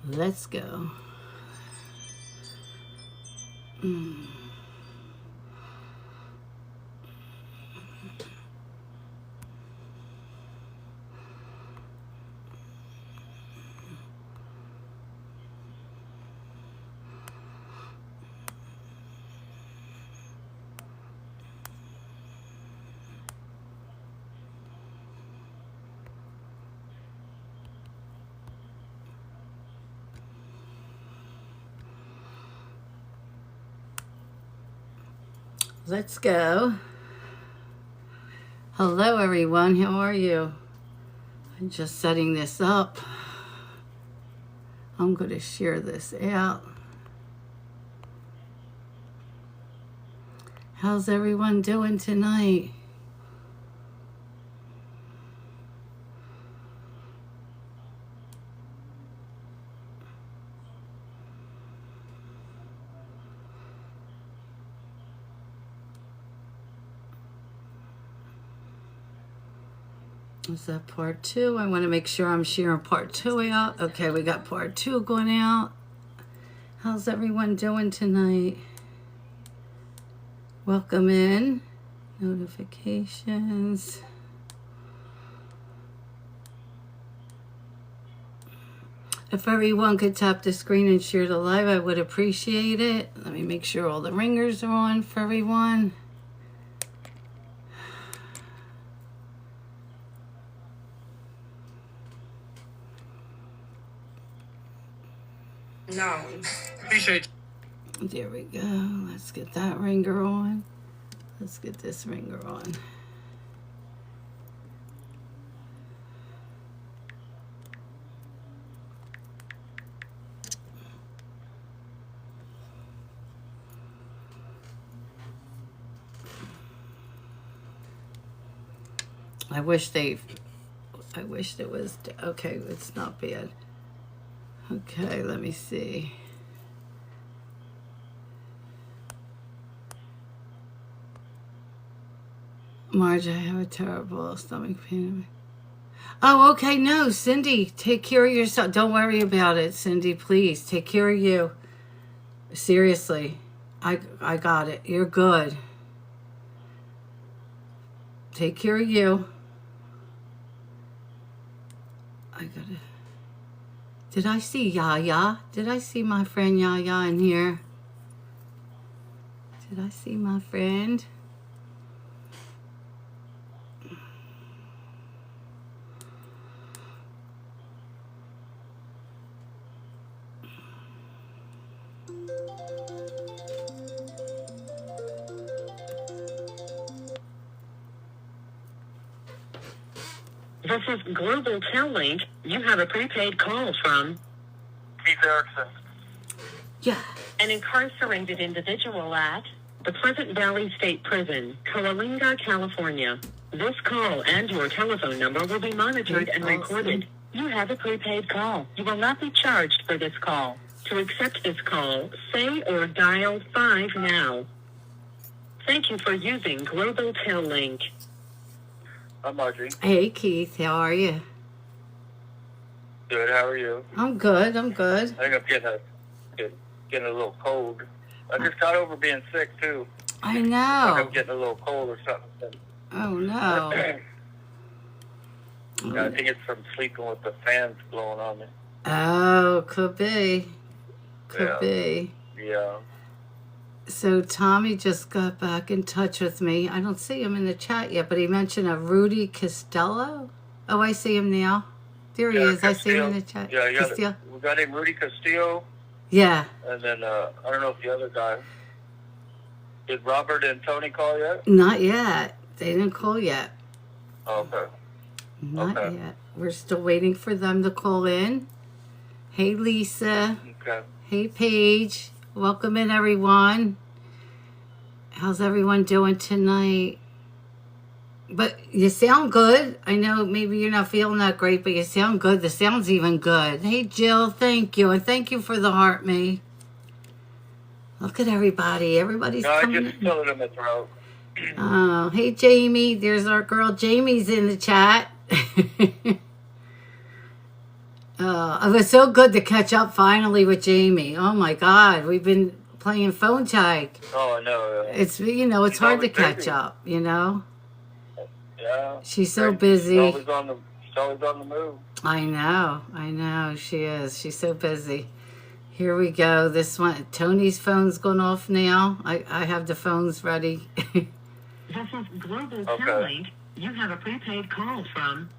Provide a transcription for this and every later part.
Let's go. Let's go. Hello, everyone. How are you? I'm just setting this up. I'm going to share this out. How's everyone doing tonight? Is that part 2? I want to make sure I'm sharing part 2 out. Okay, we got part 2 going out. How's everyone doing tonight? Welcome in. Notifications. If everyone could tap the screen and share the live, I would appreciate it. Let me make sure all the ringers are on for everyone. No. Appreciate you. There we go. Let's get that ringer on. Let's get this ringer on. I wish it was, okay, it's not bad. Okay, let me see. Marge, I have a terrible stomach pain. Oh, okay, no, Cindy, take care of yourself. Don't worry about it, Cindy, please. Take care of you. Seriously, I got it. You're good. Take care of you. I got it. Did I see Yaya? Did I see my friend Yaya in here? Did I see my friend? This is Global Tel Link. You have a prepaid call from Erickson. Yeah. an incarcerated individual at the Pleasant Valley State Prison, Coalinga, California. This call and your telephone number will be monitored and recorded. You have a prepaid call. You will not be charged for this call. To accept this call, say or dial 5 now. Thank you for using Global Tel Link. I'm MargeC. Hey, Keith, how are you? Good, how are you? I'm good, I'm good. I think I'm getting a little cold. I just got over being sick, too. I I think know. I'm getting a little cold or something. Oh, no. I think it's from sleeping with the fans blowing on me. Oh, could be. Could be. Yeah. So Tommy just got back in touch with me. I don't see him in the chat yet, but he mentioned a Rudy Costello. Oh, I see him now. There he is. I see him in the chat. Yeah, Castillo. we got him, Rudy Castillo. Yeah. And then, I don't know if the other guy. Did Robert and Tony call yet? Not yet. They didn't call yet. Oh, okay. Not Okay. yet. We're still waiting for them to call in. Hey, Lisa. Okay. Hey, Paige. Welcome in, everyone. How's everyone doing tonight? But you sound good. I know maybe you're not feeling that great, but you sound good. The sound's even good. Hey, Jill, thank you. And thank you for the heart, me. Look at everybody. Everybody's No, I coming just in. filled it in my throat. Oh, hey, Jamie. There's our girl Jamie's in the chat. It was so good to catch up finally with Jamie. Oh my God, we've been playing phone tag. Oh, I know. It's it's She's hard to always catch busy. up. Yeah. She's so She's busy. always on the move. I know. She is. She's so busy. Here we go. This one, Tony's phone's going off now. I have the phones ready. This is Global Telelink. You have a prepaid call from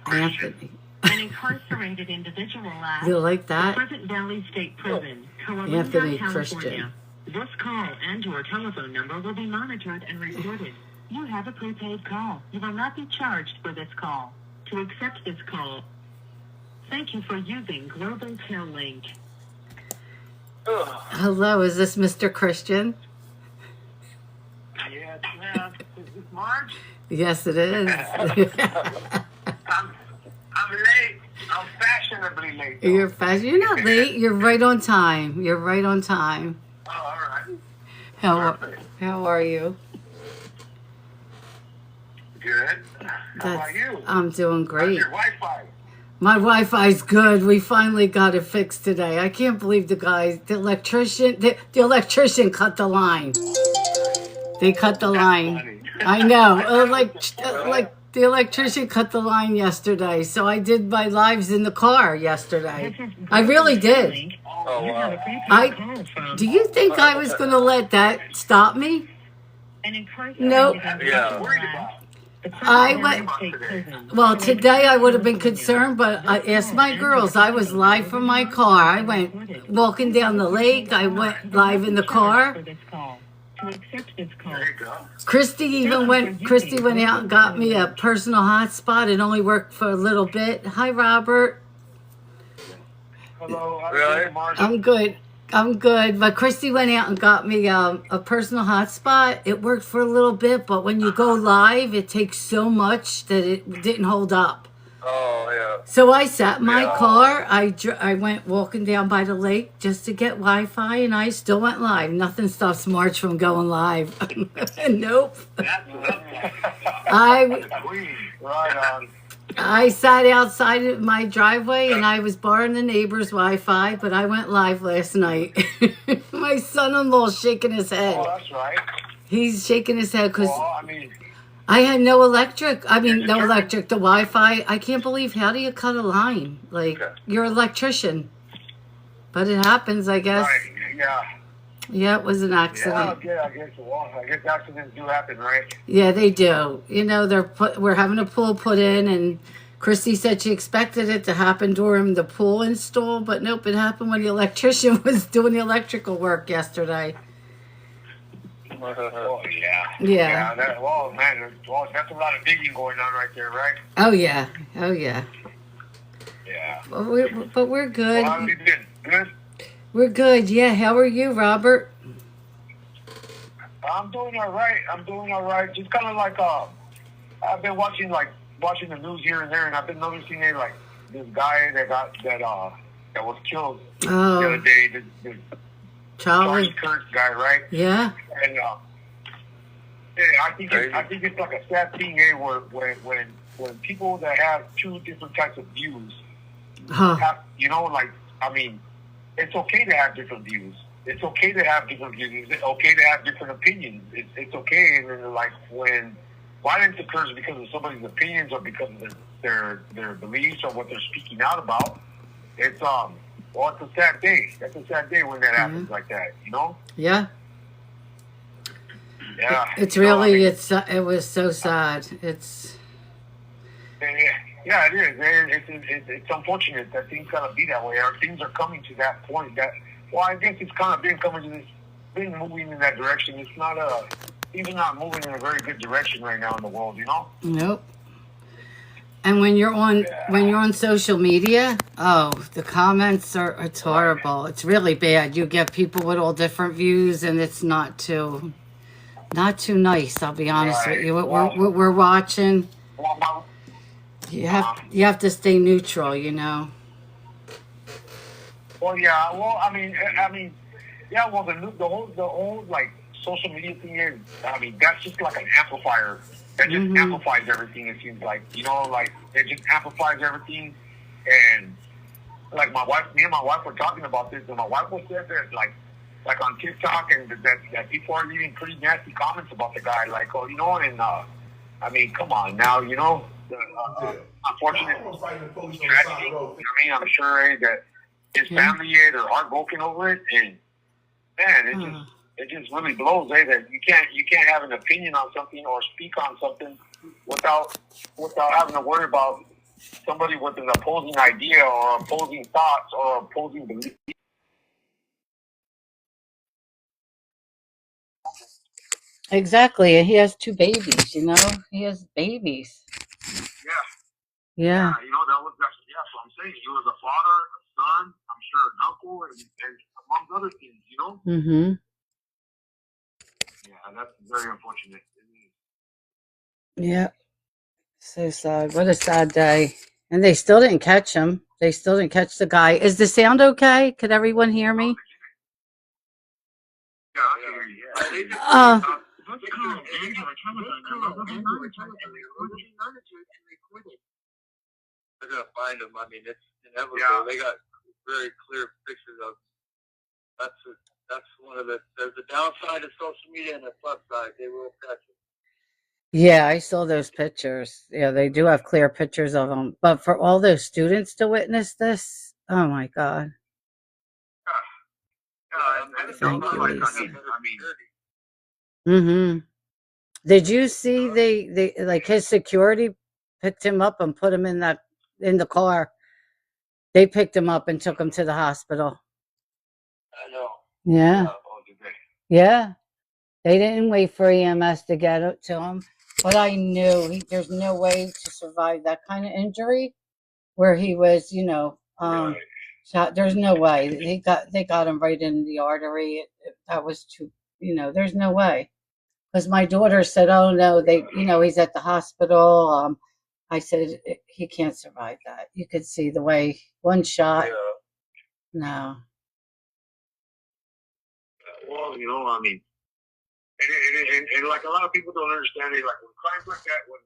Anthony. an incarcerated individual at You like the that? Pleasant Valley State Prison, Anthony Coalinga, Christian. California. This call and your telephone number will be monitored and recorded. You have a prepaid call. You will not be charged for this call. To accept this call, thank you for using Global Telelink. Hello, is this Mr. Christian? Yes, ma'am. Is this Marge? Yes, it is. I'm late. I'm fashionably late. though. You're fast. You're not late. You're right on time. You're right on time. Oh, all right. Perfect. How are you? Good. How about you? I'm doing How's great. your Wi-Fi? My Wi-Fi's good. We finally got it fixed today. I can't believe the electrician cut the line. They cut the line. funny. I know. Like the electrician cut the line yesterday. So I did my lives in the car yesterday. I really did. Oh, You have a wow. prepaid call from Do you think I was going to let that stop me? an incarcerated Nope. individual Yeah. Worried at about. the I Pleasant went- Valley State Prison. Well, today I would have been concerned, but I asked my girls. I was live from my car. I went walking down the lake. I went live in the car. For this call. To accept this call, There you go. Christy went out and got me a personal hotspot. It only worked for a little bit. Hi, Robert. Hello. I'm Really? good, Marge. I'm good. But Christy went out and got me a personal hotspot. It worked for a little bit, but when you go live, it takes so much that it didn't hold up. Oh, yeah. So I sat in my Yeah. car. I went walking down by the lake just to get Wi-Fi, and I still went live. Nothing stops March from going live. Nope. Right on. I sat outside of my driveway and I was borrowing the neighbor's Wi-Fi, but I went live last night. My son-in-law's shaking his head. Oh, that's right. He's shaking his head because Well, I mean, I had no electric. I mean, no electric. The Wi-Fi. I can't believe, how do you cut a line? Like, Okay. you're an electrician. But it happens, I guess. right. Yeah. Yeah, it was an Yeah, accident. I guess accidents do happen, right? Yeah, they do. We're having a pool put in, and Christy said she expected it to happen during the pool install, but nope, it happened when the electrician was doing the electrical work yesterday. Oh, yeah. Yeah. That's a lot of digging going on right there, right? Oh yeah. Yeah. But we're good. Well, how have you been? Good? We're good. Yeah. How are you, Robert? I'm doing all right. Just kind of like, I've been watching the news here and there, and I've been noticing this guy that was killed the other Oh, day, this Charlie Charlie. Kirk guy, right? Yeah. And yeah, I think it's like a sad thing, when people that have two different types of views Huh. have, it's okay to have different views. It's okay to have different views. It's okay to have different opinions. It's okay, and then when violence occurs because of somebody's opinions or because of their beliefs or what they're speaking out about, it's it's a sad day. That's a sad day when that happens like that. Yeah. Yeah. It's really. It was so sad. It's. Yeah, it is. It's unfortunate that things gotta be that way, or things are coming to that point. I guess it's kind of been moving in that direction. It's not even not moving in a very good direction right now in the world. Nope. And when you're on social media, the comments it's horrible. It's really bad. You get people with all different views, and it's not too nice. I'll be honest with you. What we're watching, you have to stay neutral. Well, yeah. Well, yeah. Well, the whole like social media thing is. That's just like an amplifier. That just amplifies everything. It seems like it just amplifies everything. And like me and my wife were talking about this, and my wife was said that like on TikTok, and that people are leaving pretty nasty comments about the guy, like, oh, you know, and I mean, come on now, you know, the unfortunate tragedy. You know what I mean? I'm sure that his family are heartbroken over it, and man, it just really blows, that you can't have an opinion on something or speak on something without having to worry about somebody with an opposing idea or opposing thoughts or opposing beliefs. Exactly. And he has 2 babies, you know? He has babies. Yeah. You know, that's what I'm saying. He was a father, a son, I'm sure an uncle, and among other things, you know? Mm-hmm. Yeah, that's very unfortunate. Yeah. So sad. What a sad day. And they still didn't catch him. They still didn't catch the guy. Is the sound okay? Could everyone hear me? Yeah, I can hear you. This call and your telephone number will be monitored and recorded. They're gonna find him. I mean, it's inevitable. Yeah. They got very clear pictures of. That's one of the. There's a downside of social media and a plus side. They will catch him. Yeah, I saw those pictures. Yeah, they do have clear pictures of him. But for all those students to witness this, oh my God. Thank you, Lisa. Mm-hmm. Did you see they like his security picked him up and put him in the car? They picked him up and took him to the hospital. I know. Yeah. Yeah. They didn't wait for EMS to get it to him. But I knew there's no way to survive that kind of injury where he was, you know, shot. There's no way. They got him right in the artery. That was too, you know, there's no way. Because my daughter said, oh no, he's at the hospital. I said, he can't survive that. You could see the way one shot. Yeah. No. Well, you know, I mean, and like a lot of people don't understand it. Like when crimes like that, when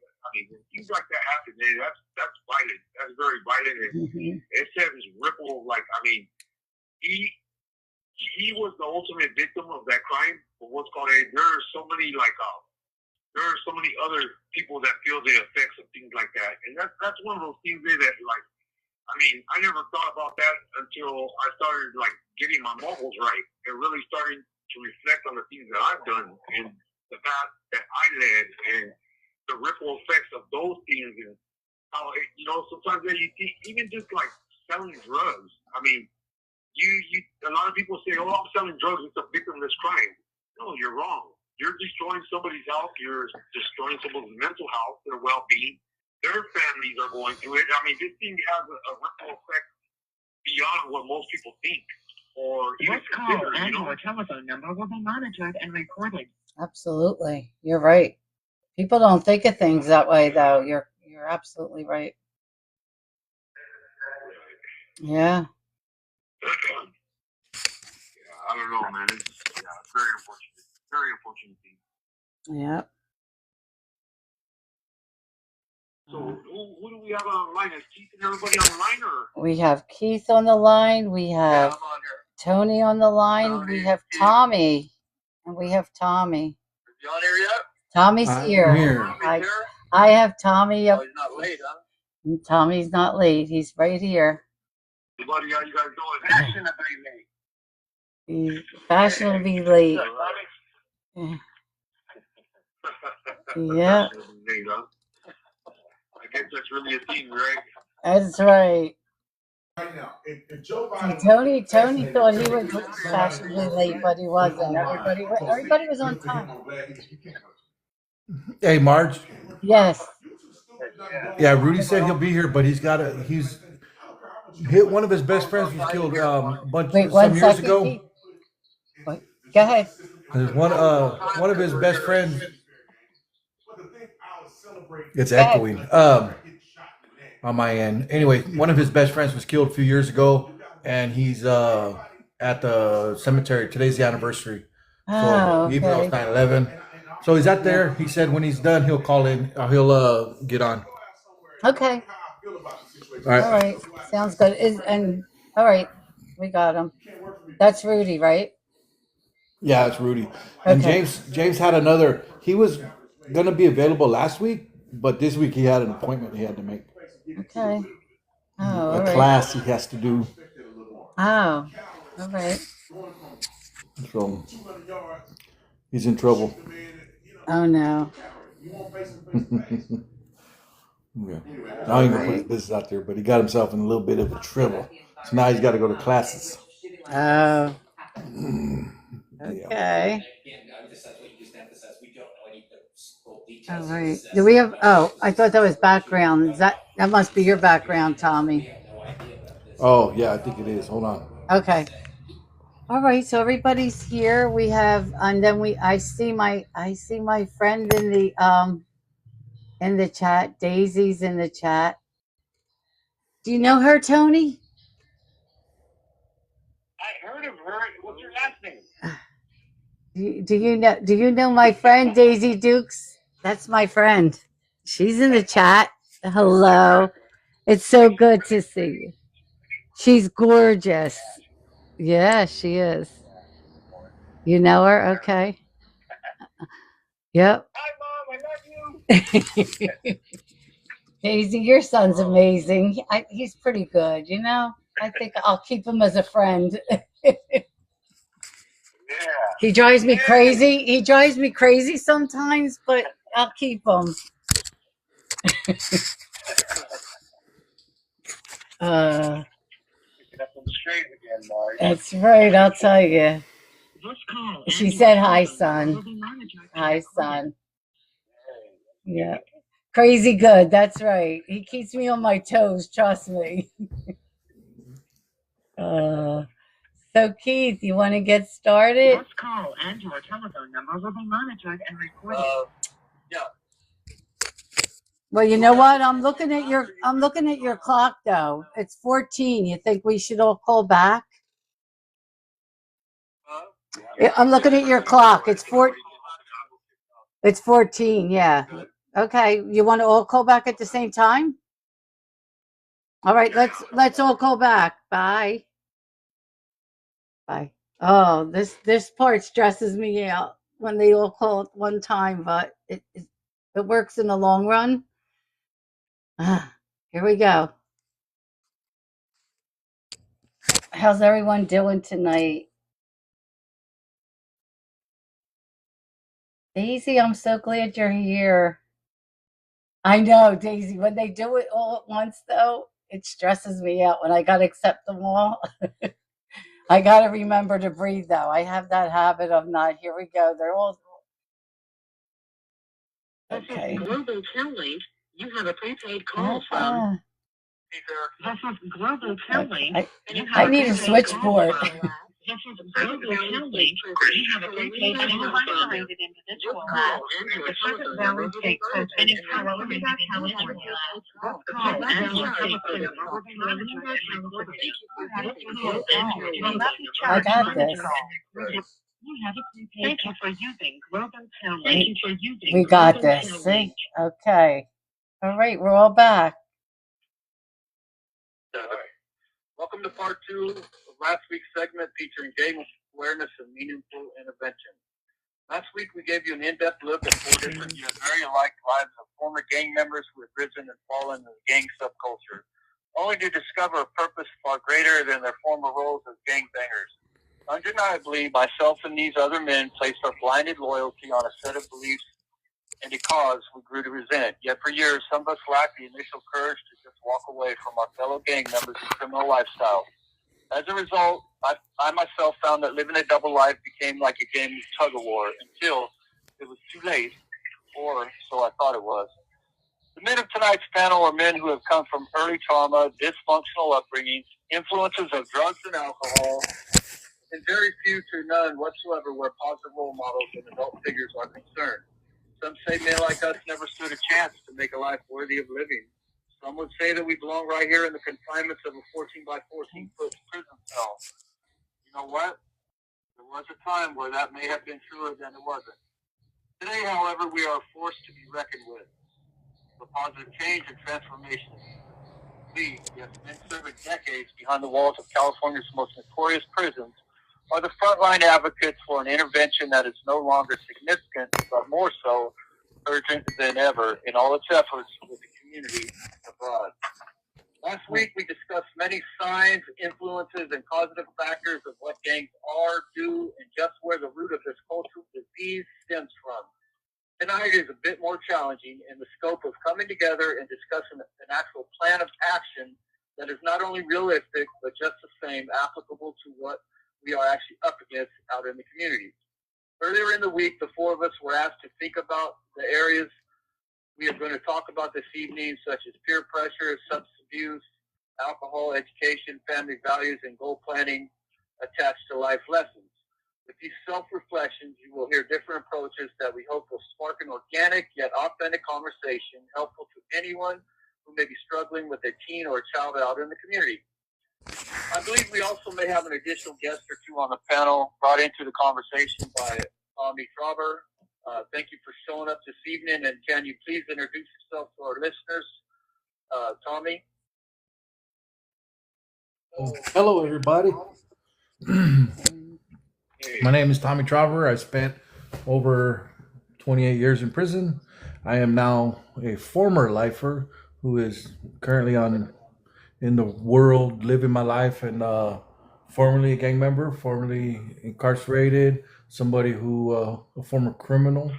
things like that happen, that's violent. That's very violent. And it sends ripple. Like, I mean, he was the ultimate victim of that crime. But what's called there are so many other people that feel the effects of things like that, and that's one of those things that like. I mean, I never thought about that until I started like getting my morals right and really starting to reflect on the things that I've done and the path that I led and the ripple effects of those things and how you know sometimes you see, even just like selling drugs. I mean, a lot of people say, "Oh, I'm selling drugs. It's a victimless crime." No, you're wrong. You're destroying somebody's health. You're destroying someone's mental health, their well-being. Their families are going through it. I mean, this thing has a ripple effect beyond what most people think or even This call and your telephone number will be monitored and recorded. Absolutely. You're right. People don't think of things that way, though. You're absolutely right. Yeah. I don't know, man. It's very unfortunate. Very unfortunate thing. Yeah. So who do we have on the line? Is Keith and everybody on the line, or? We have Keith on the line. We have Tony on the line. We have Tommy. And we have Tommy. Is he on here yet? Tommy's here. I have Tommy. Oh, he's not late, huh? Tommy's not late. He's right here. Buddy, how you guys doing? He's fashionably late. Yeah. I guess that's really a thing, right? That's right. Right now, if Joe Biden, Tony thought he was fashionably late, but he wasn't. Everybody was on time. Hey, Marge. Yes. Yeah, Rudy said he'll be here, but he's hit one of his best friends was killed some years ago. Wait, go ahead. There's one of his best friends. It's echoing. On my end. Anyway, one of his best friends was killed a few years ago, and he's at the cemetery. Today's the anniversary. Oh, even though it's 9/11. So he's out there. He said when he's done, he'll call in. He'll get on. Okay. All right. All right. Sounds good. All right. We got him. That's Rudy, right? Yeah, it's Rudy. And Okay. James had another. He was gonna be available last week, but this week he had an appointment he had to make. Okay. Oh, all A right. class he has to do. Oh, all right. So he's in trouble. Oh no. Yeah. I ain't gonna put his business out there, but he got himself in a little bit of a trouble. So now he's got to go to classes. Oh. Yeah. Okay. All right. Do we have? Oh, I thought that was background. That must be your background, Tommy? Oh yeah, I think it is. Hold on. Okay. All right. So everybody's here. We have, and then I see my friend in the chat. Daisy's in the chat. Do you know her, Tony? I heard of her. What's your last name? Do you know my friend Daisy Dukes? That's my friend. She's in the chat. Hello. It's so good to see you. She's gorgeous. Yeah, she is. You know her? Okay. Yep. Hi, Mom. I love you. Daisy, your son's amazing. He's pretty good, you know? I think I'll keep him as a friend. Yeah. He drives me crazy. He drives me crazy sometimes, but I'll keep him. Picking up them straight again, Marge. That's right, I'll tell you. This call She and said your hi, telephone son. will be monitored and Hi, recorded. son. Yeah. Crazy good. That's right. He keeps me on my toes. Trust me. So, Keith, you want to get started? This call and your telephone number will be monitored and recorded. Yeah. Well, you know what? I'm looking at your clock though. It's 14. You think we should all call back? Yeah, I'm looking at your clock. It's 14. Yeah. Okay. You want to all call back at the same time? All right. Let's all call back. Bye. Bye. Oh, this part stresses me out when they all call at one time, but it works in the long run. Here we go. How's everyone doing tonight? Daisy, I'm so glad you're here. I know, Daisy, when they do it all at once, though, it stresses me out when I got to accept them all. I got to remember to breathe, though. I have that habit of not, here we go. They're all. Okay. This is Global Telling. You have a prepaid call from. This is Global Telling. I need a switchboard. This is Global Telling. You have a prepaid call from. Individual call and the Pleasant Valley State Prison in California. This call and your telephone number will be monitored and recorded. I got this. Thank you for using Global Telling. We got this. See? Okay. All right, we're all back. Welcome to part 2 of last week's segment featuring gang awareness and meaningful intervention. Last week we gave you an in-depth look at 4 different yet very alike lives of former gang members who have risen and fallen in the gang subculture, only to discover a purpose far greater than their former roles as gangbangers. Undeniably, myself and these other men placed our blinded loyalty on a set of beliefs and a cause we grew to resent. Yet for years, some of us lacked the initial courage to just walk away from our fellow gang members and criminal lifestyle. As a result, I myself found that living a double life became like a game of tug-of-war until it was too late, or so I thought it was. The men of tonight's panel are men who have come from early trauma, dysfunctional upbringings, influences of drugs and alcohol, and very few to none whatsoever where positive role models and adult figures are concerned. Some say men like us never stood a chance to make a life worthy of living. Some would say that we belong right here in the confinements of a 14 by 14 foot prison cell. You know what? There was a time where that may have been truer than it wasn't. Today, however, we are forced to be reckoned with for positive change and transformation. We, yes, men serving decades behind the walls of California's most notorious prisons, are the frontline advocates for an intervention that is no longer significant, but more so urgent than ever in all its efforts with the community abroad. Last week, we discussed many signs, influences, and causative factors of what gangs are, do, and just where the root of this cultural disease stems from. Tonight is a bit more challenging in the scope of coming together and discussing an actual plan of action that is not only realistic, but just the same applicable to what we are actually up against out in the community. Earlier in the week, the four of us were asked to think about the areas we are going to talk about this evening, such as peer pressure, substance abuse, alcohol, education, family values, and goal planning attached to life lessons. With these self-reflections, you will hear different approaches that we hope will spark an organic yet authentic conversation helpful to anyone who may be struggling with a teen or a child out in the community. I believe we also may have an additional guest or two on the panel brought into the conversation by Tommy Traughber. Thank you for showing up this evening, and can you please introduce yourself to our listeners? Tommy? Hello, everybody. My name is Tommy Traughber. I spent over 28 years in prison. I am now a former lifer who is currently in the world living my life, and formerly a gang member, formerly incarcerated, somebody who a former criminal.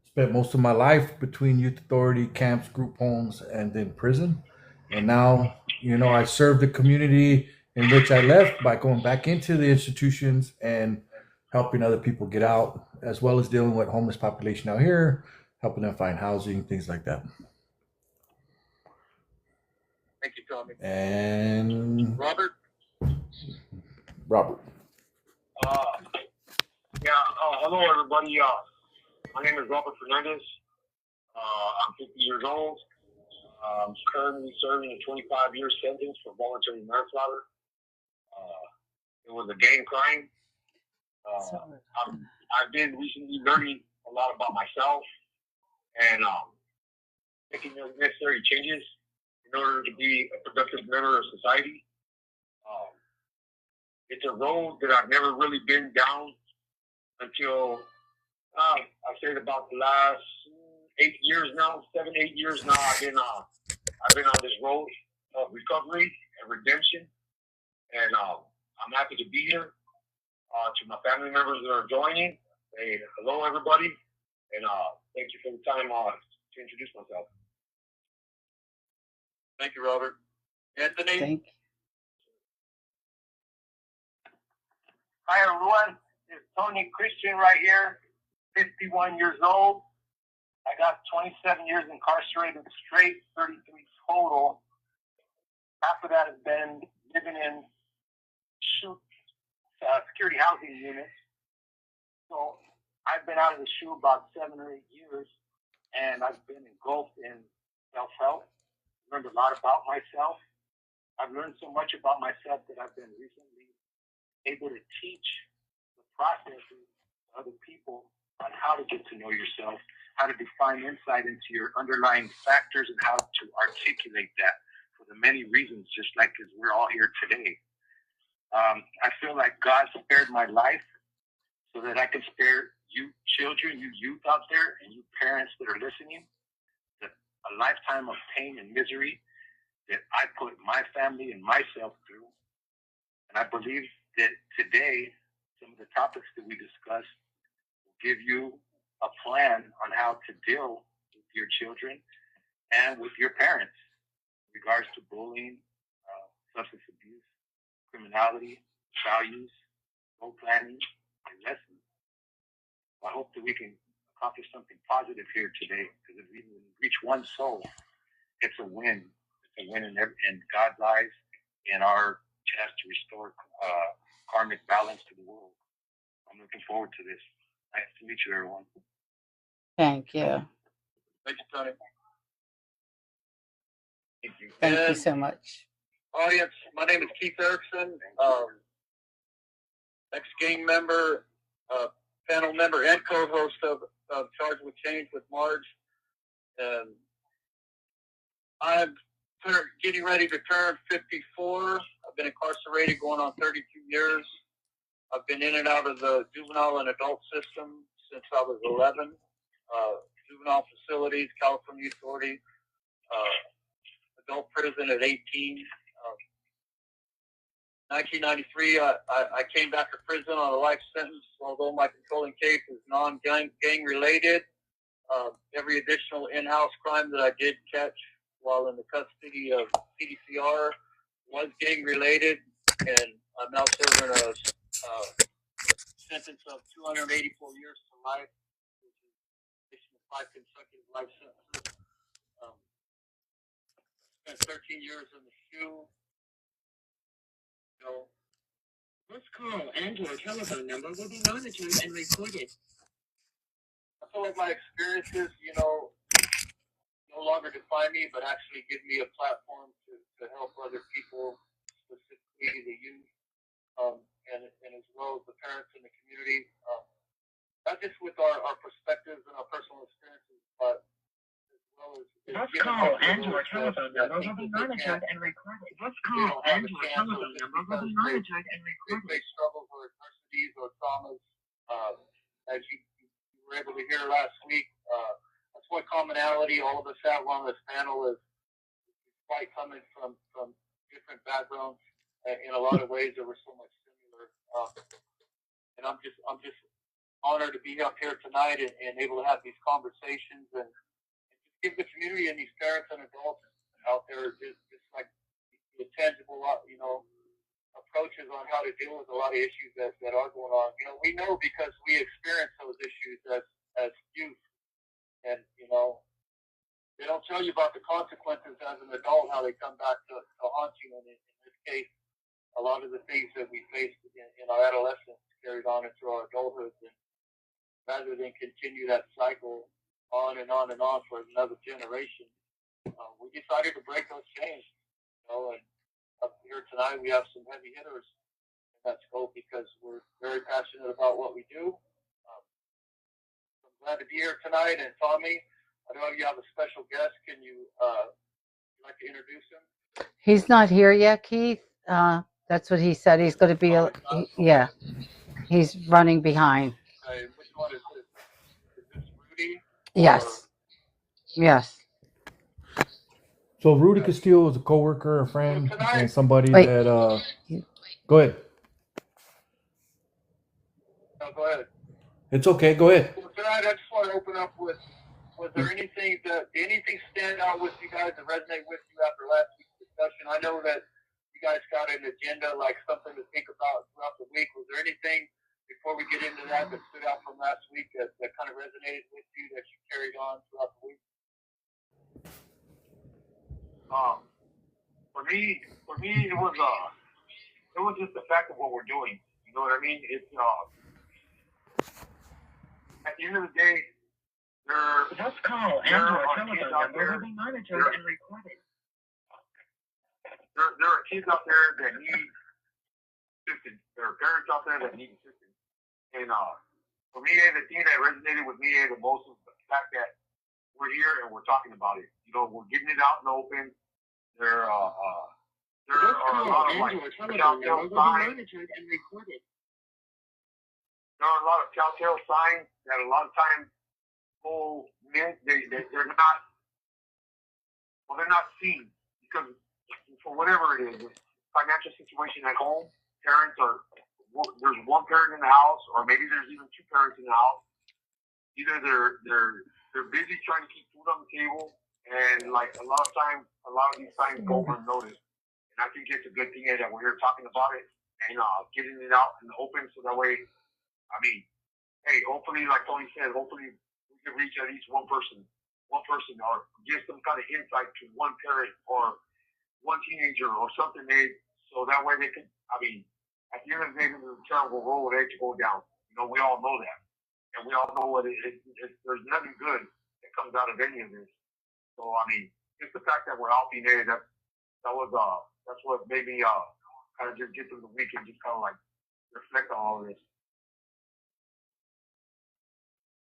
Spent most of my life between youth authority camps, group homes, and then prison. And now, I serve the community in which I left by going back into the institutions and helping other people get out, as well as dealing with homeless population out here, helping them find housing, things like that. Thank you, Tommy. And Robert? Robert. Hello, everybody. My name is Robert Fernandez. I'm 50 years old. I'm currently serving a 25-year sentence for voluntary manslaughter. It was a gang crime. I've been recently learning a lot about myself and making the necessary changes in order to be a productive member of society. It's a road that I've never really been down until I say about the last 8 years now, 7, 8 years now. I've been on this road of recovery and redemption, and I'm happy to be here. To my family members that are joining, hey, hello everybody, and thank you for the time to introduce myself. Thank you, Robert. Anthony? Thank you. Hi, everyone. It's Tony Christian right here, 51 years old. I got 27 years incarcerated straight, 33 total. Half of that has been living in security housing units. So I've been out of the shoe about 7 or 8 years, and I've been engulfed in self-help. Learned a lot about myself. I've learned so much about myself that I've been recently able to teach the processes to other people on how to get to know yourself, how to define insight into your underlying factors, and how to articulate that for the many reasons, just like as we're all here today. I feel like God spared my life so that I could spare you children, you youth out there, and you parents that are listening, a lifetime of pain and misery that I put my family and myself through. And I believe that today, some of the topics that we discussed will give you a plan on how to deal with your children and with your parents in regards to bullying, substance abuse, criminality, values, goal planning, and lessons. I hope that we can accomplish something positive here today, because if we reach one soul, it's a win. It's a win in God's eyes, in our chance to restore karmic balance to the world. I'm looking forward to this. Nice to meet you, everyone. Thank you. Thank you, Tony. Thank you. Thank you so much. Audience, my name is Keith Erickson, ex-gang member, panel member, and co-host of Charged with Change with Marge. And I've getting ready to turn 54. I've been incarcerated going on 32 years. I've been in and out of the juvenile and adult system since I was 11. Juvenile facilities, California Authority, adult prison at 18. 1993, I came back to prison on a life sentence, although my controlling case is non-gang related. Every additional in-house crime that I did catch while in the custody of CDCR was gang related, and I'm now serving a sentence of 284 years to life, which is 5 consecutive life sentences. Spent 13 years in the SHU. This call and your telephone number will be monitored and recorded. I feel like my experiences, no longer define me, but actually give me a platform to help other people, specifically the youth, and as well as the parents in the community. Not just with our perspectives and our personal experiences, but as well as this call and your telephone number will be monitored and recorded. This call and your telephone number will be monitored and recorded. They face struggles or adversities or traumas, as you were able to hear last week. That's what commonality all of us have on this panel is quite coming from different backgrounds in a lot of ways that were so much similar. And I'm just honored to be up here tonight and able to have these conversations and just give the community and these parents and adults out there just like the tangible, approaches on how to deal with a lot of issues that are going on. We know because we experience those issues as youth, and they don't tell you about the consequences as an adult, how they come back to haunt you. And in this case, a lot of the things that we faced in our adolescence carried on into our adulthood, and rather than continue that cycle on and on and on for another generation, we decided to break those chains. And up here tonight, we have some heavy hitters in that scope because we're very passionate about what we do. I'm glad to be here tonight. And Tommy, I know you have a special guest. Can you like to introduce him? He's not here yet, Keith. That's what he said. He's going to be. Yeah, he's running behind. Okay, which one is this? Is this Rudy? Yes. Yes. So Rudy Castillo is a coworker, a friend, and somebody that. Go ahead. No, go ahead. It's okay. Go ahead. Well, tonight I just want to open up with: was there anything stand out with you guys that resonate with you after last week's discussion? I know that you guys got an agenda, like something to think about throughout the week. Was there anything before we get into that stood out from last week that kind of resonated with you that you carried on throughout the week? For me, it was just the fact of what we're doing. You know what I mean? It's at the end of the day, this call and your telephone number will be monitored and recorded. There are kids out there that need assistance. There are parents out there that need assistance. And for me, the thing that resonated with me the most was the fact that we're here and we're talking about it. We're getting it out in the open. There are a lot of telltale signs. There are a lot of telltale signs that a lot of times they're not seen because for whatever it is, financial situation at home, there's one parent in the house, or maybe there's even two parents in the house. Either they're busy trying to keep food on the table, and like a lot of times, a lot of these signs go unnoticed. And I think it's a good thing that we're here talking about it and getting it out in the open, so that way, hey, hopefully, like Tony said, hopefully we can reach at least one person, or give some kind of insight to one parent or one teenager or something, so that way they can. At the end of the day, the terrible road to go down. We all know that, and we all know what there's nothing good that comes out of any of this. So just the fact that we're out being there, that's what made me kind of just get through the week and just kind of like reflect on all of this.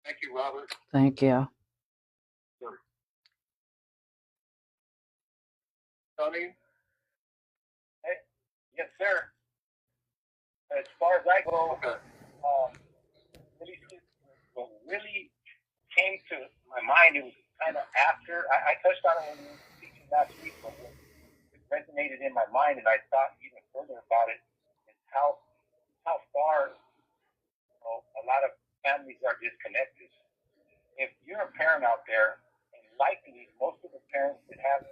Thank you, Robert. Thank you. Sure. Tony? Hey, yes, sir. As far as I go, Okay. really, what really came to my mind, it was kind of after I touched on it when we were teaching last week, but what it resonated in my mind, and I thought even further about it, is how far a lot of families are disconnected. If you're a parent out there, and likely most of the parents that have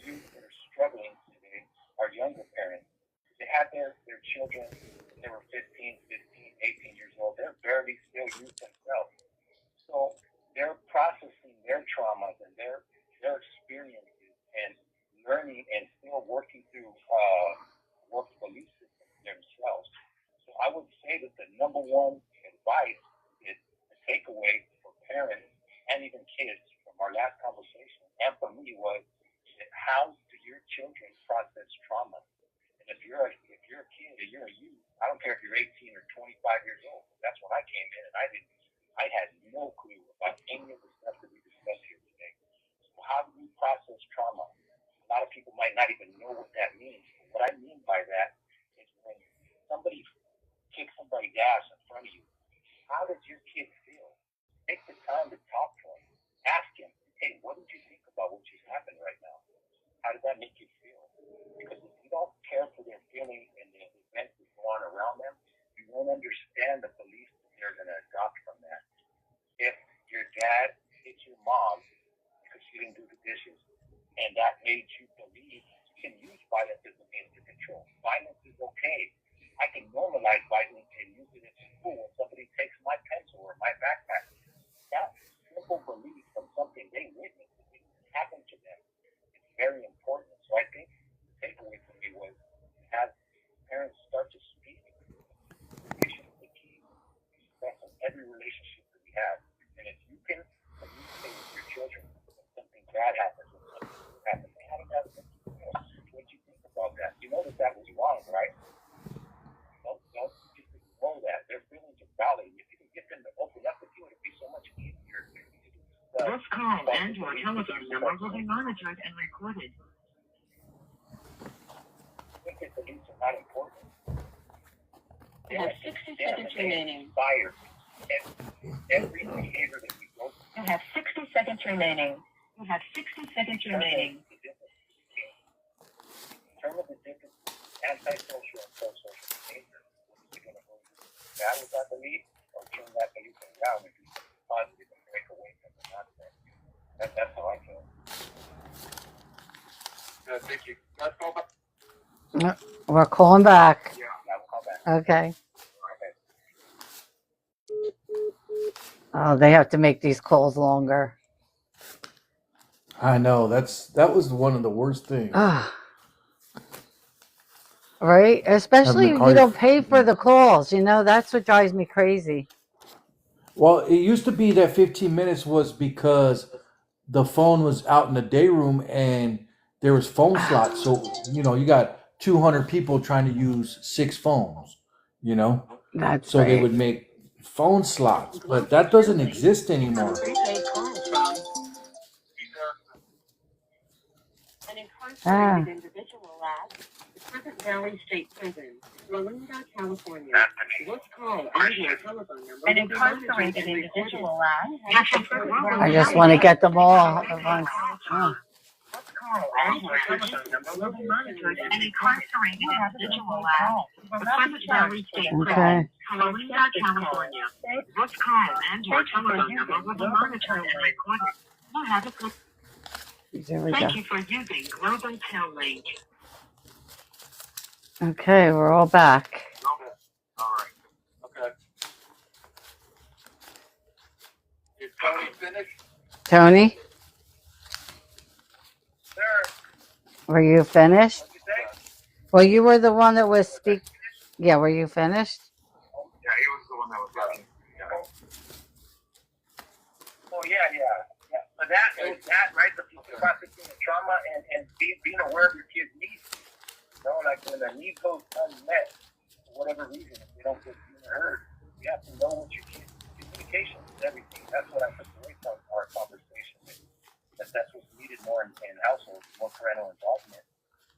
youth that are struggling today are younger parents. They had their children, they were 15, 18 years old. They're barely still youth themselves. So they're processing their traumas and their experiences and learning and still working through work belief systems themselves. So I would say that the number one advice is the takeaway for parents and even kids from our last conversation and for me was that how do your children process trauma? And if you're a kid or you're a youth, I don't care if you're 18 or 25 years old. That's when I came in and I had no clue about any of the stuff that we discussed here today. So how do you process trauma? A lot of people might not even know what that means. But what I mean by that is when somebody kicks somebody's ass in front of you, how does your kid feel? Take the time to talk to him. Ask him, hey, what did you think about what just happened right now? How did that make you feel? Because if you don't care for their feelings and the events that go on around them, you won't understand the beliefs that they're going to adopt from that. If your dad hit your mom because she didn't do the dishes, and that made you believe you can use violence as a means to control. Violence is okay. I can normalize violence and use it at school when somebody takes my pencil or my backpack. That simple belief from something they witnessed that didn't happen to them is very important. So I think the takeaway for me was have parents start to speak. Communication is the key. That's in every relationship that we have. And if you can communicate with your children when something bad happens, when something good happens, how did that make you feel? What did you think about that? You know that was wrong, right? Don't just ignore that. Their feelings are valid. If you can get them to open up with you, it'd be so much easier. This call and your telephone number will be monitored and recorded. I think that beliefs are not important. You have 60 seconds remaining. Every behavior that we go through. You have 60 seconds remaining. You have 60 seconds remaining. Determine the difference between antisocial and pro-social behavior. What is it going to go bad with that belief or turn that belief around and do something positive and break away from the nonsense? That's how I feel. Good, thank you. Let's go back. We're calling back. Yeah, I'll call back. Okay. Oh, they have to make these calls longer. I know that was one of the worst things. Right? Especially if you don't pay for the calls. That's what drives me crazy. Well, it used to be that 15 minutes was because the phone was out in the day room and there was phone slots. So, you got 200 people trying to use 6 phones, That's so right. they would make phone slots, but that doesn't exist anymore. An incarcerated individual at the Pleasant Valley State Prison, Coalinga, California. This call and your telephone number. An incarcerated individual at. I just want to get them all at once. Oh. This call and your telephone number will be monitored. An incarcerated individual at the Pleasant Valley State Prison, Coalinga, California. This call and your telephone number will be monitored and recorded. You have a good. There we Thank go. you for using Global Tel Link. Okay, we're all back. Okay. All right. Okay. Is Tony finished? Tony, Sir, were you finished? what'd you say? Well, you were the one that was Yeah, were you finished? Yeah, he was the one that was talking. Oh, yeah. But that, right? The processing of trauma and being aware of your kids' needs. Like when a need goes unmet, for whatever reason, if they don't get seen or heard, you have to know what your kids' communication is everything. That's what I took away from our conversation. That's what's needed more in households, more parental involvement,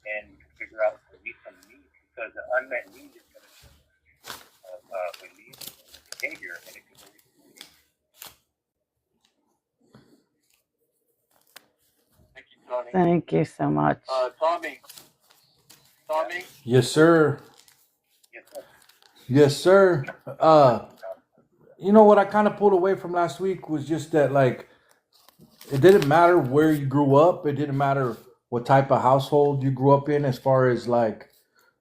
and you can figure out at least some needs, because the unmet need is going to release behavior, and it can release behavior. Thank you, Tony. Thank you so much. Tommy. Yes, sir. Yes, sir. Yes, sir. You know what I kind of pulled away from last week was just that, like, it didn't matter where you grew up. It didn't matter what type of household you grew up in, as far as like,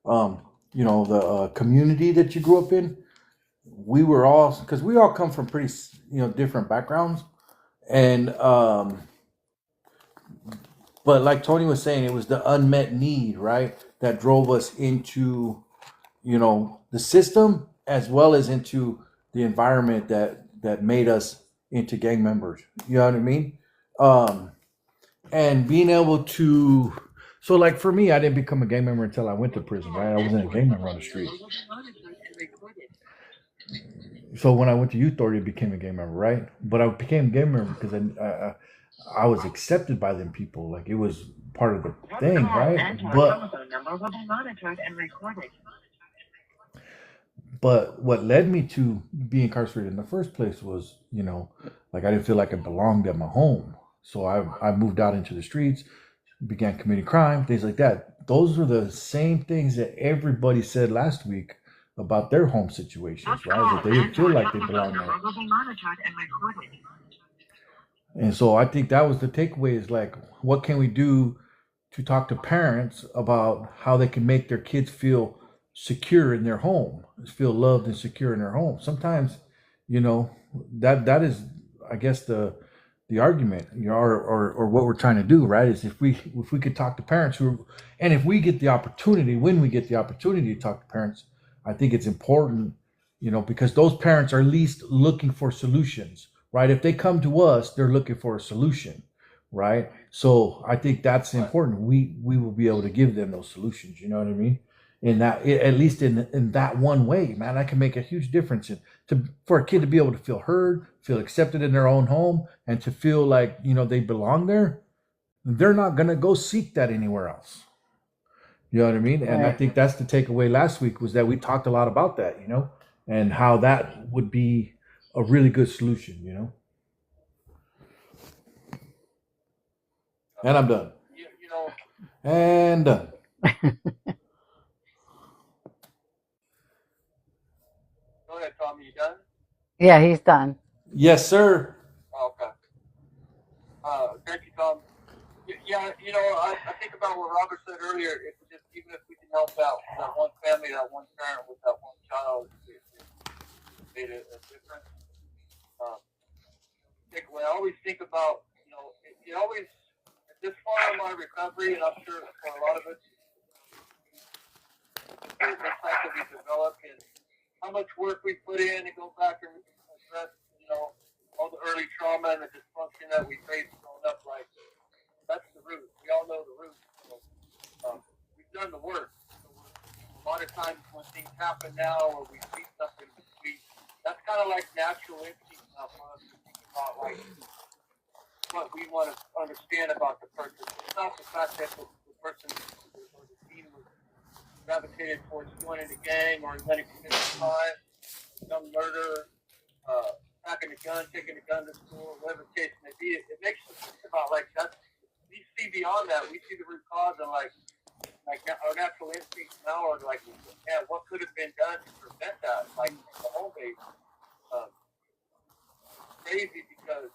the community that you grew up in. We were all, because we all come from pretty, different backgrounds, and but like Tony was saying, it was the unmet need, right, that drove us into, the system, as well as into the environment that made us into gang members. You know what I mean? And being able to, so like for me, I didn't become a gang member until I went to prison, right? I wasn't a gang member on the street. So when I went to youth authority, I became a gang member, right? But I became a gang member because I was accepted by them people. Like, it was part of the thing, right? But what led me to be incarcerated in the first place was, like, I didn't feel like I belonged at my home. So I moved out into the streets, began committing crime, things like that. Those were the same things that everybody said last week about their home situations, right? That they didn't feel like they belonged there. And so I think that was the takeaway, is like, what can we do to talk to parents about how they can make their kids feel secure in their home, feel loved and secure in their home. Sometimes, that is, I guess, the argument, or what we're trying to do, right? Is if we could talk to parents and if we get the opportunity, when we get the opportunity to talk to parents, I think it's important, because those parents are at least looking for solutions, right? If they come to us, they're looking for a solution, right? So I think that's important. We will be able to give them those solutions. You know what I mean? In that, at least in that one way, man, that can make a huge difference for a kid to be able to feel heard, feel accepted in their own home, and to feel like, they belong there. They're not going to go seek that anywhere else. You know what I mean? And I think that's the takeaway last week, was that we talked a lot about that, and how that would be a really good solution, And I'm done. And done. Go ahead, Tommy. You done? Yeah, he's done. Yes, sir. Okay. Thank you, Tom. Yeah, I think about what Robert said earlier. It's just, even if we can help out that one family, that one parent with that one child, it made a difference. Takeaway. I always think about, it always, at this far in my recovery, and I'm sure for a lot of us, the insight that we developed and how much work we put in to go back and address, all the early trauma and the dysfunction that we faced growing up. Like, that's the root. We all know the root. So, we've done the work. So a lot of times when things happen now, or we see something, that's kind of like natural instinct now for us to think about, like, what we want to understand about the person. It's not the fact that the person or the teen was gravitated towards joining a gang, or he went and committed a crime, young murder, packing a gun, taking a gun to school, whatever the case may be. It makes us think about, like, that. We see beyond that. We see the root cause, and like our natural instincts now are like, yeah, what could have been done to prevent that? Like, the home base. Crazy, because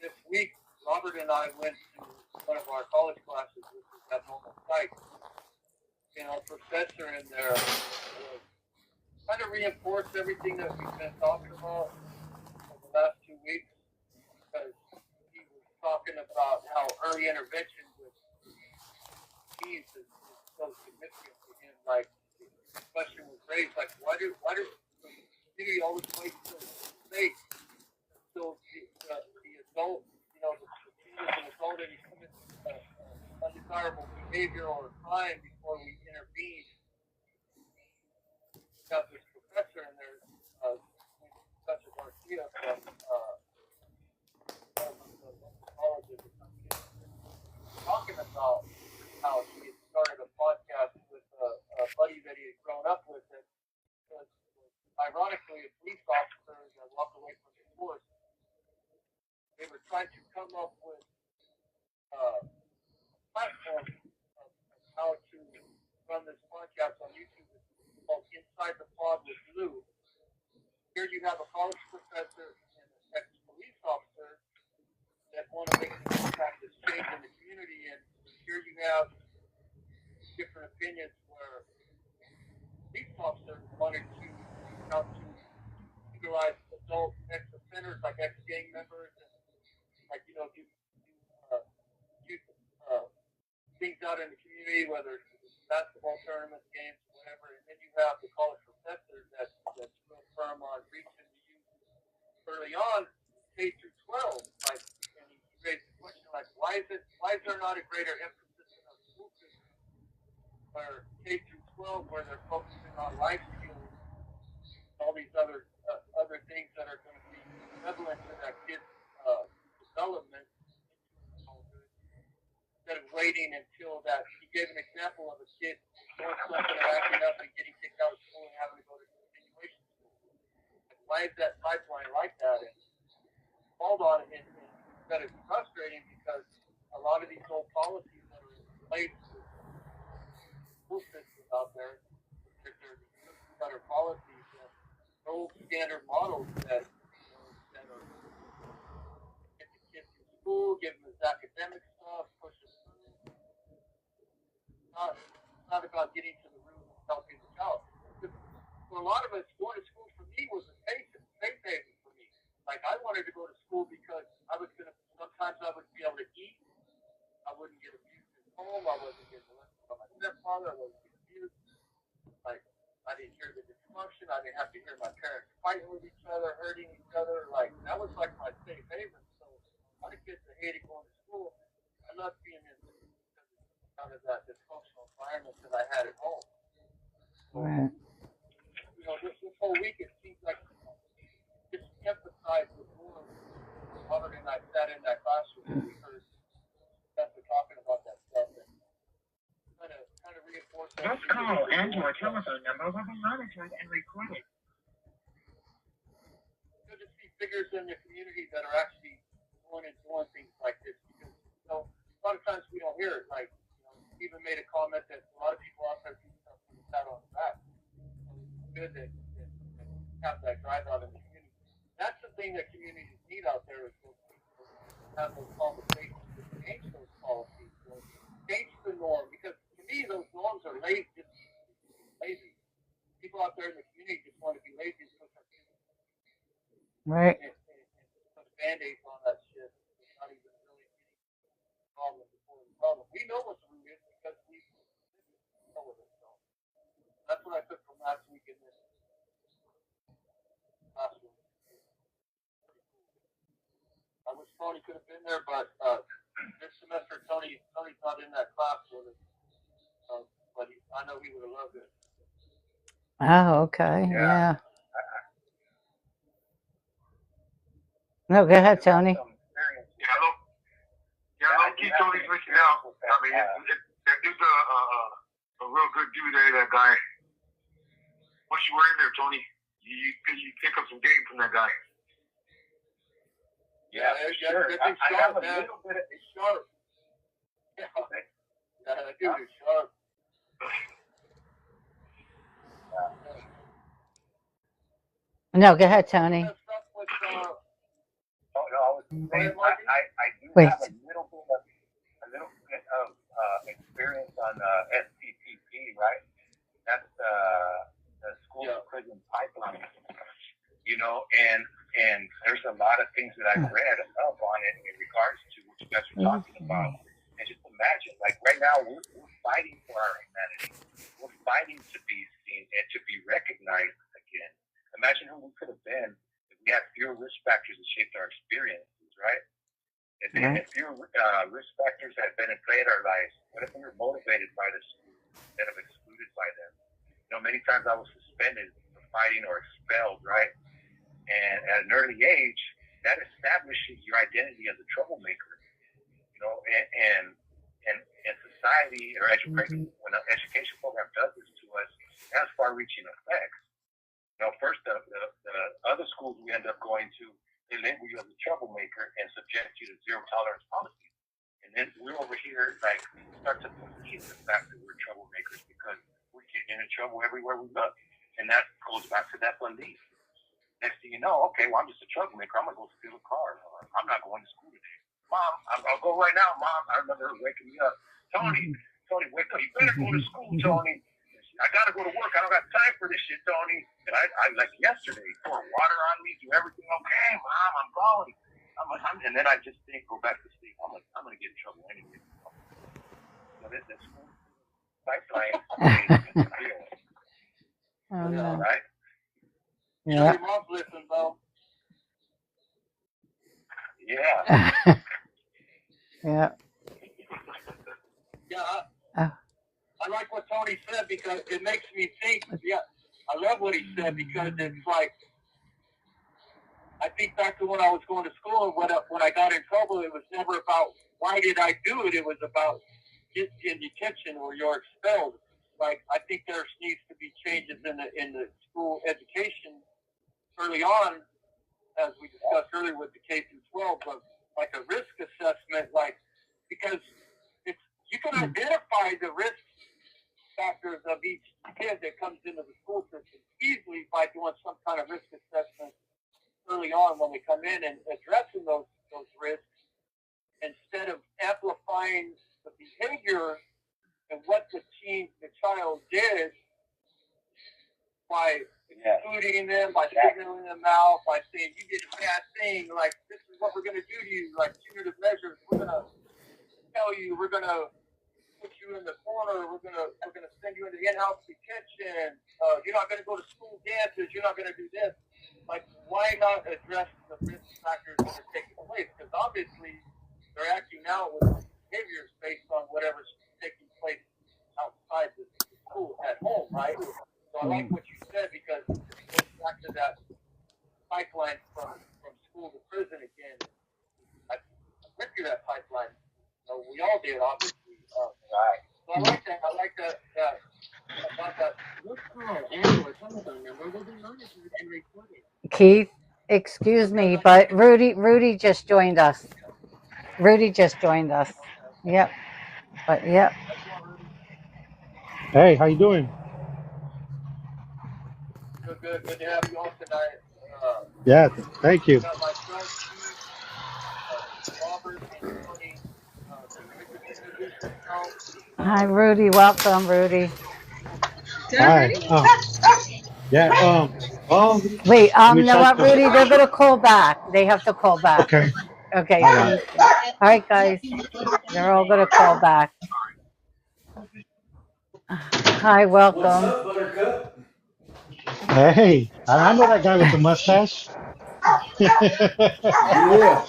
this week, Robert and I went to one of our college classes, which is abnormal psych. Our professor in there kind of reinforced everything that we've been talking about for the last 2 weeks, because he was talking about how early intervention with teens is so significant to him. Like, the question was raised, like, why do the community always wait until late, until the adult, the teen is an adult and he commits undesirable behavior or crime before we intervene? Got this professor in there, Professor Garcia from colleges, talking trying to come up with platform of how to run this podcast on YouTube. It's called Inside the Pod with Lou. Here you have a college professor and an ex-police officer that want to make this impact, this change in the community, and here you have different opinions where police officers wanted to reach out to legalize adult ex-offenders like ex-gang members and do things out in the community, whether it's basketball tournaments, games, whatever. And then you have the college professor that's real firm on reaching the youth early on, K through 12. And he raised the question why is there not a greater emphasis in our school system where K through 12, where they're focusing on life skills, all these other things that are going to be prevalent to that kid's development instead of waiting until that. He gave an example of a kid doing something or acting up and getting kicked out of school and having to go to continuation school. Why is that pipeline like that? And called on it, and that is frustrating because a lot of these old policies that are in place with school systems out there, they're better policies and old standard models that are get the kids to school, give them his academic stuff, push them through. It's not about getting to the root and helping the child. For a lot of us, going to school for me was a safe haven for me. Like, I wanted to go to school because sometimes I would be able to eat. I wouldn't get abused at home. I wasn't getting molested by my stepfather. I wasn't getting abused. Like, I didn't hear the dysfunction. I didn't have to hear my parents fighting with each other, hurting each other. Like, that was like my safe haven. So, a lot of kids that hated going to school, I loved being in out of that dysfunctional environment that I had at home. So, Right. This whole week it seems like it's emphasized with more Robert and I sat in that classroom and we heard Spencer talking about that stuff and kind of reinforce that. This call and your telephone number will be monitored and recorded. Good to see figures in the community that are actually going and doing things like this because a lot of times we don't hear it. Like, Stephen made a comment that a lot of people out there do stuff with a pat on the back. It's good that have that drive out in the community. That's the thing that communities need out there is those people to have those conversations to change those policies, or change the norm. Because to me, those norms are lazy. People out there in the community just want to be lazy and put their kids Right. and put band-aids on that shit. It's not even really getting the problem before the problem. We know what the root is because we know what it is. So that's what I took from last week in this classroom. I wish Tony could have been there, but this semester Tony's not in that class with us. But I know he would have loved it. Oh, okay. Yeah. No, go ahead, Tony. Low-key Tony's missing out. I mean, that dude's a real good dude there, that guy. Once you were in there, Tony, you pick up some game from that guy. Yeah, sure. I have a little bit of it's sharp. Yeah, that dude is sharp. No, go ahead, Tony. I was saying I do Wait. have a little bit of experience on SPPP, right? That's the school to prison pipeline. And there's a lot of things that I've read up on it in regards to what you guys are talking about. And just imagine, like right now, we're fighting for our humanity. We're fighting to be seen and to be recognized again. Imagine who we could have been if we had fewer risk factors that shaped our experiences, right? If fewer risk factors had been in play in our lives, what if we were motivated by the school instead of excluded by them? Many times I was suspended for fighting or expelled, right? And at an early age, that establishes your identity as a troublemaker, and society or education, when an education program does this to us, it has far-reaching effects. First, the other schools we end up going to, they label you as a troublemaker and subject you to zero tolerance policies. And then we're over here, like, start to believe the fact that we're troublemakers because we're getting into trouble everywhere we look. And that goes back to that belief. Next thing you know, okay, well, I'm just a troublemaker. I'm going to go steal a car. Or I'm not going to school today. Mom, I'll go right now, Mom. I remember her waking me up. Tony, wake up. You better go to school, Tony. I got to go to work. I don't got time for this shit, Tony. And I like yesterday, pour water on me, do everything okay, Mom, I'm going. And then I just think, go back to sleep. I'm like, I'm going to get in trouble anyway. So that's school. Pipeline. Oh, no. All right. Yeah. Your mom's listening, though. Yeah. Yeah. Yeah, I like what Tony said because it makes me think. Yeah, I love what he said because it's like, I think back to when I was going to school and when I got in trouble, it was never about why did I do it. It was about get in detention or you're expelled. Like, I think there needs to be changes in the school education early on, as we discussed earlier with the K through 12, but like a risk assessment, like, because you can identify the risk factors of each kid that comes into the school system easily by doing some kind of risk assessment early on when they come in and addressing those risks instead of amplifying the behavior and what the child did by excluding them, by signaling them out, by saying you did a bad thing, like this is what we're going to do to you, like punitive measures. We're going to tell you, we're going to put you in the corner. We're gonna send you into in-house detention. You're not gonna go to school dances. You're not gonna do this. Like, why not address the risk factors that are taking place? Because obviously they're acting out with behaviors based on whatever's taking place outside the school at home, right? So I like what you said because it goes back to that pipeline from school to prison again. I went through that pipeline. We all did, obviously. Right. So I like that. About that. This call and your telephone number will be monitored and recorded. Keith, excuse me, but Rudy just joined us. Yep. But yep. Hey, how you doing? Good to have you on tonight. Yeah, thank you. Got myself, Robert, and Tony. Hi, Rudy. Welcome, Rudy. Hi. Yeah. Wait. let me You know try what, to- Rudy? They're gonna call back. They have to call back. Okay. Okay. All right. All right, guys. They're all gonna call back. Hi, welcome. What's up, Buttercup? Hey, I know that guy with the mustache. Yeah.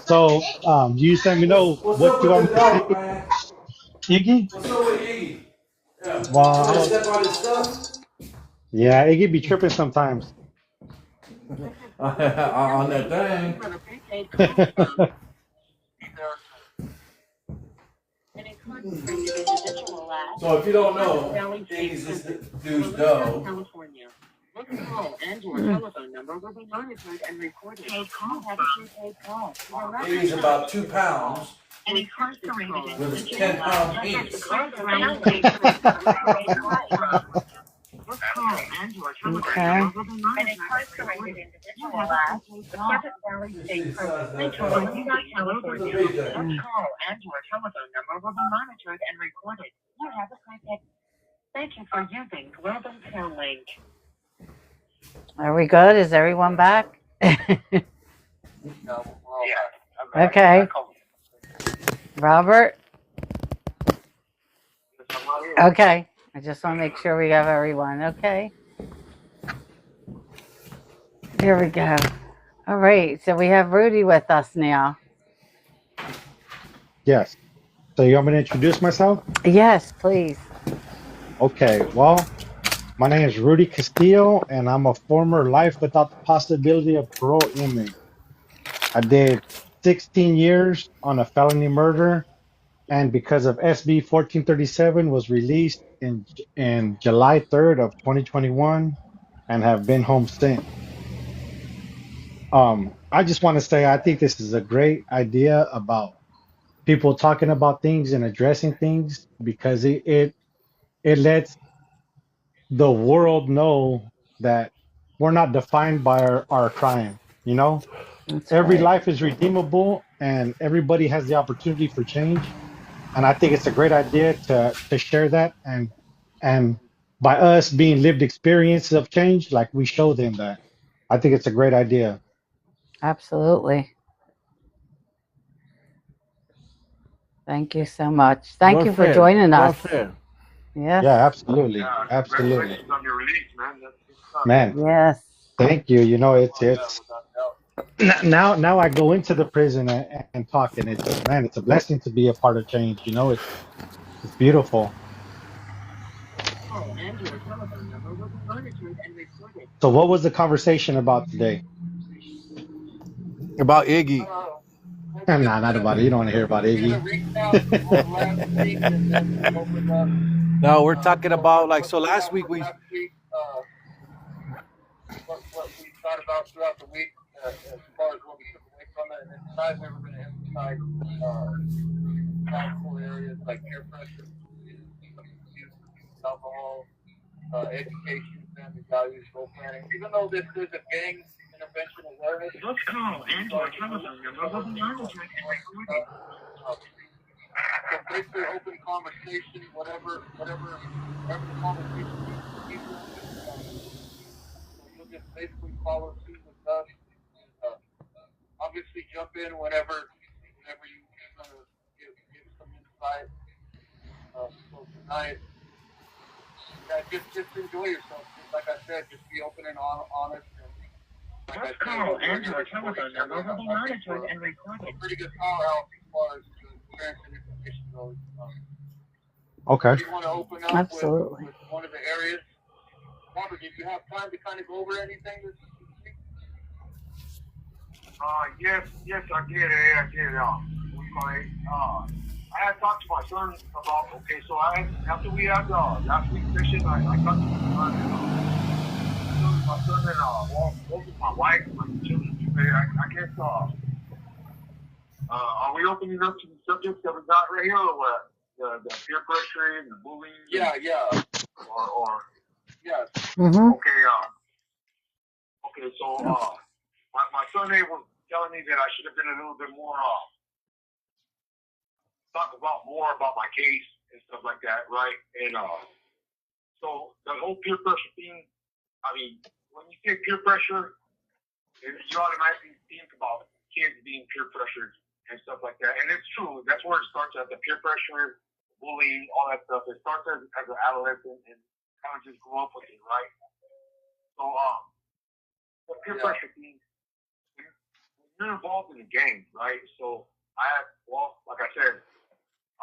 So, you just let me know What's what up you with want the me to dog, say, man? Iggy. What's up with Iggy? Yeah. Well, Wanna step on his stuff? yeah, Iggy be tripping sometimes. On that thing. For the prepaid call and incarcerated individual at So if you don't know, Valley State Iggy's this Prison, dude's Olinda, dough. California. This call and your telephone number will be monitored and recorded. Have a prepaid call. Iggy's about 2 pounds An incarcerated with a individual 10-pound at penis. Valley State Prison. This call and your telephone Okay. number will be monitored and recorded. You have a prepaid call. Valley State Prison, Olinda, California. This call and your telephone number will be monitored and recorded. You have a prepaid. Thank you for using Global Tel Link. Are we good? Is everyone back? Okay. Robert? Okay. I just want to make sure we have everyone. Okay. Here we go. All right. So we have Rudy with us now. Yes. So you want me to introduce myself? Yes, please. Okay. Well, my name is Rudy Castillo, and I'm a former life without the possibility of parole inmate. I did 16 years on a felony murder, and because of SB 1437 was released in July 3rd of 2021 and have been home since. I just want to say I think this is a great idea about people talking about things and addressing things because it lets the world know that we're not defined by our crime. You know, That's every right. life is redeemable and everybody has the opportunity for change. And I think it's a great idea to share that and by us being lived experiences of change, like we show them that. I think it's a great idea. Absolutely. Thank you so much. Thank Well you for said. joining Well us. said. Yes. Yeah, absolutely. Yeah, Absolutely. congratulations on your release, man. That's good stuff. Man, Yes. thank you. You know, Oh yeah, without doubt. now I go into the prison and talk, and it's man, it's a blessing to be a part of change. You know, it's beautiful. Call and your telephone number will be monitored and recorded. So, what was the conversation about today? About Iggy. We'll Nah, just not about it. You don't want to hear about get a Iggy. recap of last week, and then we'll open up. No, we're talking What about what like what so. stood Last out week from we last week? What we thought about throughout the week, as far as what we took away from it, and then tonight we were going to emphasize powerful areas like peer pressure, substance abuse, alcohol, education, family values, role planning. Even though this is a gang intervention awareness, This call and your telephone number will be monitored and recorded. so basically open conversation, whatever the conversation needs to be with. So you'll just basically follow suit with us. Uh, Obviously, jump in whenever you want to give some insight. So tonight, yeah, just enjoy yourself. Just like I said, just be open and honest. And like I This said, call we're and here your to support telephone each other. number will be I think monitored we're and a recorded. pretty good powerhouse as far as transparency and information goes. Okay. Do you want to open up Absolutely. with one of the areas? Robert, did you have time to kind of go over anything this week? Yes, I did. I did. What do you call it? I had talked to my son about. Okay, so after we had last week's session, I talked to my son and both of my wife, my children. I guess. Are we opening up to the subjects that we got right here, or what? The peer pressure and the bullying. Yeah. Or Yes. Mm-hmm. okay. Okay. So my son was telling me that I should have been a little bit more talk about more about my case and stuff like that, right? And so the whole peer pressure thing. I mean, when you say peer pressure, you automatically think about kids being peer pressured and stuff like that. And it's true. That's where it starts at the peer pressure, bullying, all that stuff. It starts as an adolescent and kind of just grew up with it, right? So the peer pressure thing, when you're involved in the gang, right? So like I said,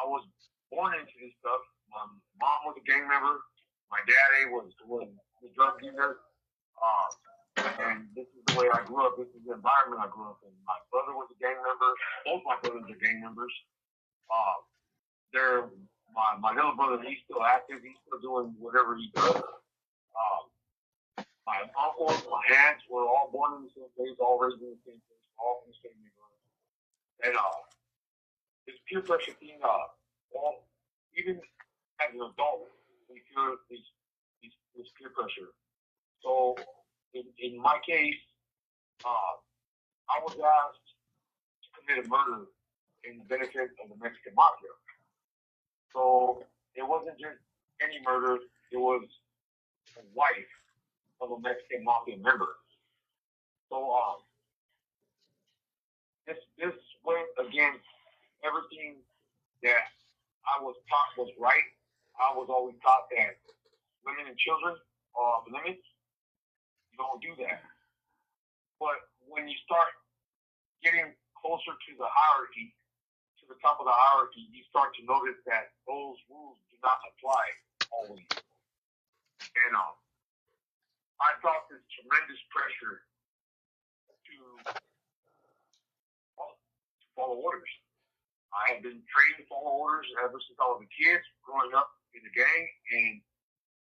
I was born into this stuff. My mom was a gang member. My daddy was a drug dealer. And this is the way I grew up. This is the environment I grew up in. My brother was a gang member. Both my brothers are gang members. My little brother, he's still active. He's still doing whatever he does. My uncles, my aunts were all born in the same place, all raised in the same place, all from the same neighborhood. And this peer pressure thing, even as an adult, we feel this peer pressure. So in my case, I was asked to commit a murder in the benefit of the Mexican mafia. So it wasn't just any murder; it was the wife of a Mexican mafia member. So this went against everything that I was taught was right. I was always taught that women and children are off limits. You don't do that. But when you start getting closer to the hierarchy, to the top of the hierarchy, you start to notice that those rules do not apply always. And I felt this tremendous pressure to follow orders. I had been trained to follow orders ever since I was a kid, growing up in the gang, and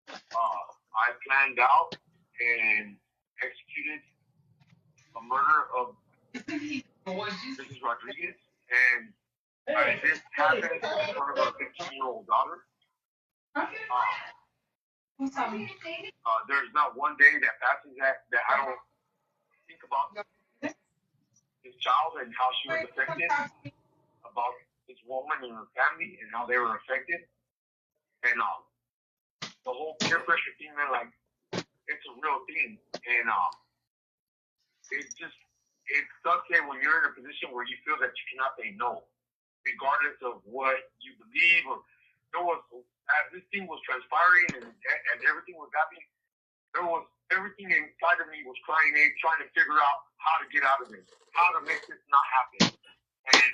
I planned out and executed a murder of Mrs. Rodriguez, and this happened in front of her 15-year-old daughter. There's not one day that passes that I don't think about this child and how she was affected, about this woman and her family and how they were affected, and the whole peer pressure thing, man, like, it's a real thing, and it sucks that when you're in a position where you feel that you cannot say no, regardless of what you believe, or there was, as this thing was transpiring and everything was happening, there was everything inside of me was crying out, trying to figure out how to get out of this, how to make this not happen. And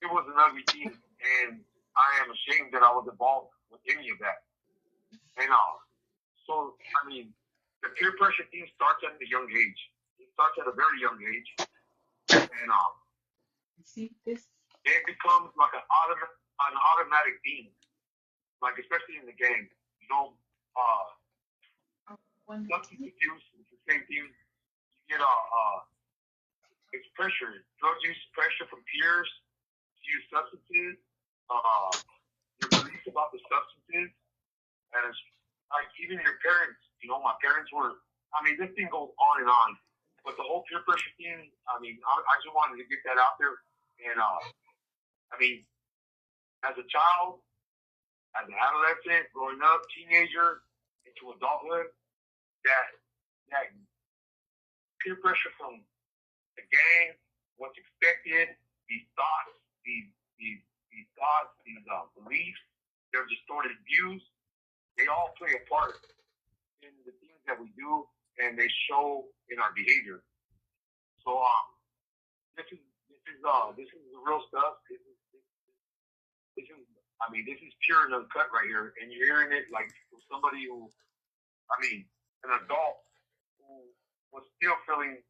it was an ugly thing, and I am ashamed that I was involved with any of that. And so, I mean, the peer pressure thing starts at a young age. It starts at a very young age, and it becomes like an automatic thing, like especially in the game. You know, substance abuse is the same thing. You get it's pressure, drug use, pressure from peers to use substances. Your beliefs about the substances, and it's like even your parents. You know, my parents were. I mean, this thing goes on and on. But the whole peer pressure thing. I mean, I just wanted to get that out there. And I mean, as a child, as an adolescent, growing up, teenager, into adulthood, that peer pressure from the gang, what's expected, these thoughts, these beliefs, their distorted views, they all play a part in the things that we do, and they show in our behavior. So this is the real stuff. This is pure and uncut right here, and you're hearing it like from somebody who, an adult who was still feeling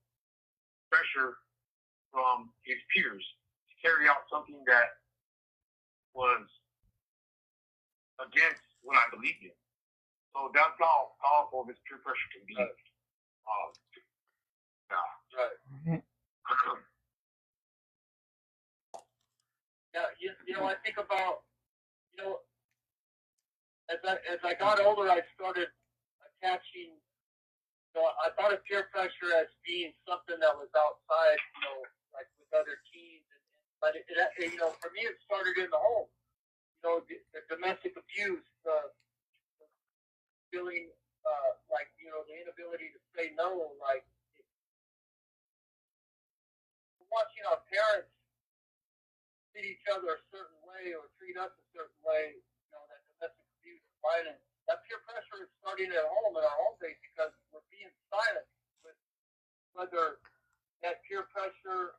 pressure from his peers to carry out something that was against what I believed in. So that's how powerful this peer pressure can be. Right. Yeah, I think about, as I got older, I started attaching. I thought of peer pressure as being something that was outside, like with other teens. But for me, it started in the home. The domestic abuse, the feeling the inability to say no, like watching our parents treat each other a certain way or treat us a certain way, that domestic abuse and violence. That peer pressure is starting at home, in our home base, because we're being silent with whether that peer pressure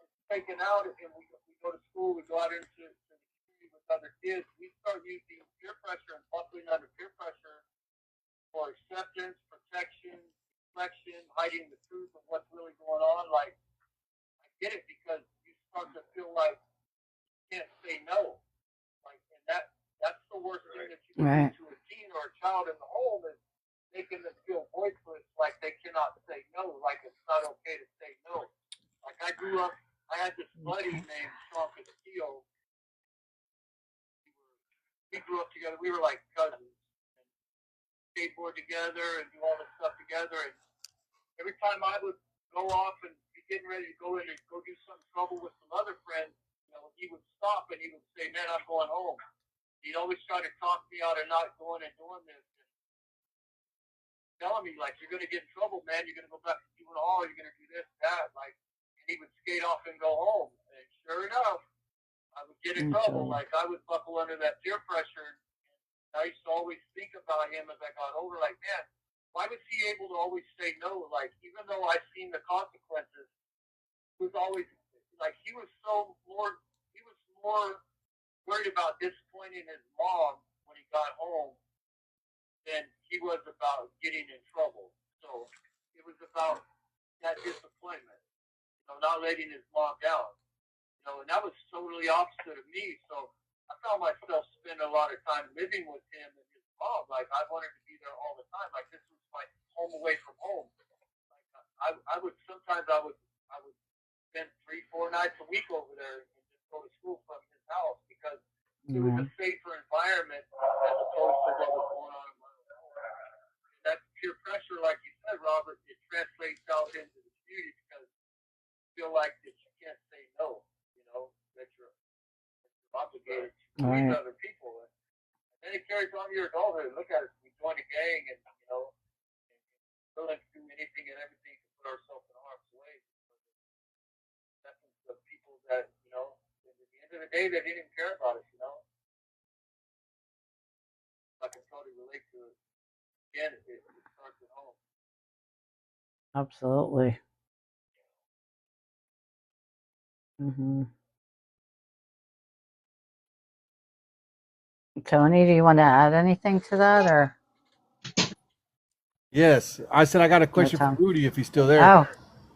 is taken out and we go to school, we go out into the community with other kids. We start using peer pressure and buckling under peer pressure for acceptance, protection, reflection, hiding the truth of what's really going on. Like, I get it, because you start to feel like you can't say no. Like, and that's the worst thing that you can do to a teen or a child in the home, is making them feel voiceless, like they cannot say no, like it's not okay to say no. Like, I had this buddy named Sean Castillo. We grew up together. We were like cousins. Skateboard together and do all this stuff together. And every time I would go off and be getting ready to go in and go do some trouble with some other friends, he would stop and he would say, "Man, I'm going home." He'd always try to talk me out of not going and doing this. And telling me, like, "You're going to get in trouble, man. You're going to go back to juvenile hall. You're going to do this, that." Like, and he would skate off and go home. And sure enough, I would get in trouble. Like, I would buckle under that peer pressure. I used to always think about him as I got older, like, man, why was he able to always say no? Like, even though I've seen the consequences, he was always, like, he was more worried about disappointing his mom when he got home than he was about getting in trouble. So it was about that disappointment, not letting his mom down. and that was totally opposite of me. So I found myself spending a lot of time living with him and his mom. Like, I wanted to be there all the time. Like, this was my home away from home. Like, I would spend 3-4 nights a week over there and just go to school from his house because it was a safer environment as opposed to what was going on in my own. That peer pressure, like you said, Robert, it translates out into the community because you feel like that you can't say no, that you're obligated to please other people. And then it carries on to your adulthood. Look at it. We join a gang and, willing to do anything and everything to put ourselves in harm's way. That's the people that, at the end of the day, they didn't even care about us, I can totally relate to it. Again, it starts at home. Absolutely. Tony, do you want to add anything to that, or? Yes, I said I got a question for Rudy if he's still there. Oh,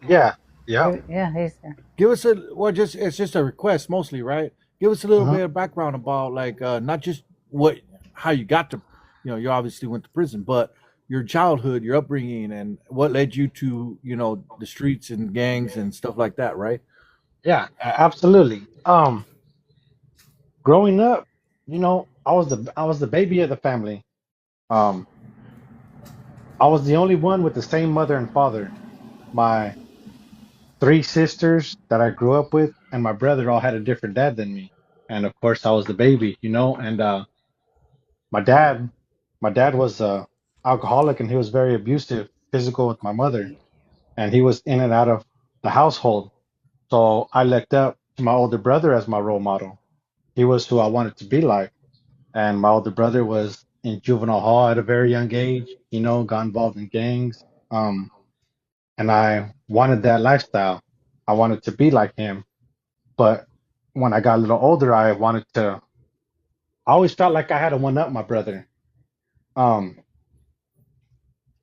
Yeah. yeah, he's there. Give us it's just a request mostly, right? Give us a little bit of background about like not just how you got to, you obviously went to prison, but your childhood, your upbringing, and what led you to, the streets and gangs and stuff like that, right? Yeah, absolutely. Growing up, I was the baby of the family. Um, I was the only one with the same mother and father. My 3 sisters that I grew up with and my brother all had a different dad than me. And of course, I was the baby, and my dad, my dad was alcoholic and he was very abusive, physical with my mother, and he was in and out of the household. So I looked up to my older brother as my role model. He was who I wanted to be like. And my older brother was in juvenile hall at a very young age, got involved in gangs. And I wanted that lifestyle. I wanted to be like him. But when I got a little older, I always felt like I had to one up my brother. Um,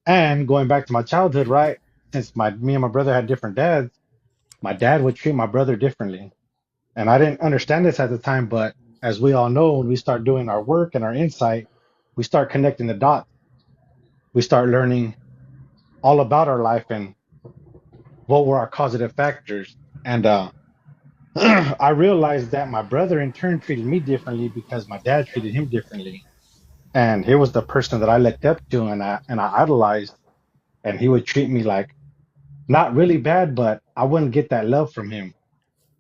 and going back to my childhood, right? Since me and my brother had different dads, my dad would treat my brother differently. And I didn't understand this at the time, but as we all know, when we start doing our work and our insight, we start connecting the dots. We start learning all about our life and what were our causative factors. And I realized that my brother in turn treated me differently because my dad treated him differently. And he was the person that I looked up to and I idolized. And he would treat me like not really bad, but I wouldn't get that love from him.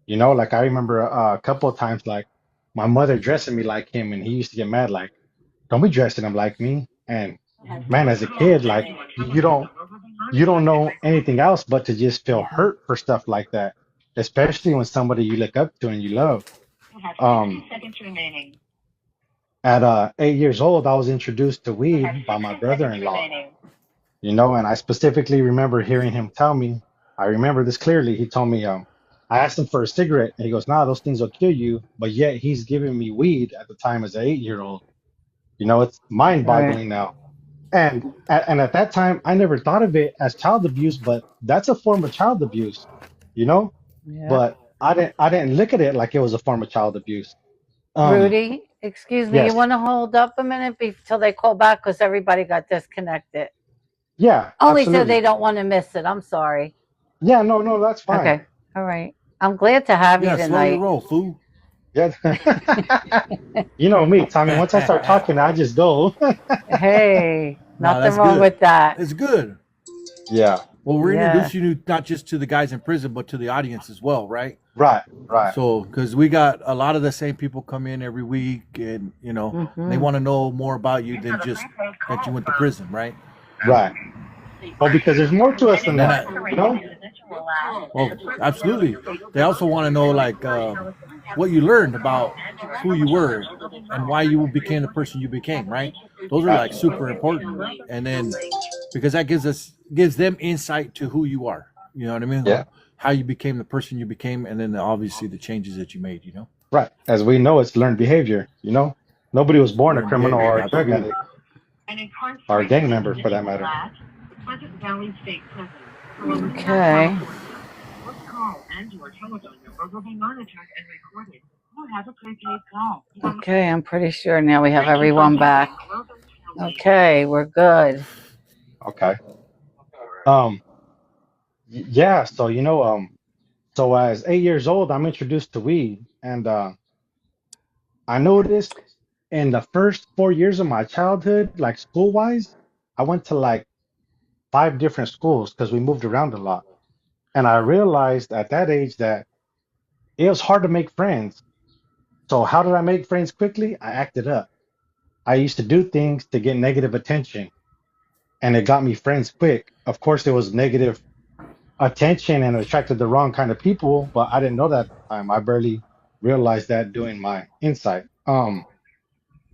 Like I remember a couple of times, like my mother dressing me like him, and he used to get mad, like, "Don't be dressing him like me." And man, as a kid, like you don't know anything else but to just feel hurt for stuff like that, especially when somebody you look up to and you love. Um, at 8 years old, I was introduced to weed by my brother-in-law. And I specifically remember hearing him tell me. I remember this clearly. He told me, I asked him for a cigarette, and he goes, "Nah, those things will kill you." But yet he's giving me weed at the time as an 8-year-old. It's mind-boggling now. And at that time, I never thought of it as child abuse, but that's a form of child abuse, you know. Yeah. But I didn't look at it like it was a form of child abuse. Rudy, excuse me, Yes. you want to hold up a minute till they call back because everybody got disconnected. Yeah. Only so absolutely. they don't want to miss it. I'm sorry. Yeah, no, that's fine. Okay. All right. I'm glad to have you Yeah, slow tonight. your roll, fool. Yeah. You know me, Tommy. Once I start talking, I just go. Hey, No, nothing that's wrong good. with that. It's good. Yeah. Well, we're Yeah. introducing you not just to the guys in prison, but to the audience as well, right? Right. So, because we got a lot of the same people come in every week, and they want to know more about you than just that you went to prison, right? Right. Well, because there's more to us than that, you know? Well, absolutely. They also want to know like what you learned about who you were and why you became the person you became, right? Those are like super important, and then because that gives them insight to who you are. You know what I mean? Yeah. How you became the person you became, and then obviously the changes that you made. Right. As we know, it's learned behavior, you know? Nobody was born a Learned criminal behavior, or a drug absolutely. addict or a gang member for that matter. Okay. call and your telephone number will be monitored and recorded. You have a prepaid call. Okay, I'm pretty sure now we have everyone back. Okay, we're good. Okay. Um. Yeah. So So as 8 years old, I'm introduced to weed, and I noticed in the first 4 years of my childhood, like school wise, I went to like 5 different schools because we moved around a lot. And I realized at that age that it was hard to make friends. So how did I make friends quickly? I acted up. I used to do things to get negative attention, and it got me friends quick. Of course, it was negative attention and attracted the wrong kind of people, but I didn't know that at the time. I barely realized that doing my insight.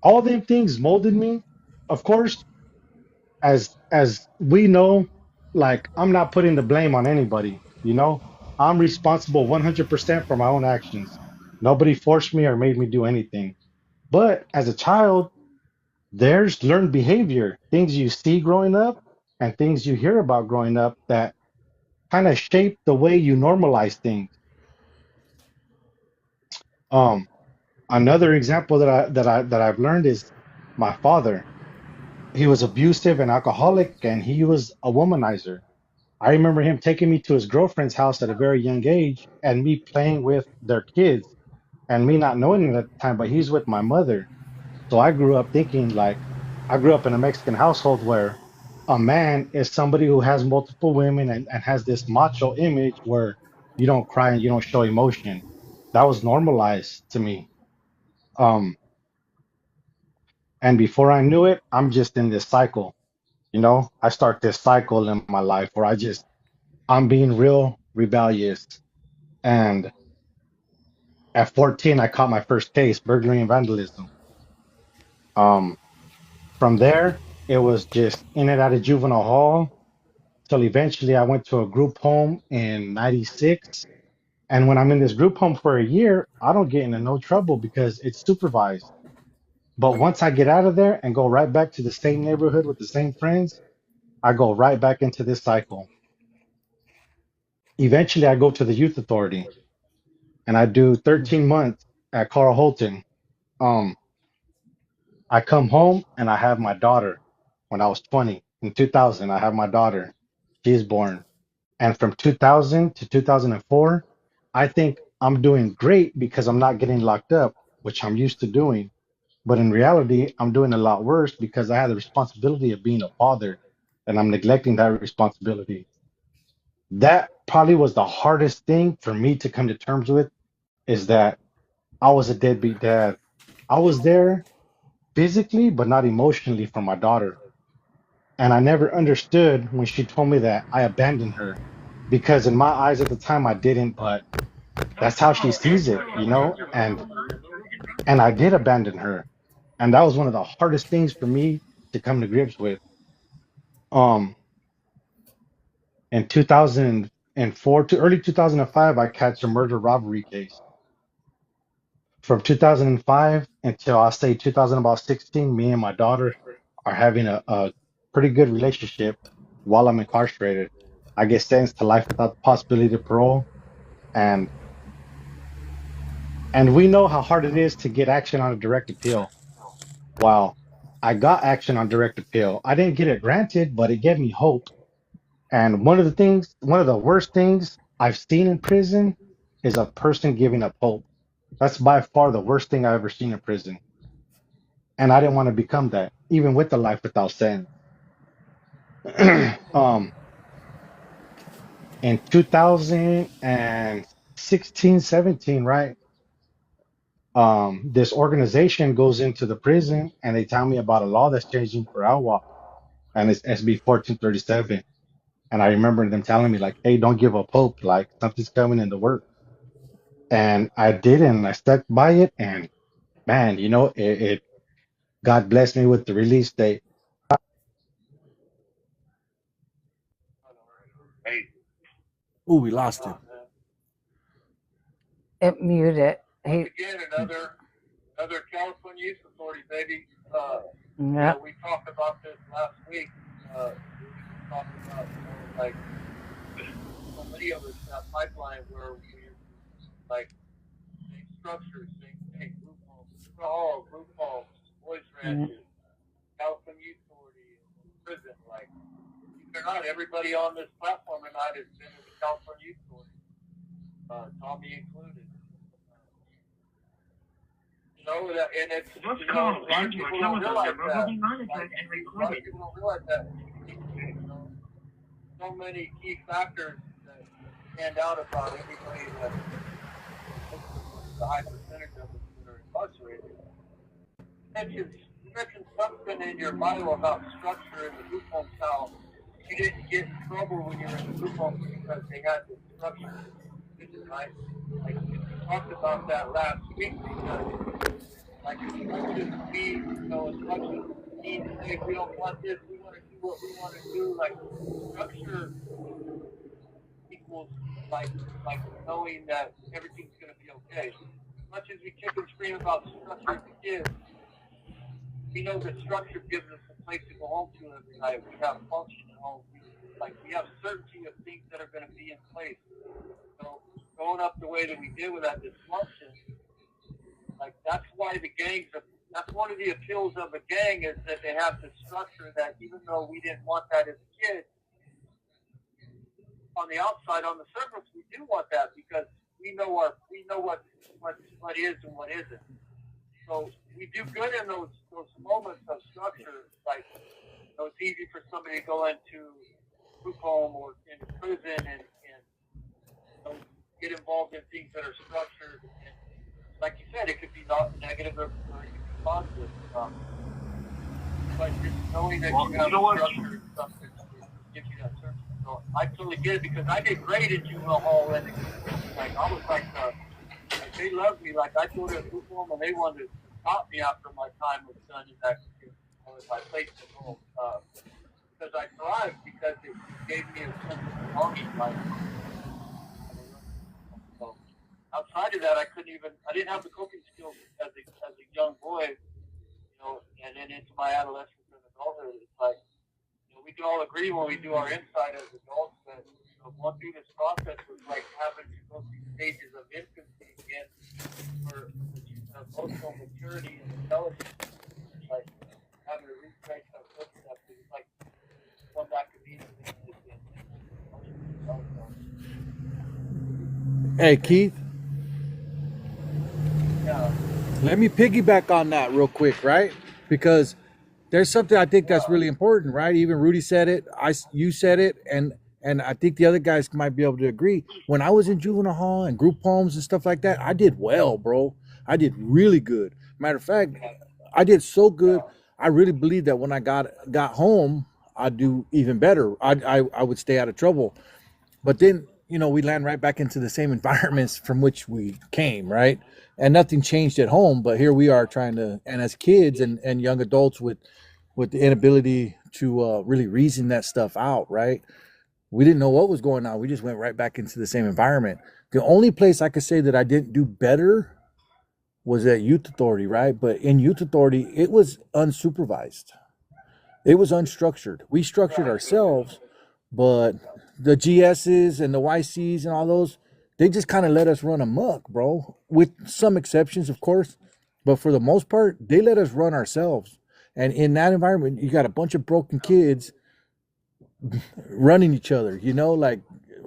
All them things molded me. Of course, as we know, like I'm not putting the blame on anybody, I'm responsible 100% for my own actions. Nobody forced me or made me do anything. But as a child, there's learned behavior, things you see growing up and things you hear about growing up that kind of shape the way you normalize things. Um, Another example that I've learned is my father. He was abusive and alcoholic, and he was a womanizer. I remember him taking me to his girlfriend's house at a very young age and me playing with their kids and me not knowing it at the time, but he's with my mother. So I grew up thinking like I grew up in a Mexican household where a man is somebody who has multiple women and has this macho image where you don't cry and you don't show emotion. That was normalized to me. Um, and before I knew it, I'm just in this cycle. I start this cycle in my life where I'm being real rebellious. And at 14, I caught my first case, burglary and vandalism. Um, from there, it was just in and out of juvenile hall till eventually I went to a group home in 96. And when I'm in this group home for a year, I don't get into no trouble because it's supervised. But once I get out of there and go right back to the same neighborhood with the same friends, I go right back into this cycle. Eventually, I go to the youth authority and I do 13 months at Carl Holton. Um, I come home and I have my daughter when I was 20. In 2000, I have my daughter. She's born. And from 2000 to 2004, I think I'm doing great because I'm not getting locked up, which I'm used to doing. But in reality, I'm doing a lot worse because I have the responsibility of being a father and I'm neglecting that responsibility. That probably was the hardest thing for me to come to terms with is that I was a deadbeat dad. I was there physically, but not emotionally for my daughter. And I never understood when she told me that I abandoned her because in my eyes at the time I didn't, but that's how she sees it, and I did abandon her. And that was one of the hardest things for me to come to grips with. Um in 2004 to early 2005 I catch a murder robbery case. From 2005 until I say 2000 about 16, me and my daughter are having a pretty good relationship while I'm incarcerated. I get sentenced to life without the possibility of parole, and we know how hard it is to get action on a direct appeal. Wow, I got action on direct appeal. I didn't get it granted, but it gave me hope. And one of the worst things I've seen in prison is a person giving up hope. That's by far the worst thing I've ever seen in prison. And I didn't want to become that, even with the life without sentence. um, in 2016, 17, right? This organization goes into the prison and they tell me about a law that's changing for outlaw, and it's SB 1437. And I remember them telling me like, "Hey, don't give up hope. Like something's coming in the work." And I did, and I stuck by it. And man, it God blessed me with the release date. Hey, Ooh, we lost him. It muted. once again, another California Youth Authority, baby. Yeah. We talked about this last week. We talked about, like, many of us that pipeline where we like same structure, same thing, group homes, group homes, boys ranches, California Youth Authority, prison. Like, believe it or not, everybody on this platform tonight has been in the California Youth Authority, Tommy included. You know, that, and it's, you know, a lot of people don't realize that. Like, a lot of people don't realize that. You know, so many key factors that stand out about anybody that the high percentage of us that are incarcerated. You mentioned something in your bio about structure in the group home style. You didn't get in trouble when you were in the group home because they had the structure, right? Like, we talked about that last week because, like, as much as we, you know, as much as we need to say we don't want this, we want to do what we want to do, like, structure equals, like knowing that everything's going to be okay. As much as we kick and scream about structure as a kid, we know that structure gives us a place to go home to every night. We have function at home. We have certainty of things that are going to be in place. So going up the way that we did with that dysfunction, like, that's why the gangs that's one of the appeals of a gang is that they have the structure that even though we didn't want that as a kid, on the outside, on the surface, we do want that because we know what is and what isn't. So we do good in those moments of structure. Like, you know, it's easy for somebody to go into group home or into prison and you know, get involved in things that are structured. And like you said, it could be not negative or it could be positive. But just knowing that you have structure and stuff that gives you that certainty. So I totally get it because I did great in juvenile hall and like I was like they loved me. Like, I go to a group home and they wanted to stop me after my time was done in that, you know, in my place at home. Because I thrived because it gave me a sense of belonging. Like, so outside of that, I didn't have the coping skills as a young boy, you know, and then into my adolescence and adulthood. It's like, you know, we can all agree when we do our insight as adults that, you know, going through this process was like having to go through stages of infancy again for emotional maturity and intelligence. It's like having to retrace our footsteps. It's like one back immediately. Hey, Keith, Yeah. let me piggyback on that real quick, right? Because there's something I think that's really important, right? Even Rudy said it, you said it, and I think the other guys might be able to agree. When I was in juvenile hall and group homes and stuff like that, I did well, bro. I did really good. Matter of fact, I did so good. I really believe that when I got home, I'd do even better. I would stay out of trouble. But then, you know, we land right back into the same environments from which we came, right? And nothing changed at home, but here we are trying to, and as kids and young adults with the inability to really reason that stuff out, right? We didn't know what was going on. We just went right back into the same environment. The only place I could say that I didn't do better was at youth authority, right? But in youth authority, it was unsupervised. It was unstructured. We structured ourselves, but the GSs and the YCs and all those, they just kind of let us run amok, bro. With some exceptions, of course. But for the most part, they let us run ourselves. And in that environment, you got a bunch of broken kids running each other, you know, like,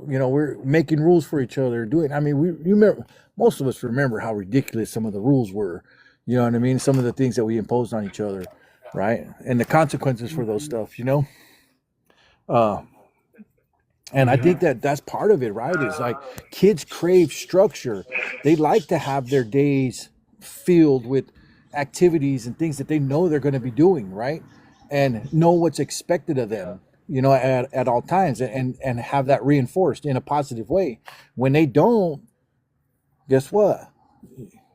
you know, we're making rules for each other, doing, I mean, you remember, most of us remember how ridiculous some of the rules were, you know what I mean? Some of the things that we imposed on each other, right? And the consequences for those stuff, you know? And I think that that's part of it, right? Is like kids crave structure. They like to have their days filled with activities and things that they know they're going to be doing, right? And know what's expected of them, you know, at all times, and have that reinforced in a positive way. When they don't, guess what?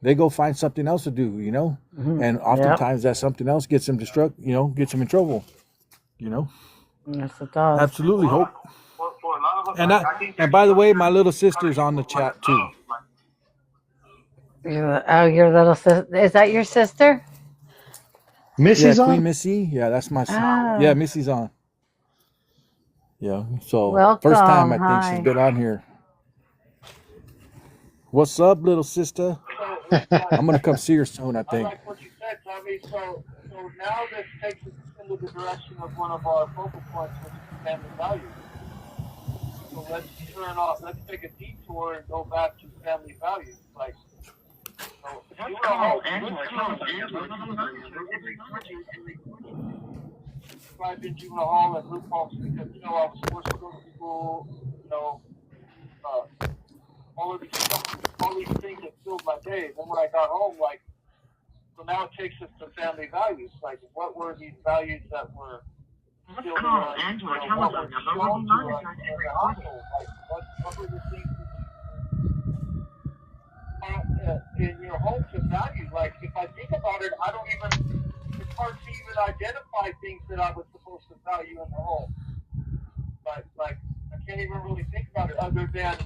They go find something else to do, you know? Mm-hmm. And oftentimes that something else gets them gets them in trouble, you know? Yes, it does. Absolutely, Hope. And by the way, my little sister's on the chat too. Your little sister. Is that your sister? Missy's on? on? Queen Missy? Yeah, that's my sister. Yeah, Missy's on. Yeah. So first time I think she's been on here. What's up, little sister? I'm gonna come see her soon. I I think. like what you said, Tommy. So now this takes us into the direction of one of our focal points, which is family values. So let's turn off. Let's take a detour and go back to family values. Like, if you I've been juvenile hall and loopholes because I was forced to go to school. All of these things that filled my day. And then when I got home, like, so now it takes us to family values. Like, what were these values that were This call and your telephone number will be monitored and recorded. Like, what were the things in your home to value? Like, if I think about it, it's hard to even identify things that I was supposed to value in the home. Like I can't even really think about it other than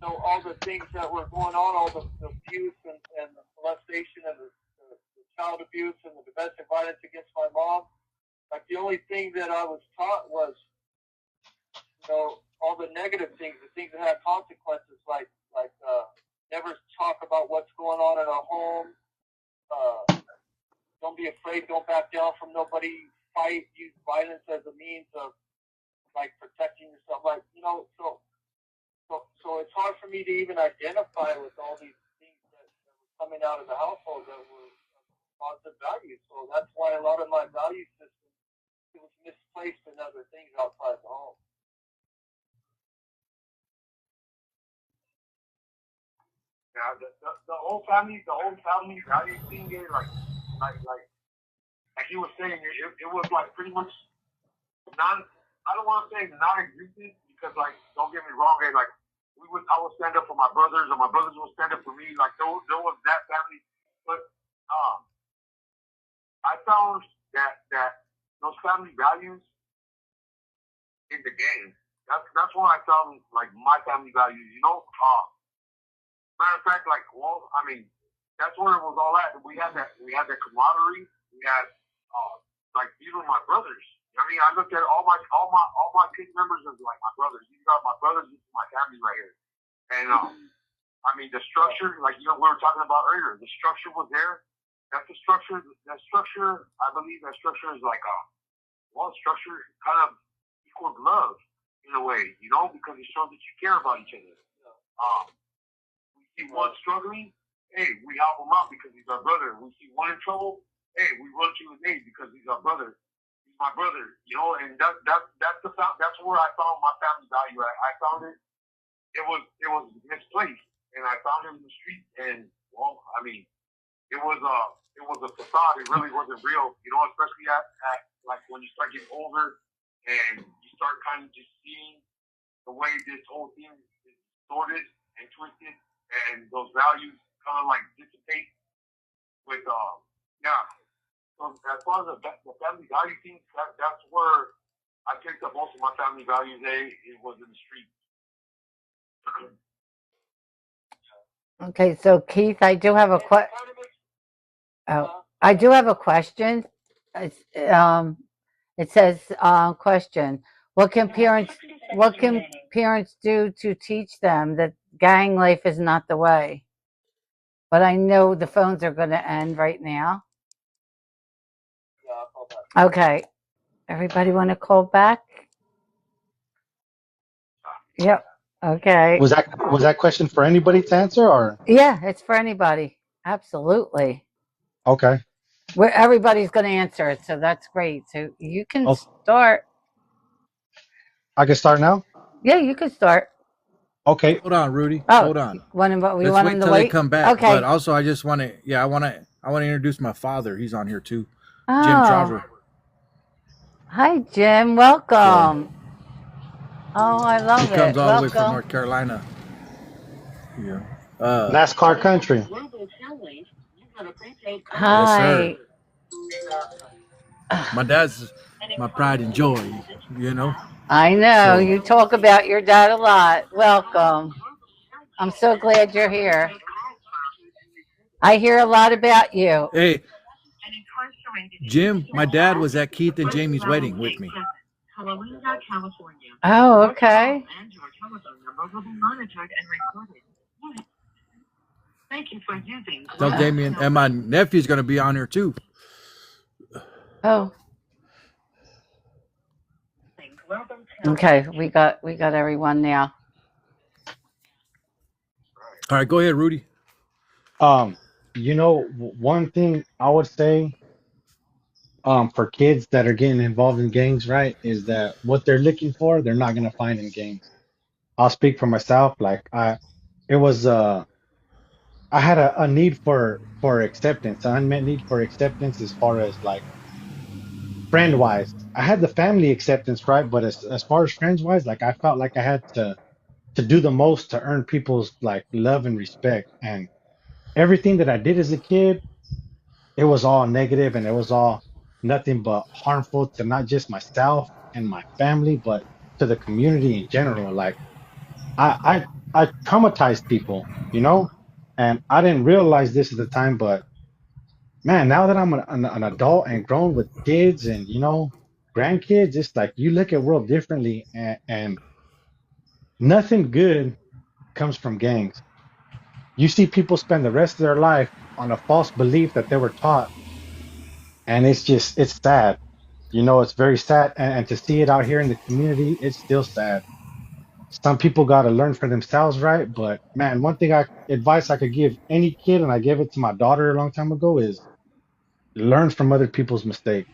all the things that were going on, all the abuse and the molestation and the child abuse and the domestic violence against my mom. Like, the only thing that I was taught was, all the negative things, the things that had consequences, like never talk about what's going on in our home. Don't be afraid. Don't back down from nobody. Fight. Use violence as a means of, like, protecting yourself. Like, so it's hard for me to even identify with all these things that were coming out of the household that were positive values. So that's why a lot of my value system was misplaced in other things outside the home. Yeah, the whole family value thing, like he was saying, it was like pretty much I don't want to say non-existent, because, like, don't get me wrong, like, I would stand up for my brothers, and my brothers would stand up for me. Like, there was that family, but I found that those family values in the game. That's where I found, like, my family values. Matter of fact, like, well, I mean, that's where it was all at. We had that camaraderie. We had like, these were my brothers. I mean, I looked at all my kid members as, like, my brothers. These are my brothers. This is my family right here. And I mean, the structure, like, we were talking about earlier, the structure was there. That's the structure. That structure, I believe, that structure is like structure kind of equals love in a way, because it shows that you care about each other. We see one struggling, hey, we help him out because he's our brother. We see one in trouble, hey, we run to his aid because he's our brother. He's my brother, and that's where I found my family value. I found it. It was misplaced, and I found it in the street. And, well, I mean, it was a facade. It really wasn't real, especially at like, when you start getting older and you start kind of just seeing the way this whole thing is distorted and twisted, and those values kind of, like, dissipate with yeah. So as far as the family value thing, that's where I picked up most of my family values. It was in the street. Okay, so Keith, I do have a question. I do have a question. It says, question: What can parents do to teach them that gang life is not the way? But I know the phones are going to end right now. Okay, everybody want to call back? Yep. Okay. Was that question for anybody to answer, or? Yeah, it's for anybody. Absolutely. Okay. Everybody's going to answer it, so that's great. So you can start. I can start now? Yeah, you can start. Okay. Hold on, Rudy. Oh, Hold on. Let's wait until they come back. Okay. But also, I just want to. I want to introduce my father. He's on here too. Oh. Jim Traughber. Hi, Jim. Welcome. Oh, I love it. He comes all the way from North Carolina. Yeah. NASCAR country. Hi. Yes, my dad's my pride and joy, I know. So, you talk about your dad a lot. Welcome. I'm so glad you're here. I hear a lot about you. Hey, Jim, my dad was at Keith and Jamie's wedding with me. Coalinga, California. Oh, This okay. call and your telephone number will be monitored and recorded. Thank you for using. Tell Damien, and my nephew's gonna be on here too. Oh, okay. We got everyone now. All right, go ahead, Rudy. One thing I would say, for kids that are getting involved in gangs, right, is that what they're looking for, they're not gonna find in gangs. I'll speak for myself. It was, I had a need for acceptance, an unmet need for acceptance as far as like friend wise. I had the family acceptance, right, but as far as friends wise, like I felt like I had to do the most to earn people's like love and respect, and everything that I did as a kid, it was all negative and it was all nothing but harmful to not just myself and my family, but to the community in general. Like I traumatized people, and I didn't realize this at the time, but man, now that I'm an adult and grown with kids and grandkids, it's like you look at world differently, and nothing good comes from gangs. You see people spend the rest of their life on a false belief that they were taught, and it's sad. It's very sad, and to see it out here in the community, it's still sad. Some people got to learn for themselves, right? But man, one thing advice I could give any kid, and I gave it to my daughter a long time ago, is learn from other people's mistakes.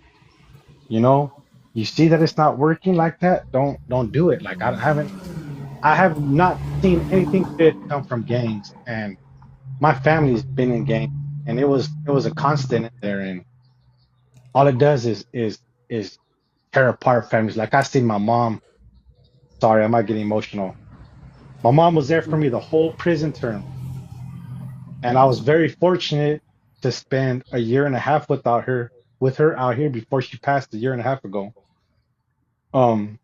You know, you see that it's not working like that, don't do it. Like I have not seen anything good come from gangs, and my family's been in gangs, and it was a constant in there, and all it does is tear apart families. Like I seen my mom. Sorry, I might get emotional. My mom was there for me the whole prison term, and I was very fortunate to spend a year and a half with her out here before she passed a year and a half ago. Um,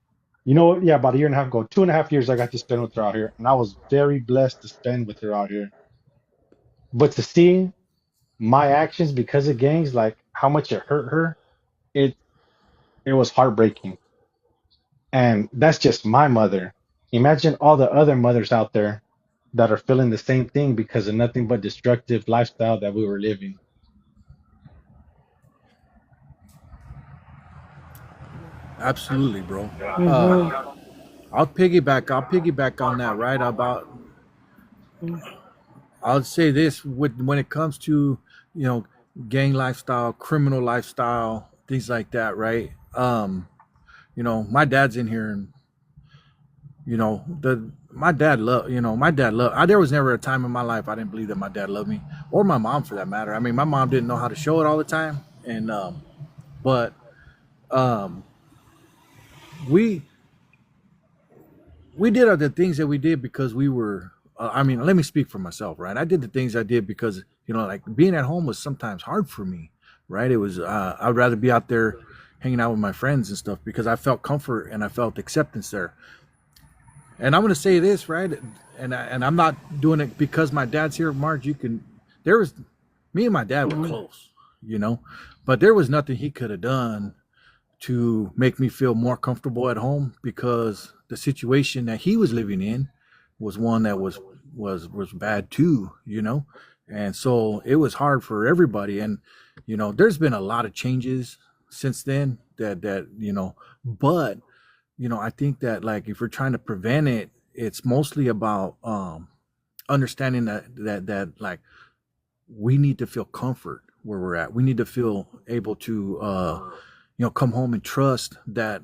yeah, about a year and a half ago, 2.5 years I got to spend with her out here, and I was very blessed to spend with her out here. But to see my actions because of gangs, like how much it hurt her, it it was heartbreaking. And that's just my mother. Imagine all the other mothers out there that are feeling the same thing because of nothing but destructive lifestyle that we were living. Absolutely, bro. Mm-hmm. I'll piggyback on that, right? I'll say this when it comes to, you know, gang lifestyle, criminal lifestyle, things like that, right? My dad's in here, and my dad loved. There was never a time in my life I didn't believe that my dad loved me, or my mom for that matter. I mean, my mom didn't know how to show it all the time, and but um, we we did the things that we did because we were. I mean, let me speak for myself, right? I did the things I did because like being at home was sometimes hard for me, right? It was. I'd rather be out there hanging out with my friends and stuff because I felt comfort and I felt acceptance there. And I'm going to say this, right? And I'm not doing it because my dad's here, Marge. There was me and my dad were close, but there was nothing he could have done to make me feel more comfortable at home because the situation that he was living in was one that was bad too. And so it was hard for everybody. And there's been a lot of changes since then but I think that, like, if we're trying to prevent it, it's mostly about understanding that like we need to feel comfort where we're at. We need to feel able to come home and trust that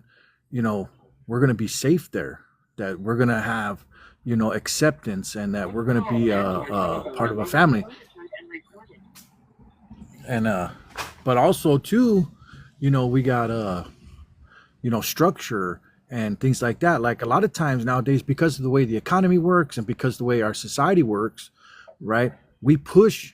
we're going to be safe there, that we're going to have acceptance, and that we're going to be part of a family. And but also too, we got structure and things like that. Like a lot of times nowadays, because of the way the economy works and because of the way our society works, right, we push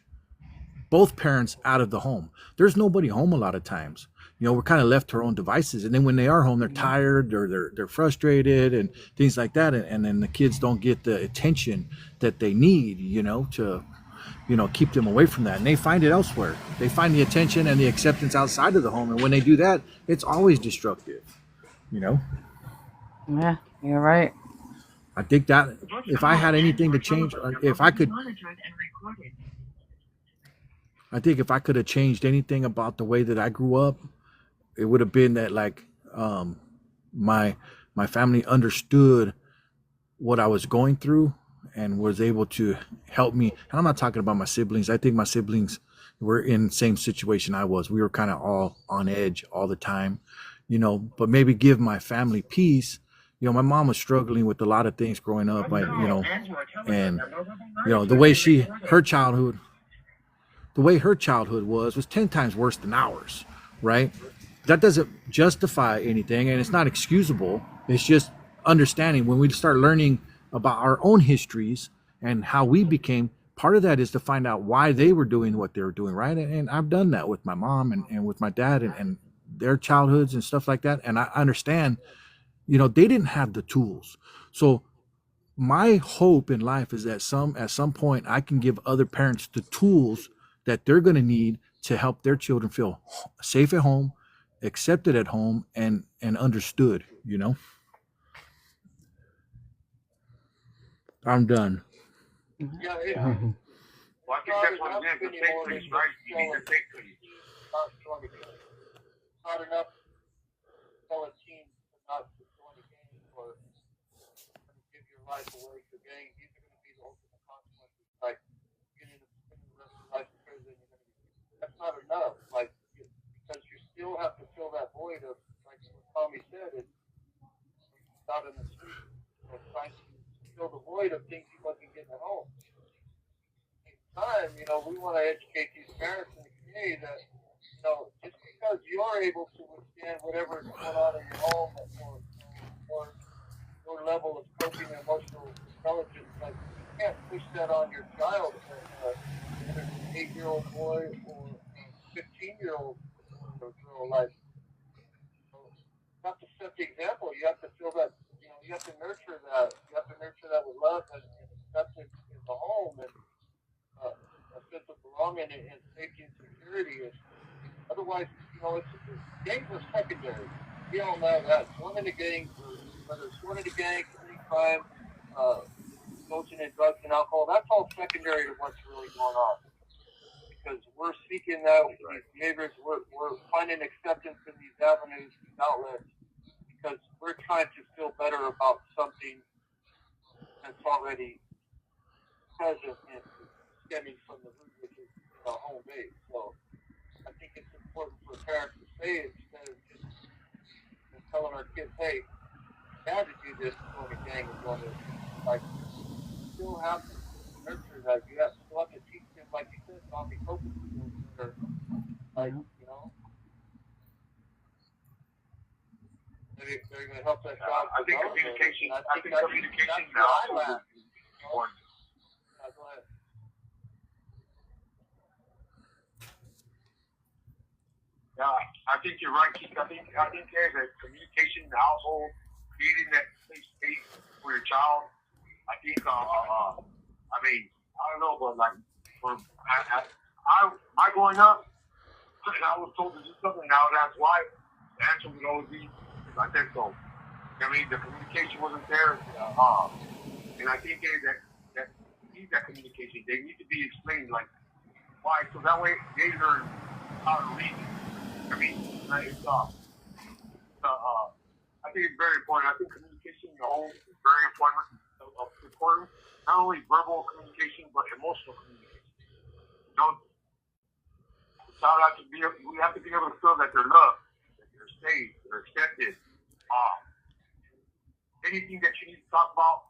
both parents out of the home. There's nobody home a lot of times. We're kind of left to our own devices, and then when they are home, they're tired or they're frustrated and things like that, and then the kids don't get the attention that they need to keep them away from that, and they find it elsewhere. They find the attention and the acceptance outside of the home, and when they do that, it's always destructive. You know, Yeah, you're right. I think that if I had anything to change, or if I could, I think if I could have changed anything about the way that I grew up, it would have been that like my my family understood what I was going through and was able to help me. And I'm not talking about my siblings. I think my siblings were in the same situation I was. We were kind of all on edge all the time, you know, but maybe give my family peace. You know, my mom was struggling with a lot of things growing up, you know, and, you know, the way her childhood was 10 times worse than ours, right? That doesn't justify anything and it's not excusable. It's just understanding when we start learning about our own histories and how we became. Part of that is to find out why they were doing what they were doing, right? And I've done that with my mom and with my dad and their childhoods and stuff like that. And I understand, you know, they didn't have the tools. So my hope in life is that at some point I can give other parents the tools that they're going to need to help their children feel safe at home, accepted at home, and understood. You know, I'm done. Yeah, Well, I think that's what it is. The safe place, right? You need the safe place. not enough to tell a teen to not to join a gang or give your life away for gang. These are going to be the ultimate consequences. Like getting the rest of your life in prison, you're going to be. That's not enough. Like because you still have to fill that void of like what Tommy said. It's out in the street, trying to fill the void of things he wasn't getting at home. At the same time, you know, we want to educate these parents in the community that, you know, just because you're able to withstand whatever is going on in your home or your level of coping and emotional intelligence, like you can't push that on your child, whether it's an 8-year-old boy or a 15-year-old girl. Like, you have to set the example. You have to feel that, you know, you have to nurture that. You have to nurture that with love and acceptance in the home and a sense of belonging and safety and security. Otherwise, you know, gangs are secondary. We all know that. Joining the gangs, whether it's joining the gang, committing crime, indulging in drugs and alcohol, that's all secondary to what's really going on. Because we're seeking out these behaviors, we're finding acceptance in these avenues, these outlets, because we're trying to feel better about something that's already present and stemming from the root, which is our home base. So I think it's important for parents to say it instead of just telling our kids, hey, you had to do this to join a gang and join this. Like, you still have to nurture that. You still have to teach them, like you said, Tommy, coping skills that are, like, you know, they're going to help that child. I think communication now is important. Yeah, go ahead. Yeah, I think you're right, Keith. I think there's a communication in the household, creating that safe space for your child. I think, I mean, I don't know, but like, my growing up, and I was told to do something, and I would ask why. The answer would always be, I said so. I mean, the communication wasn't there, and I think that need that communication. They need to be explained, like, why, so that way they learn how to read. I mean, I think it's very important. I think communication in the home is very important. Not only verbal communication, but emotional communication. You know, the child we have to be able to feel that they're loved, that they're safe, they're accepted. Anything that you need to talk about,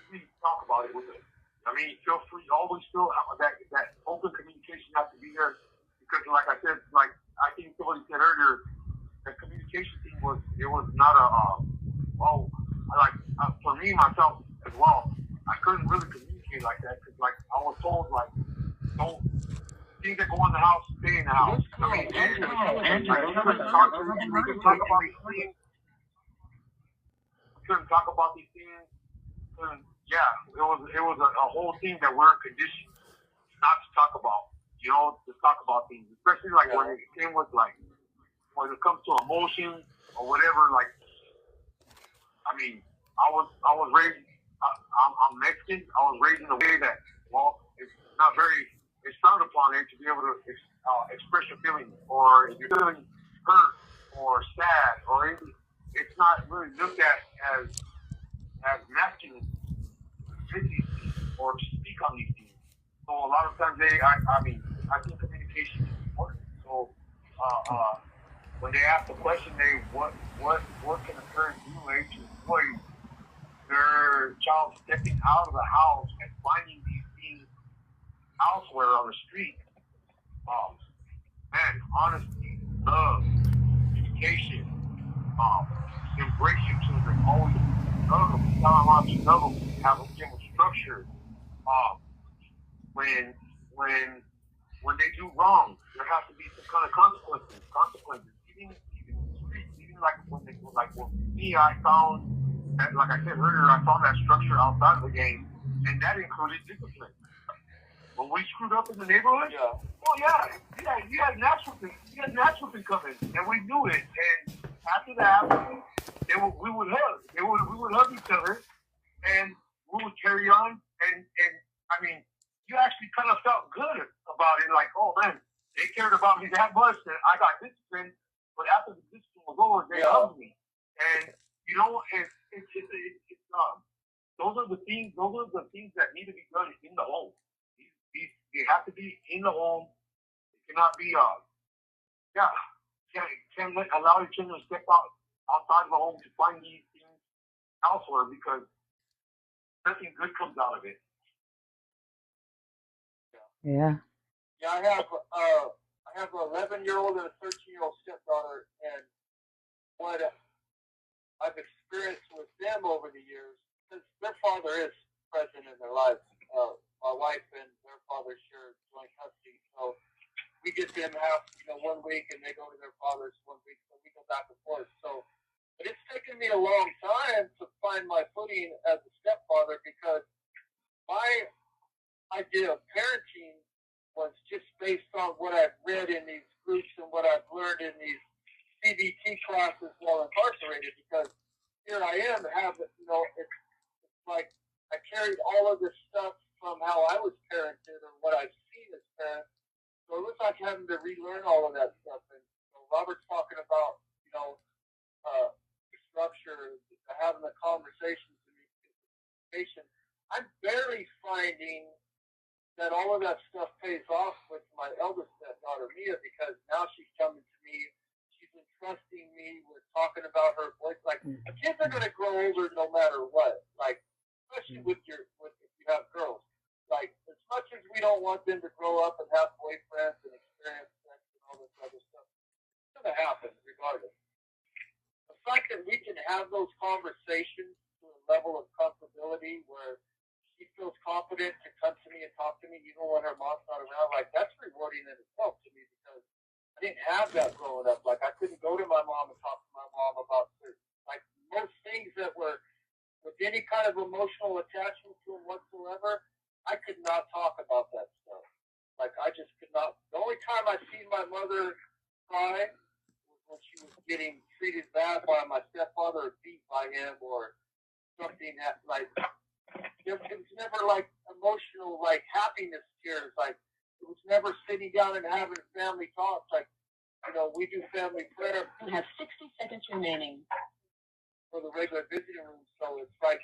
please talk about it with them. I mean, feel free, always feel that open communication has to be there. Because like I said, like I think somebody said earlier, the communication thing was not for me myself as well. I couldn't really communicate like that because like I was told like don't things that go in the house stay in the house. I mean, couldn't talk about these things. And yeah, it was a whole thing that we're conditioned not to talk about. You know, to talk about things, especially like when it came with like when it comes to emotion or whatever, like, I mean, I was raised. I'm Mexican. I was raised in a way that, well, it's not very. It's frowned upon it to be able to express your feelings, or if you're feeling hurt or sad or anything, it's not really looked at as masculine to or to speak on these things. So a lot of times I mean, I think communication is important. So when they ask the question, what can a parent do to avoid their child stepping out of the house and finding these things elsewhere on the street? Man, honesty, love, education, embrace your children, always love them, tell them how you love them, give them structure. When when they do wrong, there has to be some kind of consequences. Even like with me, I found that, like I said earlier, I found that structure outside of the game, and that included discipline. When we screwed up in the neighborhood, you had natural coming, and we knew it. And after that, we would hug. We would hug each other, and we would carry on. And I mean, you actually kind of felt good about it, like, oh man, they cared about me that much that I got disciplined. But after the discipline was over, they hugged me, and you know, those are the things that need to be done in the home. They have to be in the home. It cannot be can't allow your children to step outside of the home to find these things elsewhere, because nothing good comes out of it. Yeah. Yeah, I have an 11-year-old and a 13-year-old stepdaughter, and what I've experienced with them over the years, since their father is present in their lives. My wife and their father share joint custody, so we get them half, 1 week, and they go to their father's 1 week, so we go back and forth. So, but it's taken me a long time to find my footing as a stepfather, because my idea of parenting was just based on what I've read in these groups and what I've learned in these CBT classes while incarcerated. Because here I am, it's like I carried all of this stuff from how I was parented or what I've seen as parents. So it was like having to relearn all of that stuff. And Robert's talking about, the structure, having the conversations and the communication. I'm barely finding that all of that stuff pays off with my eldest stepdaughter, Mia, because now she's coming to me. She's entrusting me with talking about her voice. Like, kids are going to grow older no matter what. Like, especially if you have girls. Like, as much as we don't want them to grow up and have boyfriends and experience sex and all this other stuff, it's going to happen regardless. The fact that we can have those conversations to a level of comfortability where she feels confident to come to me and talk to me even when her mom's not around, like, that's rewarding in itself to me, because I didn't have that growing up. Like, I couldn't go to my mom and talk to my mom about certain, like, most things that were with any kind of emotional attachment to them whatsoever. I could not talk about that stuff. Like, I just could not. The only time I've seen my mother cry was when she was getting treated bad by my stepfather or beat by him or something that, like, it was never like emotional, like happiness tears. Like, it was never sitting down and having family talks. Like, we do family prayer. You have 60 seconds remaining For the regular visiting room, so it's like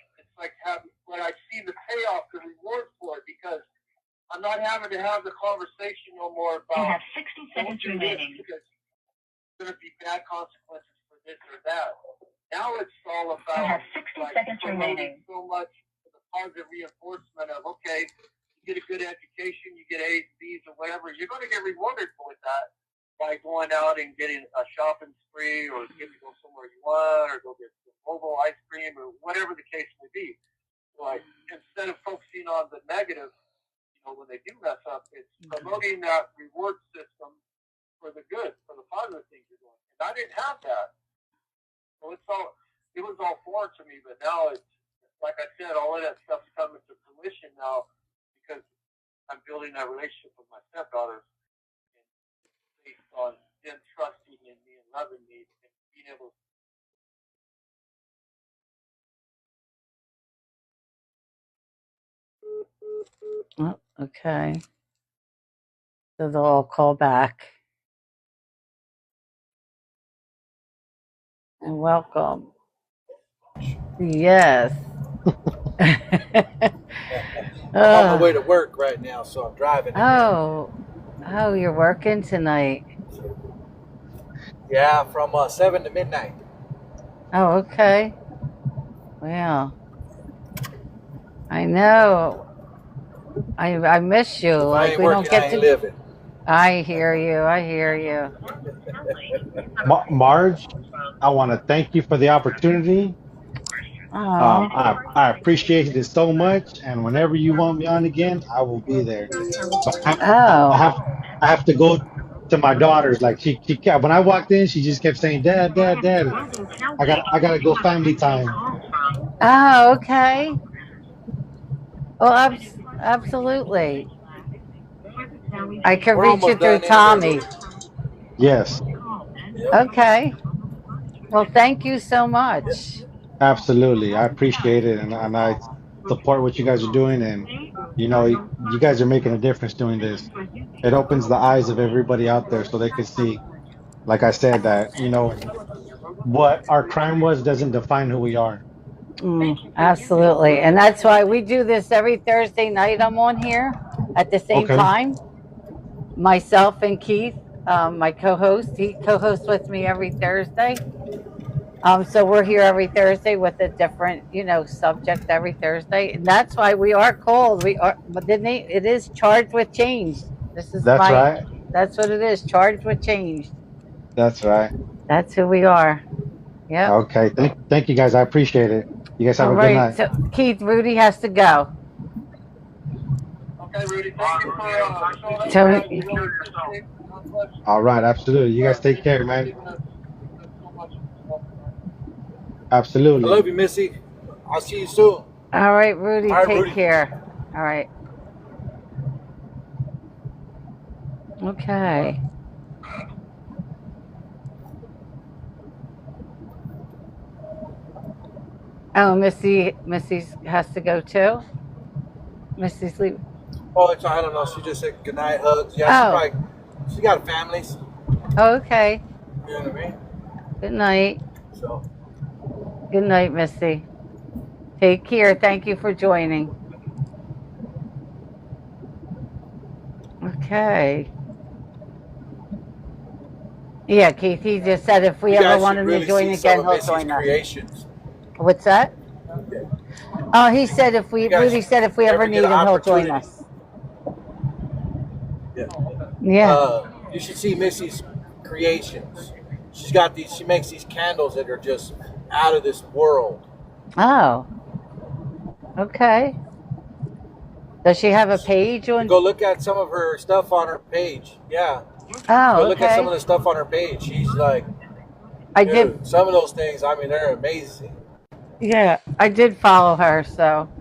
having, when I see the payoff, the reward for it, because I'm not having to have the conversation no more about. You have 60 seconds remaining. Because there's going to be bad consequences for this or that. Now it's all about. You have 60 seconds remaining. So much for the positive reinforcement of, okay, you get a good education, you get A's, B's, or whatever, you're going to get rewarded for that by going out and getting a shopping spree, or getting to go somewhere you want, or go get some Volvo ice cream, or whatever the case may be. Like, instead of focusing on the negative, when they do mess up, it's promoting that reward system for the good, for the positive things you're doing. And I didn't have that. So it was all foreign to me, but now it's, like I said, all of that stuff's coming to fruition now, because I'm building that relationship with my stepdaughters, and based on them trusting and me and loving me and being able. Oh, okay. So they'll all call back. And welcome. Yes. I'm on my way to work right now, so I'm driving. Oh, you're working tonight. Yeah, from 7 to midnight. Oh, okay. Well, I know. I miss you. If I Like ain't we don't working, get I ain't to. living. I hear you. I hear you. Marge, I want to thank you for the opportunity. Oh. I appreciate it so much, and whenever you want me on again, I will be there. But I Oh. have I have to go to my daughter's. Like she kept when I walked in, she just kept saying, "Dad, Dad, Dad." I gotta go family time. Oh, okay. Well, absolutely. I can We're reach you almost through done anyway. Tommy. Yes, Yep. Okay. Well, thank you so much. absolutely. I appreciate it, and I support what you guys are doing, and you guys are making a difference doing this. It opens the eyes of everybody out there so they can see, like I said, that what our crime was doesn't define who we are. Absolutely. And that's why we do this every Thursday night. I'm on here at the same Okay, time. Myself and Keith, my co-host, he co-hosts with me every Thursday. So we're here every Thursday with a different, subject every Thursday. And that's why we are called. But the name, it is Charged with Change. This is that's right. that's what it is, Charged with Change. That's right. That's who we are. Yep. Okay, thank you guys. I appreciate it. You guys have All a good right. night. So Keith, Rudy has to go. Okay, Rudy, thank you for showing up. Tony. Really appreciate it. God bless you. All right, absolutely. You guys take care, man. Giving us so much love tonight. I Absolutely. love you, Missy. I'll see you soon. All right, Rudy, All right, take Rudy. care. All right. Okay. Oh, Missy has to go too. Missy's leave. Oh, I don't know. She just said goodnight, hugs. Yeah, she got families. Oh, okay. You know what I mean? Good night. So. Good night, Missy. Take care. Thank you for joining. Okay. Yeah, Keith, he just said if we ever want him to join again, he'll join us. Creations. What's that? Oh, he said Rudy said if we ever need him, he'll join us. Yeah. Yeah. You should see Missy's creations. She makes these candles that are just out of this world. Oh. Okay. Does she have a page on? Go look at some of her stuff on her page. Yeah. Oh, Go look at some of the stuff on her page. She's like, I did. Some of those things, I mean, they're amazing. Yeah, I did follow her, so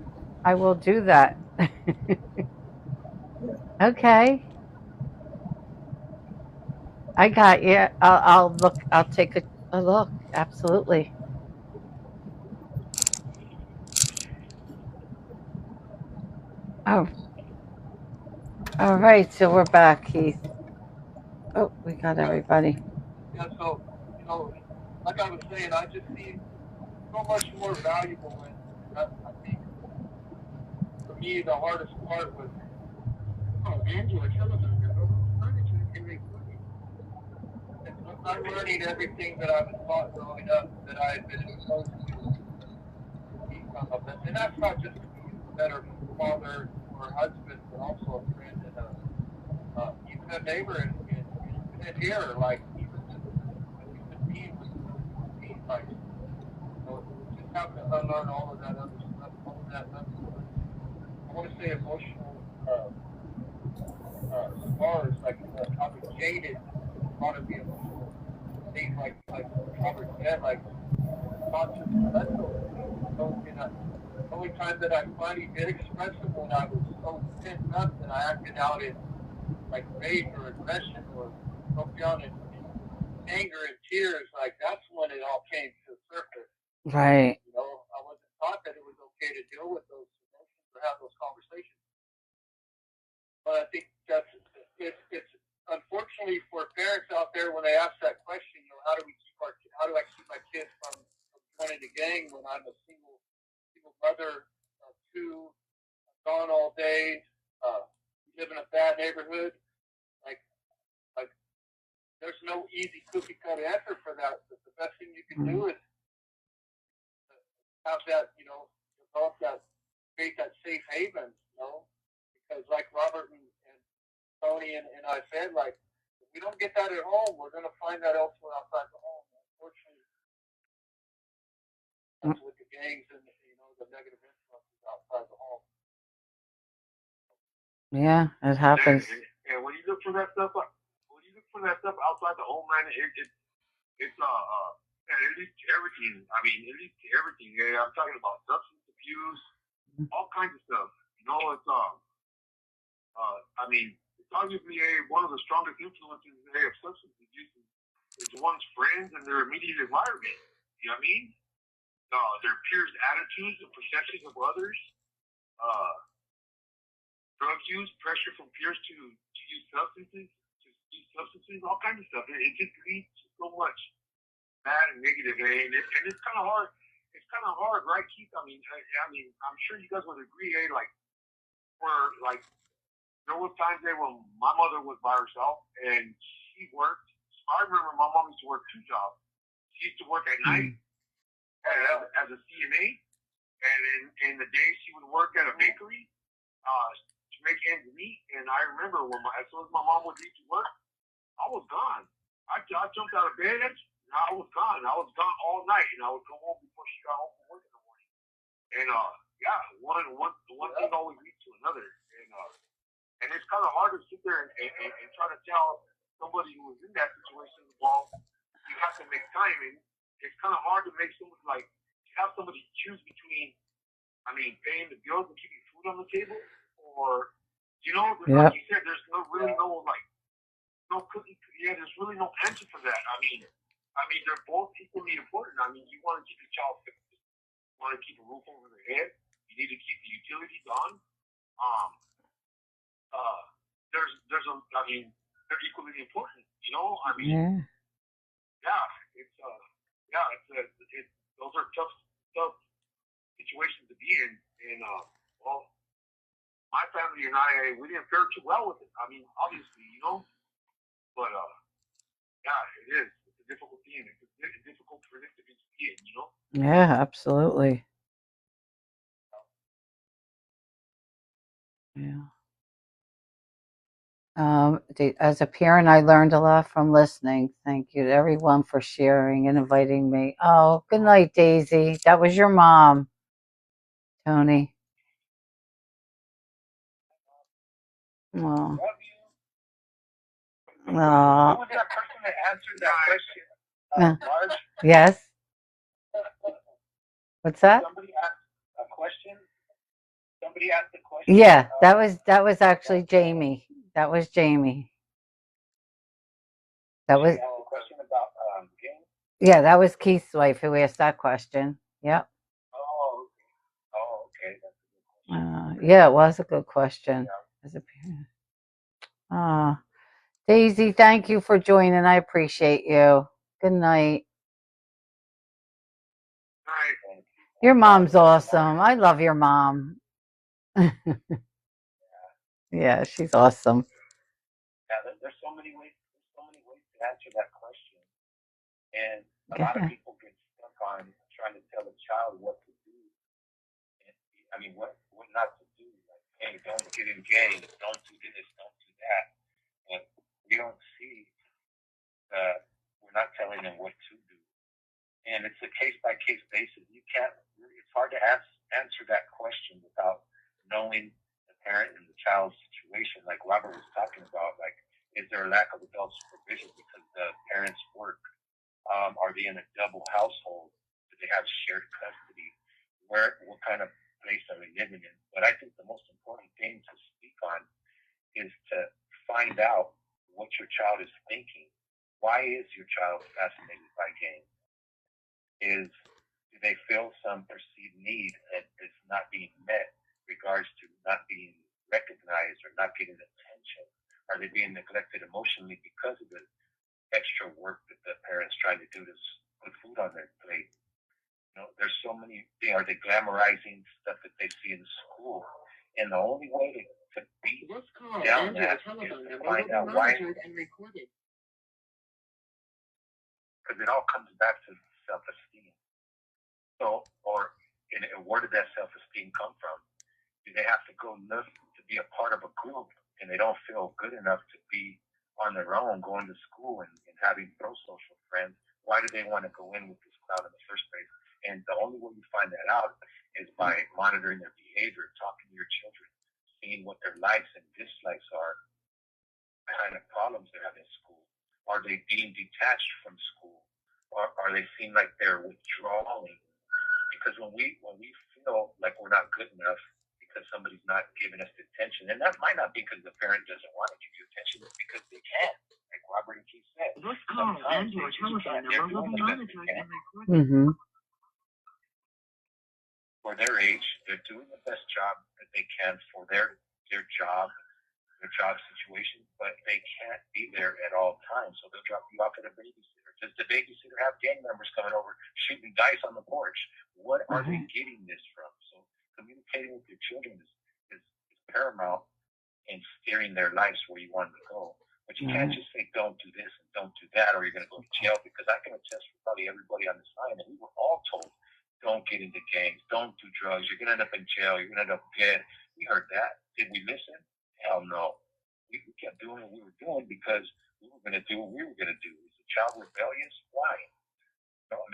I will do that. Okay. I got you. I'll look. I'll take a look. Absolutely. Oh. All right. So we're back, Keith. Oh, we got everybody. Yeah, so, like I was saying, I just see so much more valuable in I think for me the hardest part was I'm learning everything that I was taught growing up that I had been exposed to. And that's not just to be a better father or husband, but also a friend and even a neighbor and even here, like even a human being with being like just having to unlearn all of that other stuff, all of that other, I want to say emotional scars, like how we jaded a lot of the emotional things, like Robert said, like not just mental. The only time that I finally did express them when I was so pent up that I acted out in like rage or aggression or broke down in anger and tears, like that's when it all came to the surface. Right. You know, I wasn't taught that it was okay to deal with those emotions or have those conversations. But I think that's it's unfortunately for parents out there when they ask that question, you know, how do I keep my kids from joining the gang when I'm a single mother of two, gone all day, live in a bad neighborhood, like there's no easy cookie cutter answer for that. But the best thing you can do is have that, you know, develop that, create that safe haven, you know, because like Robert and Tony and I said, like, if we don't get that at home, we're going to find that elsewhere outside the home. Unfortunately, that's with the gangs and, you know, the negative influences outside the home. Yeah, it happens. And when you look for that stuff, outside the home, man, it leads to everything. I mean, it leads to everything. Yeah, I'm talking about substance abuse, all kinds of stuff. You know, I mean, it's obviously one of the strongest influences of substance abuse is one's friends and their immediate environment. You know what I mean? Their peers' attitudes and perceptions of others. Drug use, pressure from peers to use substances, all kinds of stuff. It just leads to so much bad and negative, and it's kind of hard. It's kind of hard, right, Keith? I mean, I'm sure you guys would agree, like, where like there was times there when my mother was by herself and she worked. I remember my mom used to work 2 jobs. She used to work at night as a CNA, and in the day she would work at a bakery to make ends meet. And I remember as soon as my mom would leave to work, I was gone. I jumped out of bed. I was gone. I was gone all night, and I would go home before she got home from work in the morning. And one thing always leads to another. And it's kind of hard to sit there and try to tell somebody who is in that situation, well, you have to make time. And it's kind of hard to make somebody have somebody choose between, I mean, paying the bills and keeping food on the table, or, you know, like you said, there's really no cookie. Yeah, there's really no answer for that. I mean, they're both equally important. I mean, you want to keep your child fit. You want to keep a roof over their head. You need to keep the utilities on. They're equally important. You know, I mean, those are tough situations to be in. And well, my family and I, we didn't fare too well with it. I mean, obviously, you know, but it is. It's a difficult thing. It's a difficult predicament to be in, you know. Yeah, absolutely. Yeah. As a parent, I learned a lot from listening. Thank you to everyone for sharing and inviting me. Oh, good night, Daisy. That was your mom, Tony. Oh. Who was that person that answered that question? Marge? Yes. What's that? Somebody asked a question. Somebody asked a question. Yeah, that was actually Jamie. That was Jamie. That was a question about games. Yeah, that was Keith's wife who asked that question. Yep. Oh, okay. That's a good question. Yeah, it was a good question. As a parent. Daisy, thank you for joining. I appreciate you. Good night. Your mom's awesome. I love your mom. Yeah, she's awesome. Yeah, there's so many ways to answer that question, and a lot of people get stuck on trying to tell a child what to do. And, I mean, what not to do. Like, hey, don't get engaged. Don't do this. Don't do that. But we don't see that we're not telling them what to do, and it's a case by case basis. You can't. It's hard to answer that question without knowing the parent and the child's situation. Like Robert was talking about, like, is there a lack of adult supervision because the parents work? Are they in a double household? Do they have shared custody? What kind of place are they living in? But I think the most important thing to speak on is to find out what your child is thinking why is your child fascinated by games? Do they feel some perceived need that is not being met in regards to not being recognized or not getting attention? Are they being neglected emotionally because of the extra work that the parents trying to do to put food on their plate? There's so many things. Are they glamorizing stuff that they see in school? And the only way to beat down that is to find out why. Because it all comes back to self-esteem. So, where did that self-esteem come from? Do they have to go look to be a part of a group and they don't feel good enough to be on their own, going to school and having pro-social friends? Why do they want to go in with this crowd in the first place? And the only way you find that out is by monitoring their behavior, talking to your children, seeing what their likes and dislikes are, the kind of problems they have in school. Are they being detached from school? Or are they seem like they're withdrawing? Because when we feel like we're not good enough because somebody's not giving us the attention, and that might not be because the parent doesn't want to give you attention, it's because they can't. Like Robert and Keith said. This call and your telephone number will be monitored and recorded. Mm-hmm. For their age, they're doing the best job that they can for their job situation, but they can't be there at all times, so they'll drop you off at a babysitter. Does the babysitter have gang members coming over shooting dice on the porch? What are they getting this from? So communicating with your children is paramount in steering their lives where you want them to go. But you can't just say, don't do this and don't do that, or you're going to go to jail, because I can attest for probably everybody on this line that we were all told, don't get into gangs, don't do drugs, you're going to end up in jail, you're going to end up dead. We heard that. Did we listen? Hell no. We kept doing what we were doing because we were going to do what we were going to do. Is the child rebellious? Why?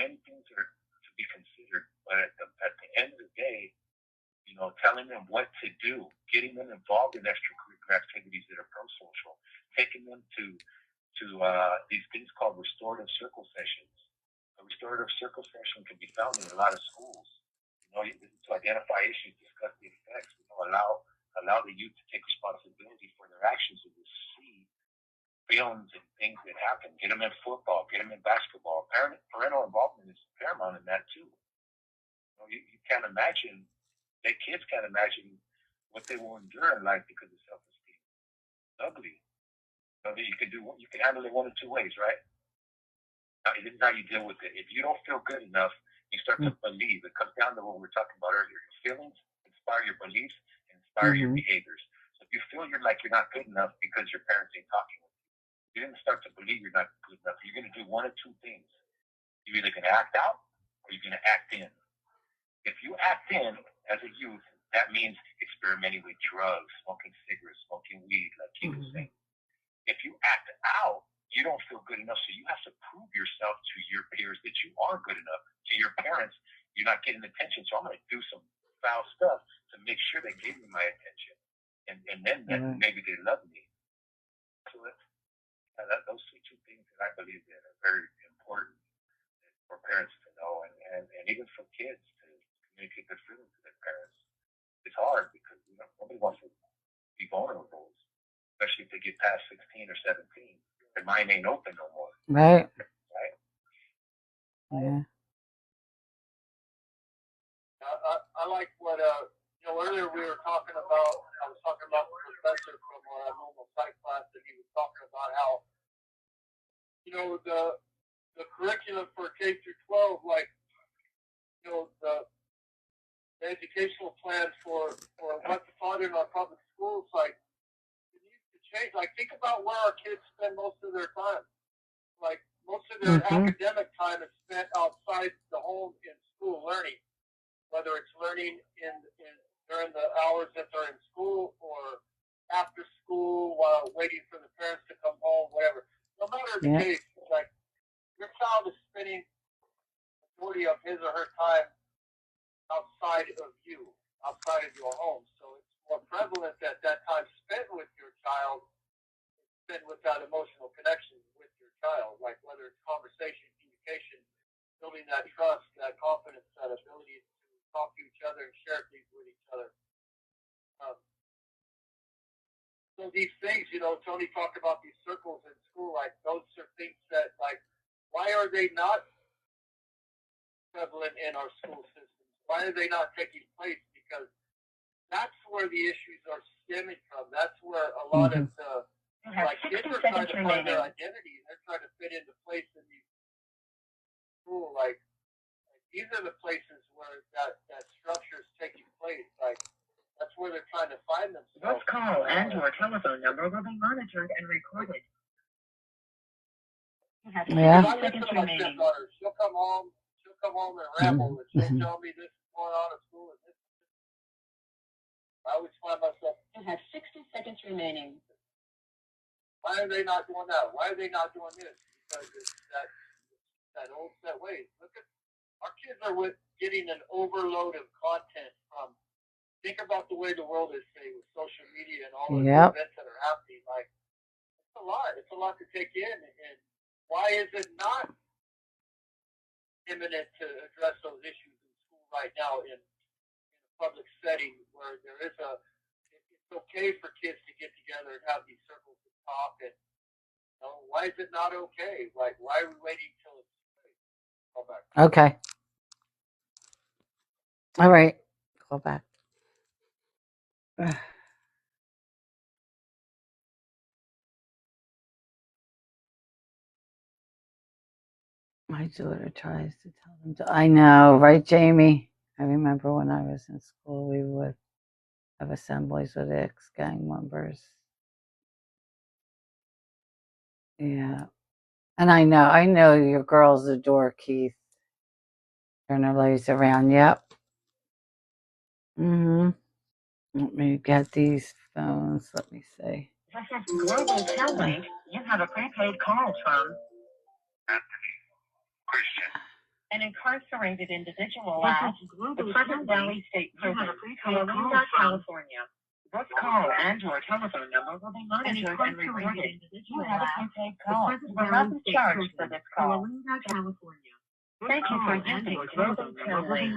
Many things are to be considered, but at the end of the day, telling them what to do, getting them involved in extracurricular activities that are pro-social, taking them to these things called restorative circle sessions. A restorative circle session can be found in a lot of schools. To identify issues, discuss the effects. Allow the youth to take responsibility for their actions and to see films and things that happen. Get them in football. Get them in basketball. Parental involvement is paramount in that too. You can't imagine. The kids can't imagine what they will endure in life because of self-esteem. It's ugly. You can handle it one of two ways, right? Now, this is how you deal with it. If you don't feel good enough, you start to believe. It comes down to what we were talking about earlier. Your feelings inspire your beliefs and inspire your behaviors. So if you feel you're not good enough because your parents ain't talking with you, you're going to start to believe you're not good enough. You're going to do one of two things. You're either going to act out or you're going to act in. If you act in as a youth, that means experimenting with drugs, smoking cigarettes, smoking weed, like he was saying. If you act out, you don't feel good enough, so you have to prove yourself to your peers that you are good enough. To your parents, you're not getting attention, so I'm going to do some foul stuff to make sure they give me my attention, and then maybe they love me. So those are two things that I believe that are very important for parents to know, and even for kids to communicate their feelings to their parents. It's hard because nobody wants to be vulnerable, especially if they get past 16 or 17. Their mind ain't open no more. Right. Right? Yeah. I like what earlier we were talking about. I was talking about the professor from our normal psych class, and he was talking about how the curriculum for K through 12, like the educational plan for what's taught in our public schools, like it needs to change. Like think about where our kids spend most of their time. Like most of their academic time is spent outside the home in school learning, whether it's learning in during the hours that they're in school or after school while waiting for the parents to come home, whatever. No matter the case, like your child is spending the majority of his or her time outside of you, outside of your home. So it's more prevalent that time spent with your child is spent with that emotional connection with your child, like whether it's conversation, communication, building that trust, that confidence, that ability to talk to each other and share things with each other. So of these things, Tony talked about these circles in school, like those are things that, like, why are they not prevalent in our school systems? Why are they not taking place? Because that's where the issues are stemming from. That's where a lot of the, like, kids are trying to find their identity. They're trying to fit into place in these school, like these are the places where that structure is taking place. Like, that's where they're trying to find themselves. This call and your telephone number will be monitored and recorded. You have 60 I listen seconds to my remaining. stepdaughter. She'll come home and ramble, and she'll tell me this is going on at school and this. I always find myself. You have 60 seconds remaining. Why are they not doing that? Why are they not doing this? Because it's that old set ways. Look at our kids are getting an overload of content from. Think about the way the world is today with social media and all of the events that are happening. Like, it's a lot. It's a lot to take in. And why is it not imminent to address those issues in school right now in a public setting where there is it's okay for kids to get together and have these circles to talk, and why is it not okay? Like, why are we waiting till it's safe? Call back. Okay. All right. Call back. My daughter tries to tell them to. I know, right, Jamie? I remember when I was in school, we would have assemblies with ex-gang members. Yeah. And I know your girls adore Keith. Turn their lights around. Yep. Let me get these phones. Let me see. This is Global Tellink. You have a prepaid call from Anthony Christian. an incarcerated individual at the Pleasant Valley State Prison, Coalinga, California. This call and your telephone number will be monitored and recorded. You have a prepaid call. You will not be charged for this call. California. Thank you for using Global Tellink.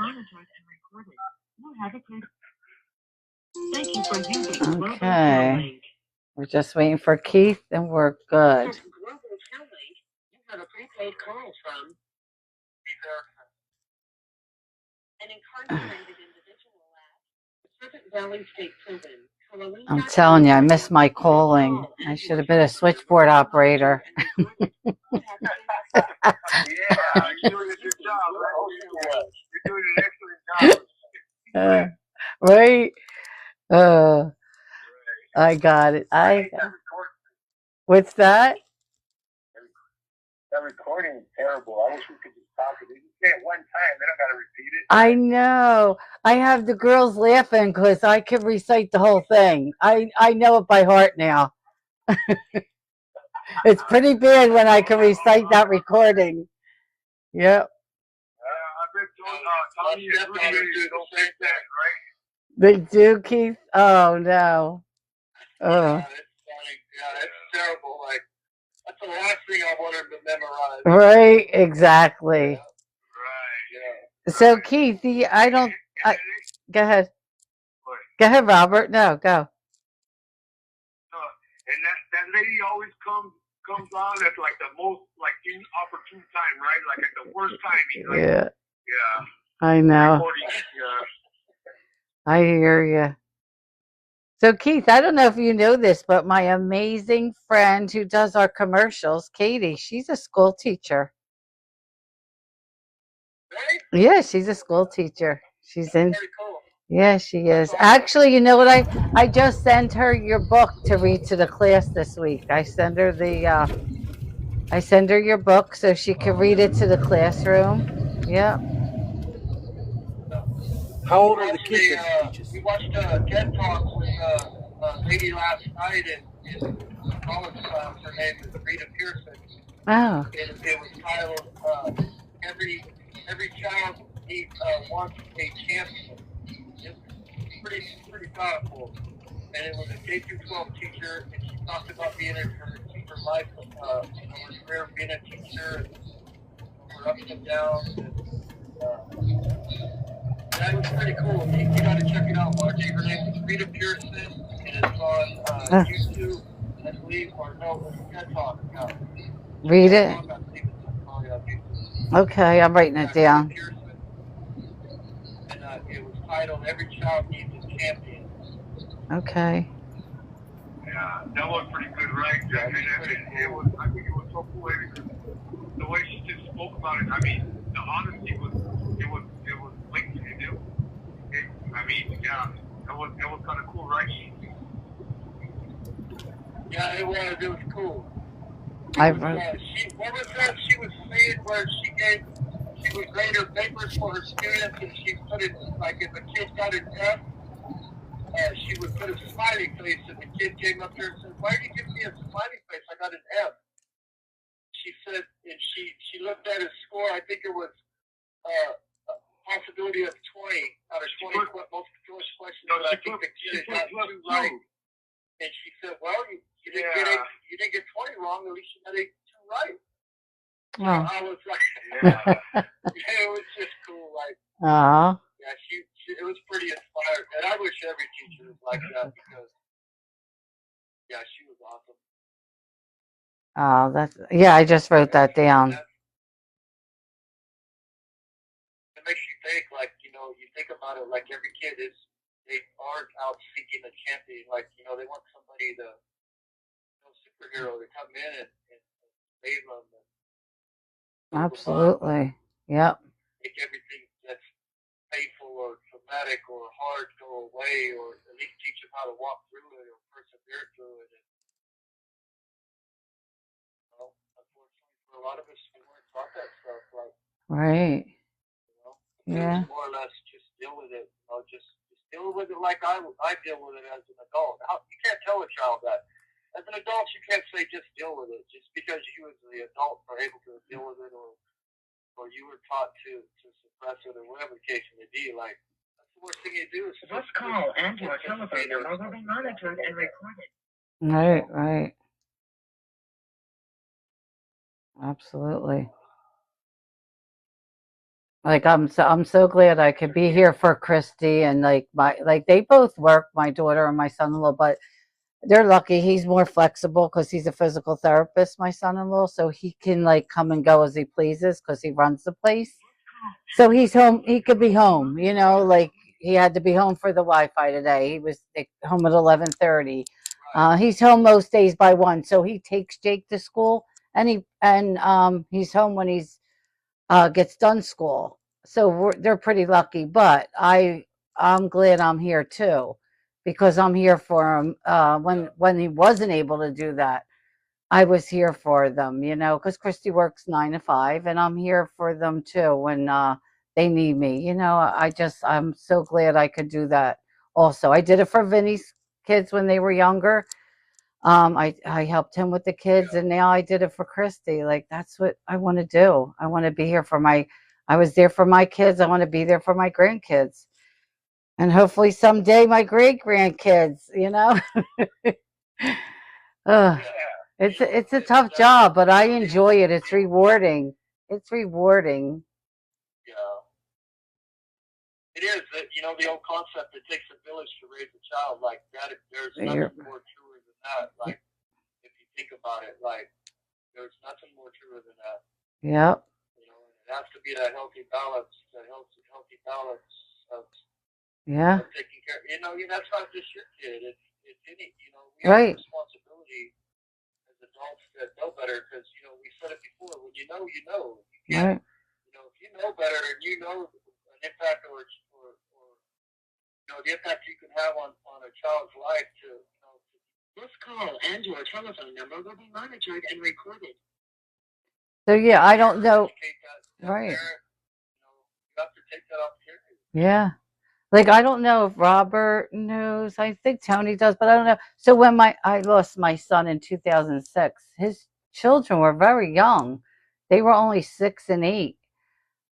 Thank you for using Global Tellink. We're just waiting for Keith, and we're good. This is Global Tellink. You have a prepaid call from Erickson. an incarcerated individual at the Pleasant Valley State Prison. I'm telling you, I missed my calling. I should have been a switchboard operator. Yeah, you're doing a good job, right? You're doing an excellent job. Right? I got it. What's that? That recording is terrible. I wish we could just stop it. They just say it one time, they don't gotta repeat it. I know. I have the girls laughing because I can recite the whole thing. I know it by heart now. It's pretty bad when I can recite that recording. Yep. I bet Tommy and Rudy don't think that, right? They do, Keith? Oh, no. Yeah, it's funny. Yeah, it's terrible. Like, that's the last thing I wanted to memorize. Right, exactly. Right. Yeah. So, Keith, go ahead. Go ahead, Robert. No, go. And that lady always comes on at like the most inopportune time, right? Like at the worst timing. Like, Yeah. Yeah. I know. Yeah. I hear you. So, Keith, I don't know if you know this, but my amazing friend who does our commercials, Katie, she's a school teacher. Really? Yeah, she's a school teacher. She's in. Very cool. Yeah, she is. Actually, you know what? I just sent her your book to read to the class this week. I send her your book so she can read it to the classroom. Yeah. How old are the kids that she teaches? We watched TED Talk with a lady last night in college class. Her name is Rita Pearson. Oh. It was titled Every Child Wants a Champion. It's pretty powerful. And it was a K-12 teacher, and she talked about being in her teacher life, her career being a teacher, and her ups and downs. And, was pretty cool. You got to check it out, MargeC. Her name is Rita Pearson, and it's on YouTube, I believe, or no, it's TED Talk. No. Read it. I think it's probably on YouTube. Okay, I'm writing it down. Rita Pearson, and it was titled "Every Child Needs a Champion." Okay. Yeah, that was pretty good, right? Yeah, and it was. I think it was so cool because the way she just spoke about it. I mean, the honesty was. It was like you do. I mean, yeah, that was kind of cool, right? Yeah, it was. It was cool. I what was that she was saying where she would grade her papers for her students and she put it, like if a kid got an F, she would put a smiley face and the kid came up there and said, "Why did you give me a smiley face? I got an F." She said, and she looked at his score, I think it was a possibility of 20 out of 20 multiple choice questions, but I think the kid got 2 right. And she said, "Well, you didn't get 20 wrong. At least you got 2 right." Oh. I was like, it was just cool. Like, yeah, she it was pretty inspired, and I wish every teacher was like that because, yeah, she was awesome. Oh, I just wrote that down. It makes you think, like, you think about it, like every kid they aren't out seeking a champion. Like, they want somebody superhero to come in and save them. Absolutely. Yep. Make everything that's painful or traumatic or hard go away, or at least teach them how to walk through it or persevere through it. And, unfortunately, for a lot of us, we weren't taught that stuff. Like, right. Yeah. More or less, just deal with it. Just deal with it like I deal with it as an adult. You can't tell a child that. As an adult, you can't say just deal with it. Just because you as the adult are able to deal with it, or you were taught to suppress it, or whatever the case may be. Like, that's the worst thing you do. This call and your telephone number will be monitored and recorded. Right. Absolutely. Like I'm so glad I could be here for Christy, and like they both work, my daughter and my son-in-law, but they're lucky. He's more flexible because he's a physical therapist, my son-in-law, so he can like come and go as he pleases because he runs the place. So he's home. He could be home, like he had to be home for the Wi-Fi today. He was home at 11:30. He's home most days by 1, so he takes Jake to school, and he's home when he's gets done school. So they're pretty lucky, but I'm glad I'm here too, because I'm here for him. When he wasn't able to do that, I was here for them, because Christy works 9 to 5, and I'm here for them too when they need me. I'm so glad I could do that. Also, I did it for Vinny's kids when they were younger. I helped him with the kids, and now I did it for Christy. Like, that's what I want to do. I want to be here I was there for my kids. I want to be there for my grandkids, and hopefully someday my great grandkids. It's a tough job, but I enjoy it. It's rewarding. It's rewarding. Yeah. It is. The old concept, it takes a village to raise a child. Like that, there's nothing more truer than that. Like, if you think about it, like, there's nothing more truer than that. Yep. It has to be that healthy balance, of taking care. That's not just your kid. It's any. We have a responsibility as adults that know better, because we said it before. When you know, you know. You can't, if you know better and you know an impact or the impact you can have on a child's life This call and your telephone number will be monitored and recorded. So yeah, I don't know. Right. You have to take that opportunity. Yeah. Like, I don't know if Robert knows. I think Tony does, but I don't know. So when I lost my son in 2006, his children were very young. They were only 6 and 8.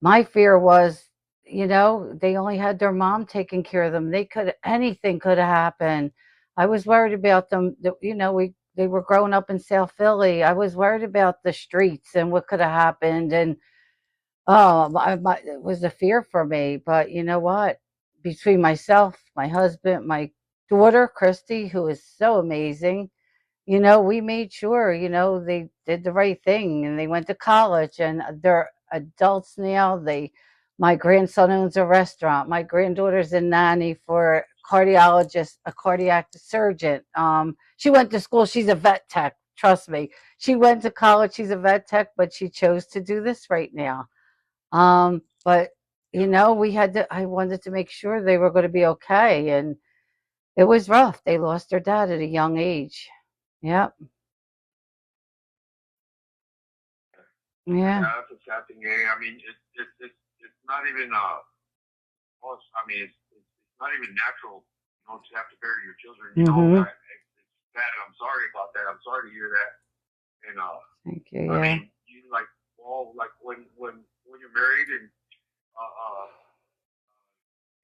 My fear was, they only had their mom taking care of them. Anything could have happened. I was worried about them. They were growing up in South Philly. I was worried about the streets and what could have happened. And it was a fear for me. But you know what? between myself, my husband, my daughter, Christy, who is so amazing, we made sure, they did the right thing and they went to college and they're adults now. My grandson owns a restaurant. My granddaughter's a nanny for a cardiac surgeon. She went to school. She's a vet tech. Trust me. She went to college. She's a vet tech, but she chose to do this right now. But I wanted to make sure they were going to be okay. And it was rough. They lost their dad at a young age. Yep. Yeah, Yeah. that's a sad thing. I mean, it's not even well, I mean, it's not even natural, to have to bury your children. Mm-hmm. It's bad. I'm sorry about that. I'm sorry to hear that. And Thank you. I Yeah. mean, like when you're married and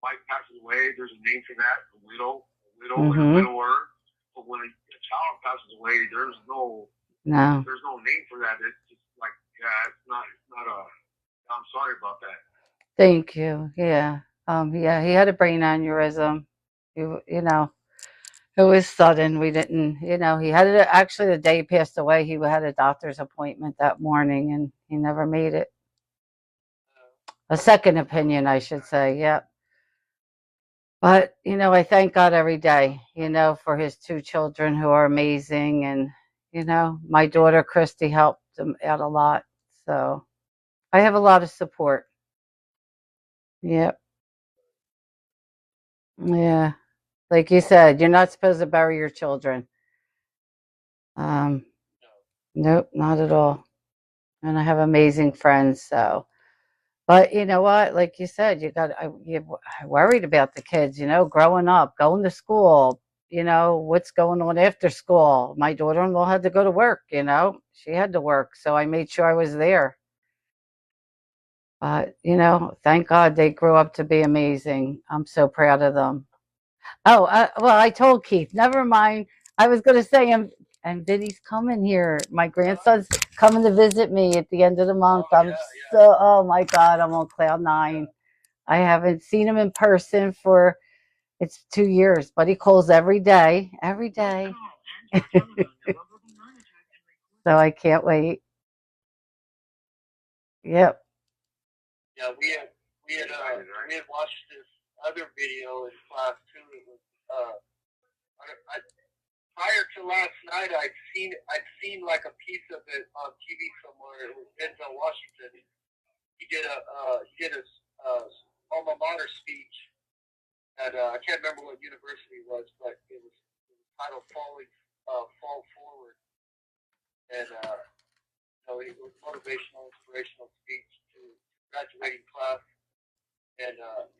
wife passes away, there's a name for that, a widow, and a widower. But when a child passes away, there's no name for that. It's just like, yeah, it's not I'm sorry about that. Thank you. Yeah. Yeah, he had a brain aneurysm. It was sudden. We didn't, he had it actually the day he passed away. He had a doctor's appointment that morning and he never made it. A second opinion, I should say. Yep. But, I thank God every day, for his two children who are amazing. And, my daughter, Christy, helped him out a lot. So I have a lot of support. Yep. Yeah. Like you said, you're not supposed to bury your children. Nope, not at all. And I have amazing friends. So, but you know what? Like you said, you're worried about the kids, growing up, going to school, what's going on after school. My daughter-in-law had to go to work, she had to work. So I made sure I was there. But, thank God they grew up to be amazing. I'm so proud of them. Oh, well, I told Keith, never mind. I was going to say, and Vinny's coming here. My grandson's coming to visit me at the end of the month. Oh my God, I'm on cloud nine. I haven't seen him in person it's 2 years, but he calls every day. So I can't wait. Yep. Yeah, we had watched this other video in class too. It was prior to last night, I'd seen like a piece of it on TV somewhere. It was Denzel Washington. He did a alma mater speech at I can't remember what university it was, but it was titled Fall Forward, and it was motivational, inspirational speech to graduating class, and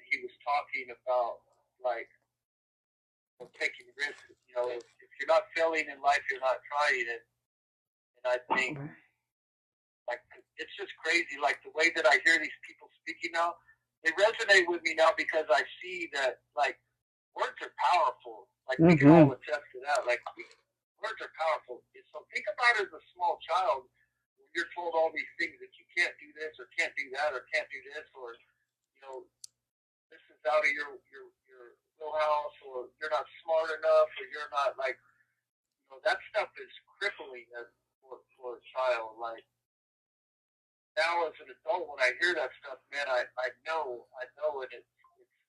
he was talking about like taking risks. If you're not failing in life, you're not trying it. And I think like it's just crazy. Like the way that I hear these people speaking now, they resonate with me now because I see that like words are powerful. Like we can all attest to that. Like words are powerful. So think about it as a small child when you're told all these things that you can't do this or can't do that or can't do this or this is out of your wheelhouse or you're not smart enough or you're not like that stuff is crippling for a child. Like now as an adult, when I hear that stuff, man, I know, and it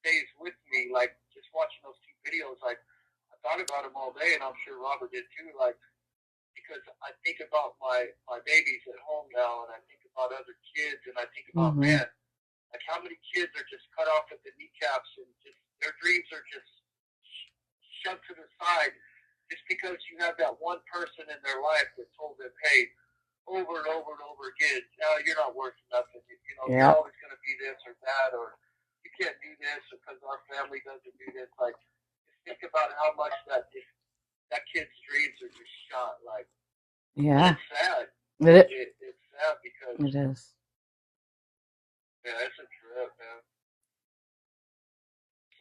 stays with me. Like just watching those two videos, like I thought about them all day, and I'm sure Robert did too. Like because I think about my babies at home now, and I think about other kids, and I think about man, like how many kids are just cut off at the kneecaps, and just their dreams are just shoved to the side, just because you have that one person in their life that told them, hey, over and over and over again, no, you're not worth nothing. You're always going to be this or that, or you can't do this because our family doesn't do this. Like, just think about how much that kid's dreams are just shot. Like, it's sad. It's sad because it is. Yeah, it's a trip, man.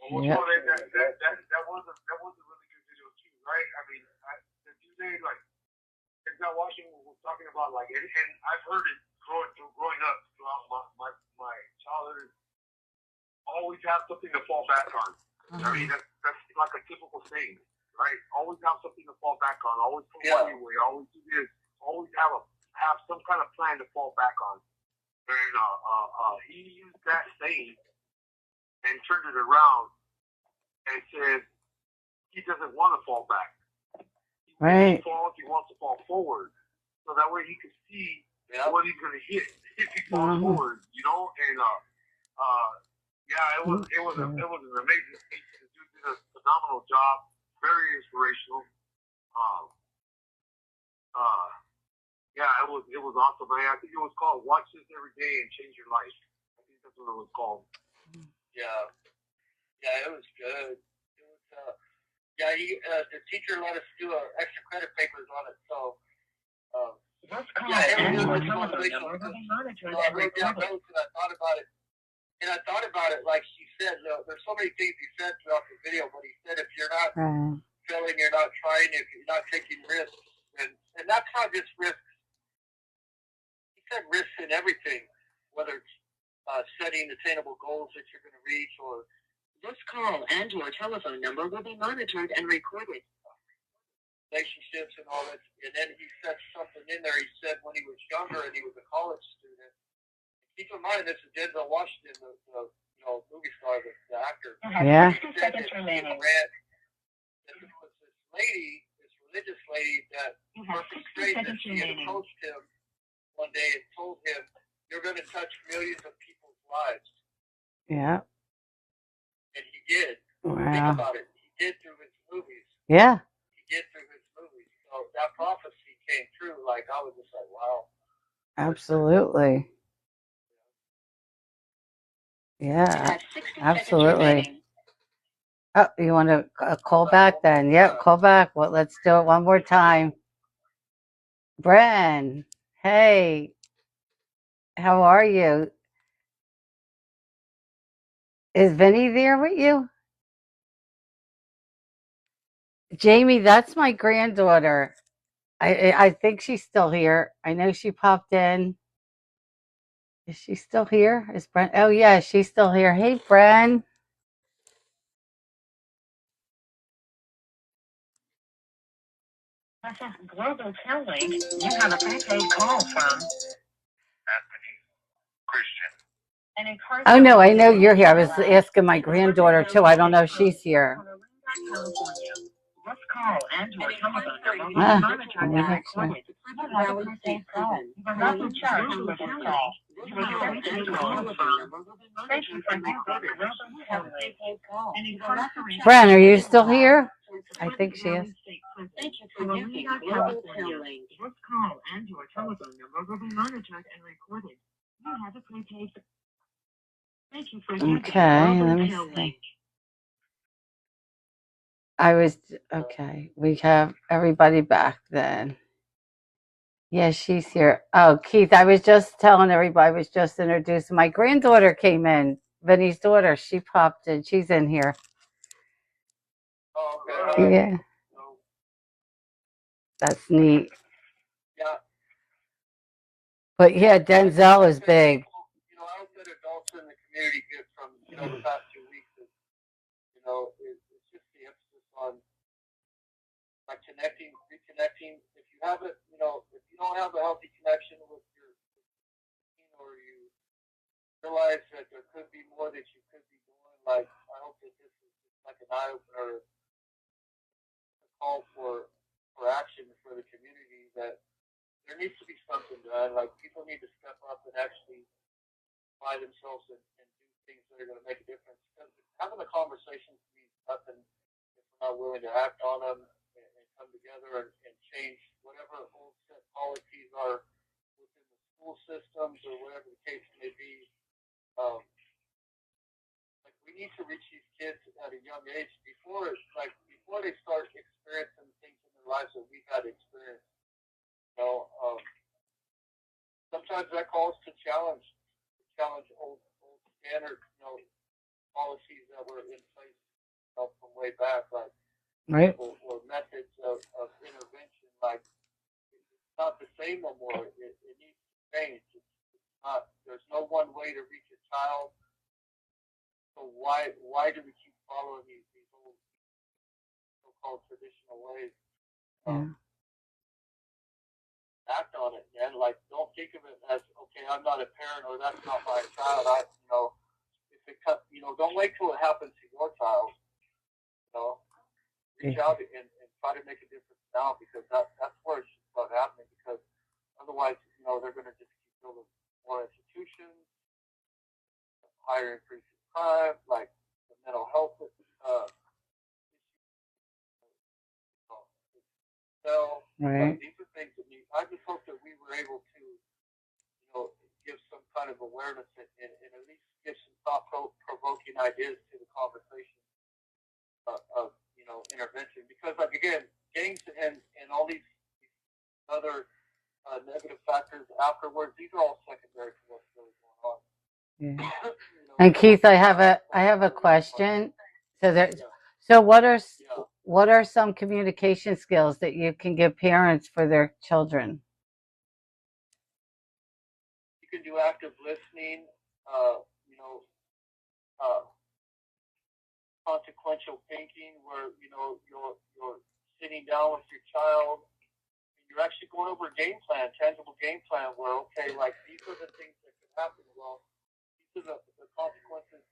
Well, that was a really good video too, right? I mean, the Tuesday like. It's not watching. We're talking about like, and I've heard it growing up throughout my childhood. always have something to fall back on. I mean, that's like a typical saying, right? Always have something to fall back on. Always put money away. Always do this. Always have some kind of plan to fall back on. And he used that saying and turned it around and said he doesn't want to fall back. Right. He wants to fall forward, so that way he can see what he's going to hit if he falls forward. You know, and it was an amazing speech. The dude did a phenomenal job, very inspirational. It was awesome. I think it was called "Watch This Every Day and Change Your Life." I think that's what it was called. Yeah, it was good. It was, the teacher let us do extra credit papers on it, so. It was motivational. I wrote down notes and I thought about it, like she said. There's so many things he said throughout the video, but he said if you're not failing, you're not trying, if you're not taking risks, and that's not just risks. He said risks in everything, whether it's setting attainable goals that you're going to reach, or this call and your telephone number will be monitored and recorded. Relationships and all that. And then he said something in there. He said when he was younger and he was a college student. Keep in mind, this is Denzel Washington, the movie star, the actor. Yeah. He said that he ran. That there was this religious lady that perfect straight, that she had approached him one day and told him, "You're going to touch millions of people's lives." Yeah. And he did. Wow. Think about it. He did through his movies. Yeah. He did through his movies. So that prophecy came true. Like, I was just like, wow. Absolutely. Yeah. Absolutely. Oh, you want to call back then? Yep, call back. Well, let's do it one more time. Bren, hey, how are you? Is Vinny there with you? Jamie, that's my granddaughter. I think she's still here. I know she popped in. Is she still here? Is Bren? Oh yeah, she's still here. Hey, Bren. Global Tel Link. You have a prepaid call from Christian. Oh no, I know you're here. I was asking my granddaughter too. I don't know if she's here. This call and your telephone number will be monitored and recorded. You have a prepaid call. You will not be charged for this call. You will send to your telephone number will be monitored and recorded. You have a prepaid call. Bren, are you still here? I think she is. Thank you for using Global Tel Link. This call and your telephone number will be monitored and recorded. You have a prepaid. Thank you for using Global Tel Link. Okay. We have everybody back then. Yeah, she's here. Oh, Keith, I was just telling everybody, I was just introducing my granddaughter came in. Vinny's daughter, she popped in. She's in here. Oh, okay. Yeah. That's neat. Yeah. But yeah, Denzel is big. I hope that adults in the community get from, the past 2 weeks is, it's just the emphasis on connecting, reconnecting. If you haven't, if you don't have a healthy connection with your teen, or you realize that there could be more that you could be doing, like, I hope that this is just like an eye opener, a call for action for the community, that there needs to be something done. Like, people need to step up and actually apply themselves and do things that are going to make a difference. Because having the conversations means nothing if we're not willing to act on them and come together and change whatever old set policies are within the school systems or whatever the case may be. Like, we need to reach these kids at a young age before they start experiencing things in their lives that we've had experience. Sometimes that calls to challenge old standard, policies that were in place, from way back, like, right, or methods of intervention. Like, it's not the same no more. It needs to change. It's not. There's no one way to reach a child. So why do we keep following these old so-called traditional ways? Act on it, man. Like, don't think of it as, okay, I'm not a parent or that's not my child. If it don't wait till it happens to your child. Reach out and try to make a difference now, because that's where it should start happening. Because otherwise, they're going to just keep building more institutions, higher increase in crime, like the mental health Right. These are things that I just hope that we were able to, give some kind of awareness and at least give some thought-provoking ideas to the conversation of intervention. Because, like, again, gangs and all these other negative factors afterwards, these are all secondary to what's really going on. Yeah. And Keith, I have a question. So what are some communication skills that you can give parents for their children? You can do active listening, consequential thinking, where you're sitting down with your child, and you're actually going over a game plan, tangible game plan, where, okay, like, these are the things that could happen. Well, these are the consequences.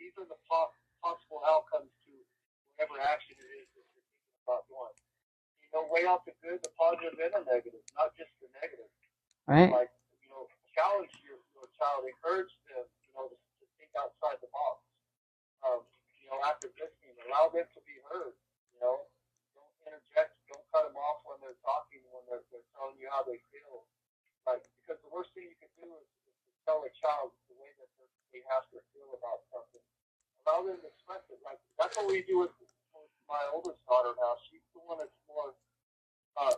These are the possible outcomes to whatever action it is that you're thinking about doing. Weigh out the good, the positive, and the negative, not just the negative. Right. Like, challenge your child, encourage them, to think outside the box. After listening, allow them to be heard. Don't interject, don't cut them off when they're talking, when they're telling you how they feel. Like, because the worst thing you can do is to tell a child the way that they have to feel about something. Allow them to express it. Like, that's what we do with my oldest daughter now. She's the one that's more,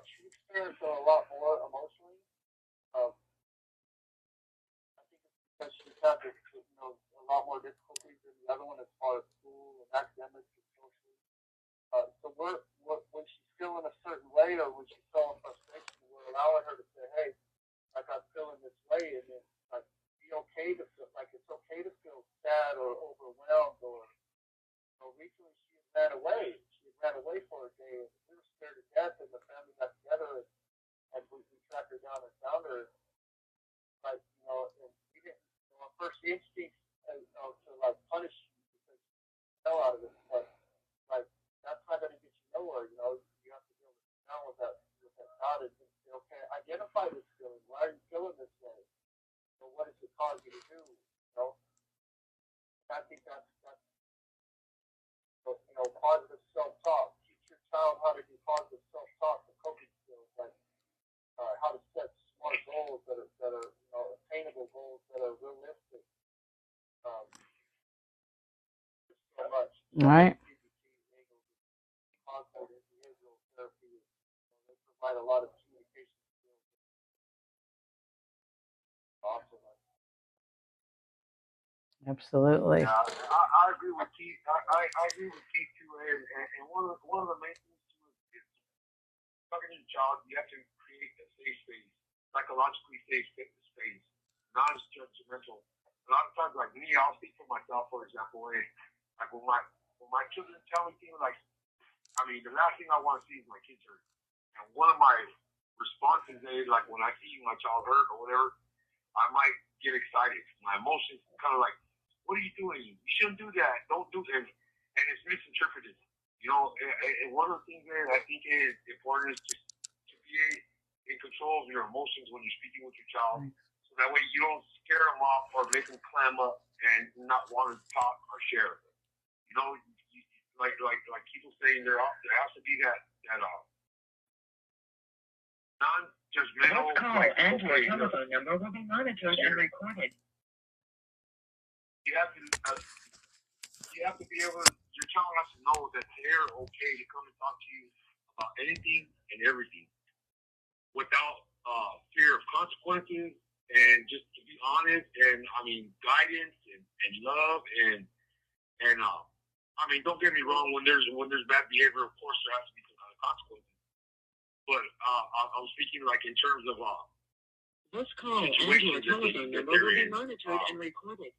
she experiences a lot more emotionally. I think it's because she's had a lot more difficulties than the other one as far as school and academics and socially. So when she's feeling a certain way, or when she's feeling frustration, we're allowing her to say, hey, like, I'm feeling this way, and then, like, be okay to feel, like, it's okay to feel sad or overwhelmed, or, recently she ran away. She ran away for a day, and we were scared to death, and the family got together, and we tracked her down and found her. Like, and we didn't, our first instinct, to, like, punish because she fell out of it, but, like, that's not going to get you nowhere. You have to be able to sit down with that thought and say, okay, identify this feeling. Why are you feeling this way? What does it cause you to do? I think that's positive self-talk. Teach your child how to do positive self-talk, the coping skills, like how to set smart goals that are attainable goals that are realistic. So much. Right. Behavioral therapy. They provide a lot of communication skills. Awesome. Absolutely. Yeah, I agree with Keith. I agree with Keith too. And one of the main things too is talking to your child. You have to create a safe space, psychologically safe space, non-judgmental. A lot of times, like me, I'll speak for myself. For example, like when my children tell me things, like, I mean, the last thing I want to see is my kids hurt. And one of my responses is, like, when I see my child hurt or whatever, I might get excited. My emotions kind of like, what are you doing? You shouldn't do that. Don't do that. And it's misinterpreted. And one of the things that I think is important is just to be in control of your emotions when you're speaking with your child. So that way you don't scare them off or make them clam up and not want to talk or share. Like people saying, there has to be that non-judgmental. This call and your telephone number will be monitored and recorded. You have to be able to, your child has to know that they're okay to come and talk to you about anything and everything without fear of consequences, and just to be honest, and I mean, guidance and love and I mean, don't get me wrong, when there's bad behavior, of course there has to be some kind of consequences. But I'm speaking like in terms of this call and your telephone number will be monitored and recorded.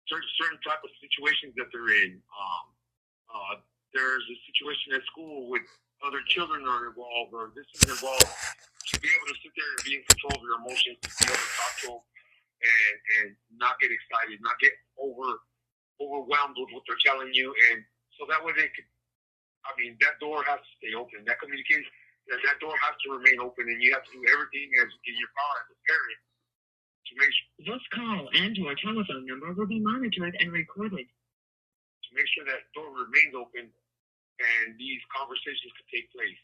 certain type of situations that they're in. There's a situation at school with other children are involved or this is involved. To be able to sit there and be in control of your emotions, to be able to talk to them and not get excited, not get overwhelmed with what they're telling you, and so that way they could. I mean, that door has to stay open. That communication, that door has to remain open, and you have to do everything as in your power as a parent to make sure. This call and your telephone number will be monitored and recorded. To make sure that door remains open, and these conversations could take place.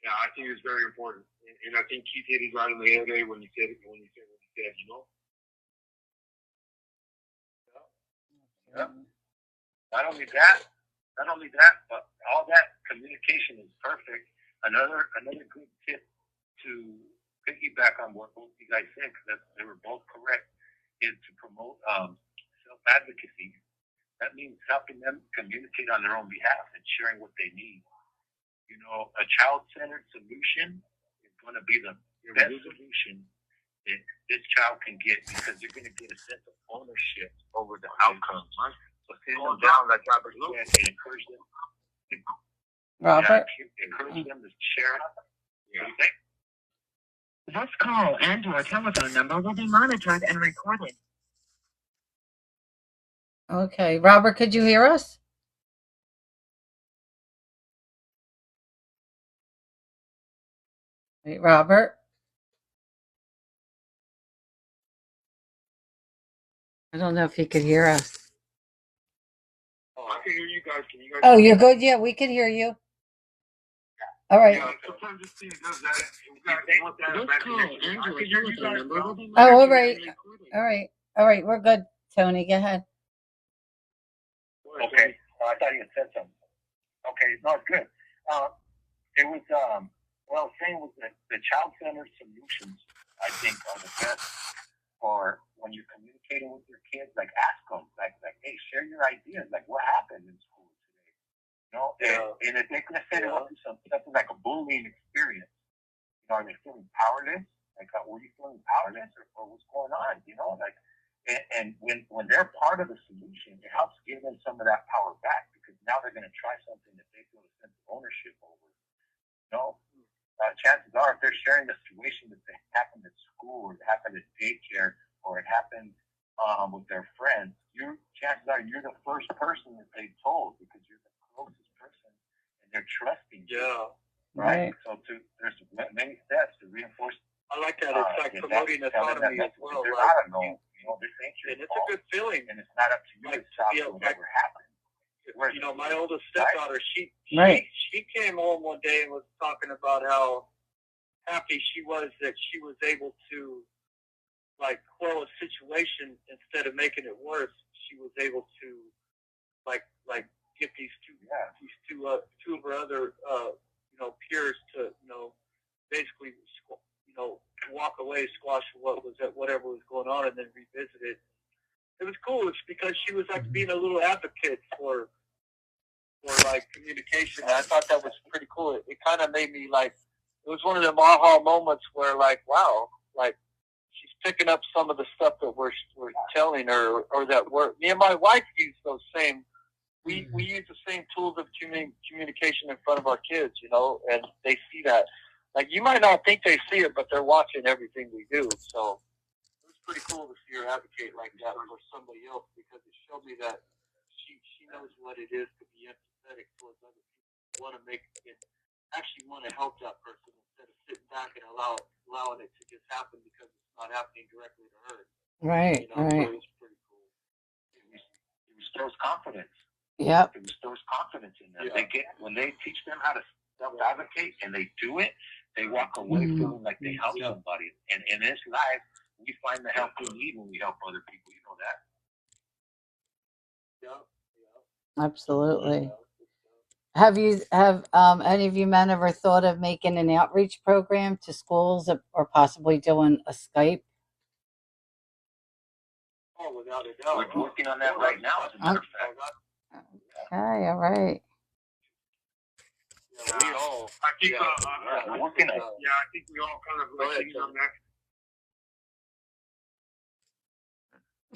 Yeah, I think it's very important, and I think Keith hit it right on the head today when he said it. When he said what he said, you know. Yeah. Not only that, but all that communication is perfect. Another good tip to piggyback on what both you guys said, because they were both correct, is to promote self-advocacy. That means helping them communicate on their own behalf and sharing what they need. You know, a child-centered solution is going to be the best solution that this child can get, because they're going to get a sense of ownership over the outcomes. Right? So sitting them down, like Robert said, and encourage them. Robert? Yeah, encourage them to share. Yeah. What do you think? This call and your telephone number will be monitored and recorded. Okay. Robert, could you hear us? Hey, Robert? I don't know if he could hear us. Oh, I can hear you guys. Can you guys? Oh, you're good? Yeah, we can hear you. All right. Yeah, sometimes this thing does that. You guys want that imagination. I can hear you guys. Oh, all right. All right. All right. We're good, Tony. Go ahead. Okay. I thought you had said something. Okay. No, it's good. It was, what I was saying was that the child-centered solutions, I think, are the best for when you're communicating with your kids. Like, ask them, like, hey, share your ideas. Like, what happened in school today? You know, and if they're going to set it up to something like a bullying experience, you know, are they feeling powerless? Like, were you feeling powerless, or what's going on? You know, like, and when they're part of the solution, it helps give them some of that power back, because now they're going to try something that they feel a sense of ownership over. You know, chances are, if they're sharing the situation that happened at school, or it happened at daycare, or it happened with their friends, chances are you're the first person that they told, because you're the closest person, and they're trusting you. Yeah. Right. So there's many steps to reinforce. I like that. It's like promoting autonomy as well. They're Like, not alone. You know, this ain't your and it's a fault, good feeling. and it's not up to you Like, to stop yeah, whatever happened. You know, my oldest stepdaughter, she came home one day and was talking about how happy she was that she was able to, like, quell a situation instead of making it worse. She was able to, like get these two of her other peers to, basically, walk away, squash whatever was going on, and then revisit it. It was cool. It's because she was like being a little advocate for like communication. And I thought that was pretty cool. It kind of made me like, it was one of them aha moments where, like, wow, like, she's picking up some of the stuff that we're telling her, or that me and my wife use those same. We use the same tools of communication in front of our kids, and they see that. Like, you might not think they see it, but they're watching everything we do. So it was pretty cool to see her advocate like that for somebody else, because it showed me that she knows what it is to be empathetic towards other people, actually want to help that person instead of sitting back and allowing it to just happen because it's not happening directly to her. Right, right. So it was pretty cool. It restores confidence. Yep. It restores confidence in them. Yeah. When they teach them how to self-advocate and they do it, they walk away feeling like they help somebody. And in this life, we find the help we need when we help other people. You know that? Yeah. Absolutely. Have any of you men ever thought of making an outreach program to schools, or possibly doing a Skype? Oh, without a doubt. We're working on that right now, as a matter of fact. Okay, all right. Yeah, we all. I think. We're working on it. Yeah, I think we all kind of agree on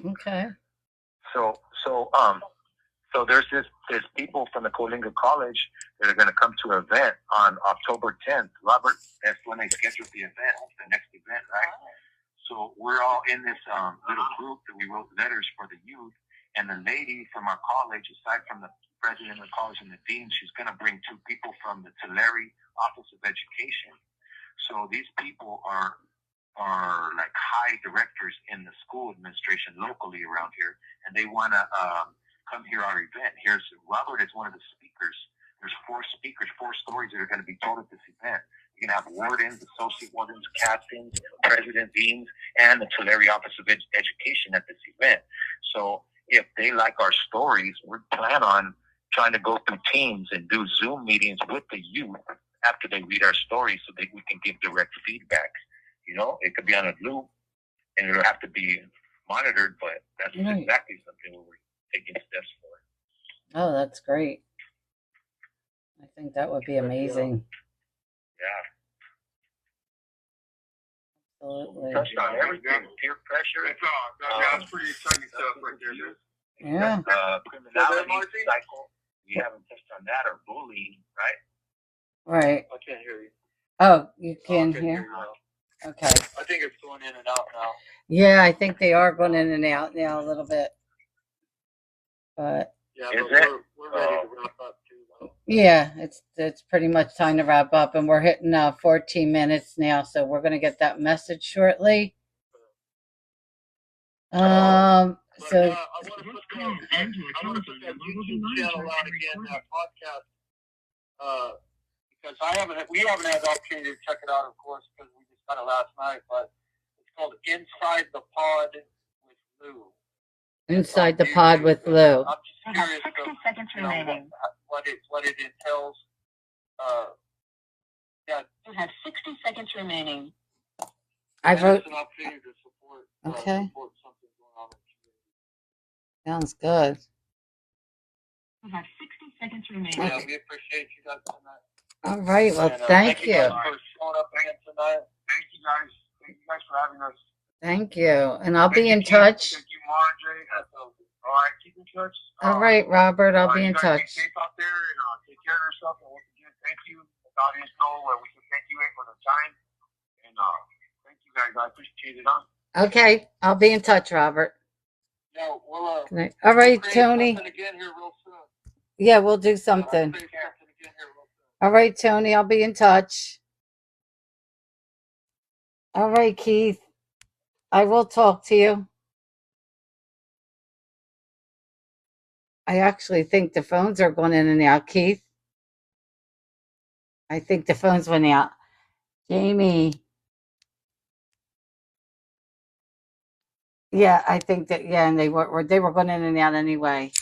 that. Okay. So there's there's people from the Coalinga College that are going to come to an event on October 10th. Robert, that's when they scheduled the event, the next event, right? So we're all in this little group that we wrote letters for the youth. And the lady from our college, aside from the president of the college and the dean, she's going to bring 2 people from the Tulare Office of Education. So these people are like high directors in the school administration locally around here, and they want to come hear our event. Here's Robert is one of the speakers. There's 4 speakers, 4 stories that are going to be told at this event. You're going to have wardens, associate wardens, captains, president, deans, and the Tulare Office of Education at this event. So if they like our stories, we plan on trying to go through teams and do Zoom meetings with the youth after they read our stories so that we can give direct feedback. You know, it could be on a loop and it'll have to be monitored, but that's exactly something we're taking steps for. Oh, that's great. I think that would be amazing. Yeah. Absolutely. Touched on everything. Peer pressure. That's pretty exciting stuff right there, dude. Yeah. Criminality cycle. We haven't touched on that, or bullying, right? Right. I can't hear you. Oh, you can I hear? you Okay. I think it's going in and out now. Yeah, I think they are going in and out now a little bit. But Yeah, Is but it? we're ready to wrap up too, though. yeah, it's pretty much time to wrap up, and we're hitting 14 minutes now, so we're gonna get that message shortly. But, So I want to put that YouTube channel out again, that podcast, because we haven't had the opportunity to check it out, of course, because we just got it last night. But it's called Inside the Pod with Lou. Inside the Pod with Lou. I'm just curious 60 seconds remaining. what it entails. Yeah, You have 60 seconds remaining. I and wrote. it's an opportunity to support. Okay. Support something going on in the community. Sounds good. You have 60 seconds remaining. Yeah, we appreciate you guys tonight. All right. Well, And, thank you. guys for showing up again tonight. Thank you guys. Thank you guys for having us. Thank you, and I'll be in touch. Thank you, MargeC. All right, keep in touch. All right, Robert. I'll be in you guys touch. Be safe out there and take care of yourself. And once again, thank you. The audience know we can thank you for the time. And thank you guys. I appreciate it. Okay, I'll be in touch, Robert. Yeah, we'll All right, create Tony. something again here real soon. Yeah, we'll do something. Create something again here real soon. All right, Tony. I'll be in touch. All right, Keith. I will talk to you. I actually think the phones are going in and out, Keith. I think the phones went out. Jamie. Yeah, I think that, yeah, and they were going in and out anyway.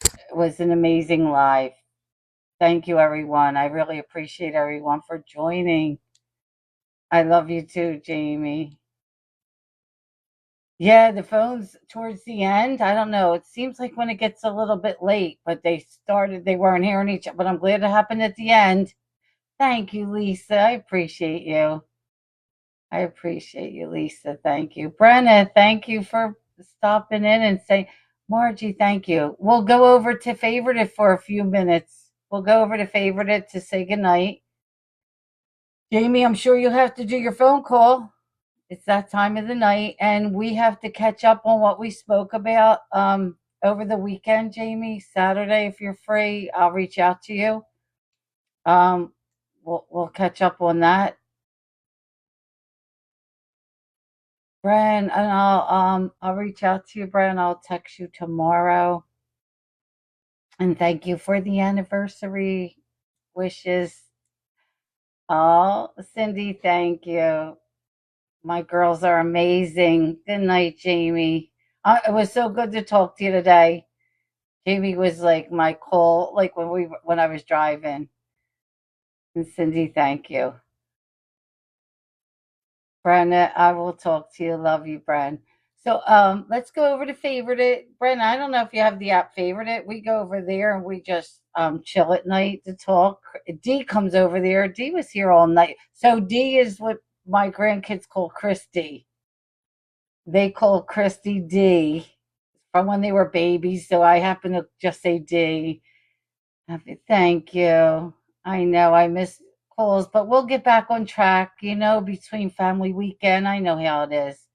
It was an amazing live. Thank you, everyone. I really appreciate everyone for joining. I love you too, Jamie. Yeah, the phones towards the end, I don't know. It seems like when it gets a little bit late, but they weren't hearing each other. But I'm glad it happened at the end. Thank you, Lisa. I appreciate you. I appreciate you, Lisa. Thank you. Brenna, thank you for stopping in and saying, MargeC, thank you. We'll go over to Favorite It for a few minutes. We'll go over to Favorite It to say goodnight. Jamie, I'm sure you'll have to do your phone call. It's that time of the night, and we have to catch up on what we spoke about over the weekend, Jamie. Saturday, if you're free, I'll reach out to you. We'll catch up on that. Bren, and I'll reach out to you, Bren. I'll text you tomorrow. And thank you for the anniversary wishes. Oh, Cindy, thank you. My girls are amazing. Good night, Jamie. It was so good to talk to you today. Jamie was like my call, like when I was driving. And Cindy, thank you. Brenna, I will talk to you. Love you, Bren. So let's go over to Favorite It. Bren, I don't know if you have the app Favorite It. We go over there and we just chill at night to talk. D comes over there. D was here all night. So D is what my grandkids call Christy. They call Christy D from when they were babies, so I happen to just say D. Thank you. I know I miss calls, but we'll get back on track, between family weekend. I know how it is.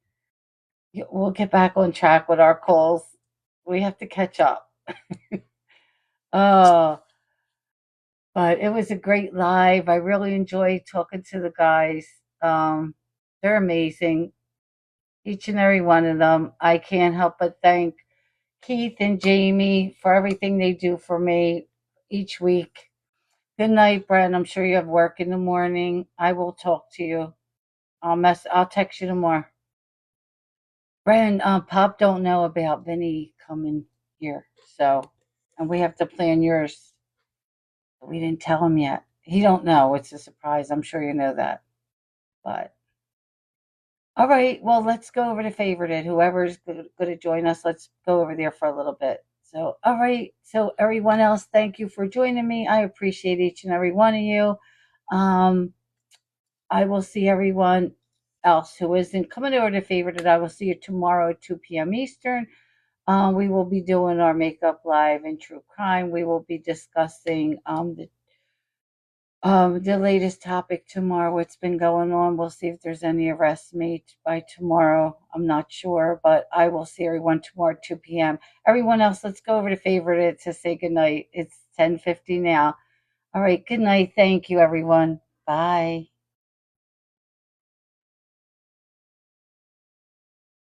We'll get back on track with our calls. We have to catch up. Oh, but it was a great live. I really enjoyed talking to the guys. They're amazing. Each and every one of them. I can't help but thank Keith and Jamie for everything they do for me each week. Good night, Brent. I'm sure you have work in the morning. I will talk to you. I'll text you tomorrow. Brent, Pop don't know about Vinny coming here, and we have to plan yours. We didn't tell him yet. He don't know. It's a surprise. I'm sure you know that. But all right, well, let's go over to Favorite. Whoever's going to join us, let's go over there for a little bit. So, all right. So, everyone else, thank you for joining me. I appreciate each and every one of you. I will see everyone else who isn't coming over to Favorite. I will see you tomorrow at 2 p.m. Eastern. We will be doing our Makeup Live and True Crime. We will be discussing the latest topic tomorrow, what's been going on. We'll see if there's any arrests made by tomorrow. I'm not sure, but I will see everyone tomorrow at 2 p.m. Everyone else, let's go over to Favorite to say goodnight. It's 10:50 now. All right, good night. Thank you, everyone. Bye.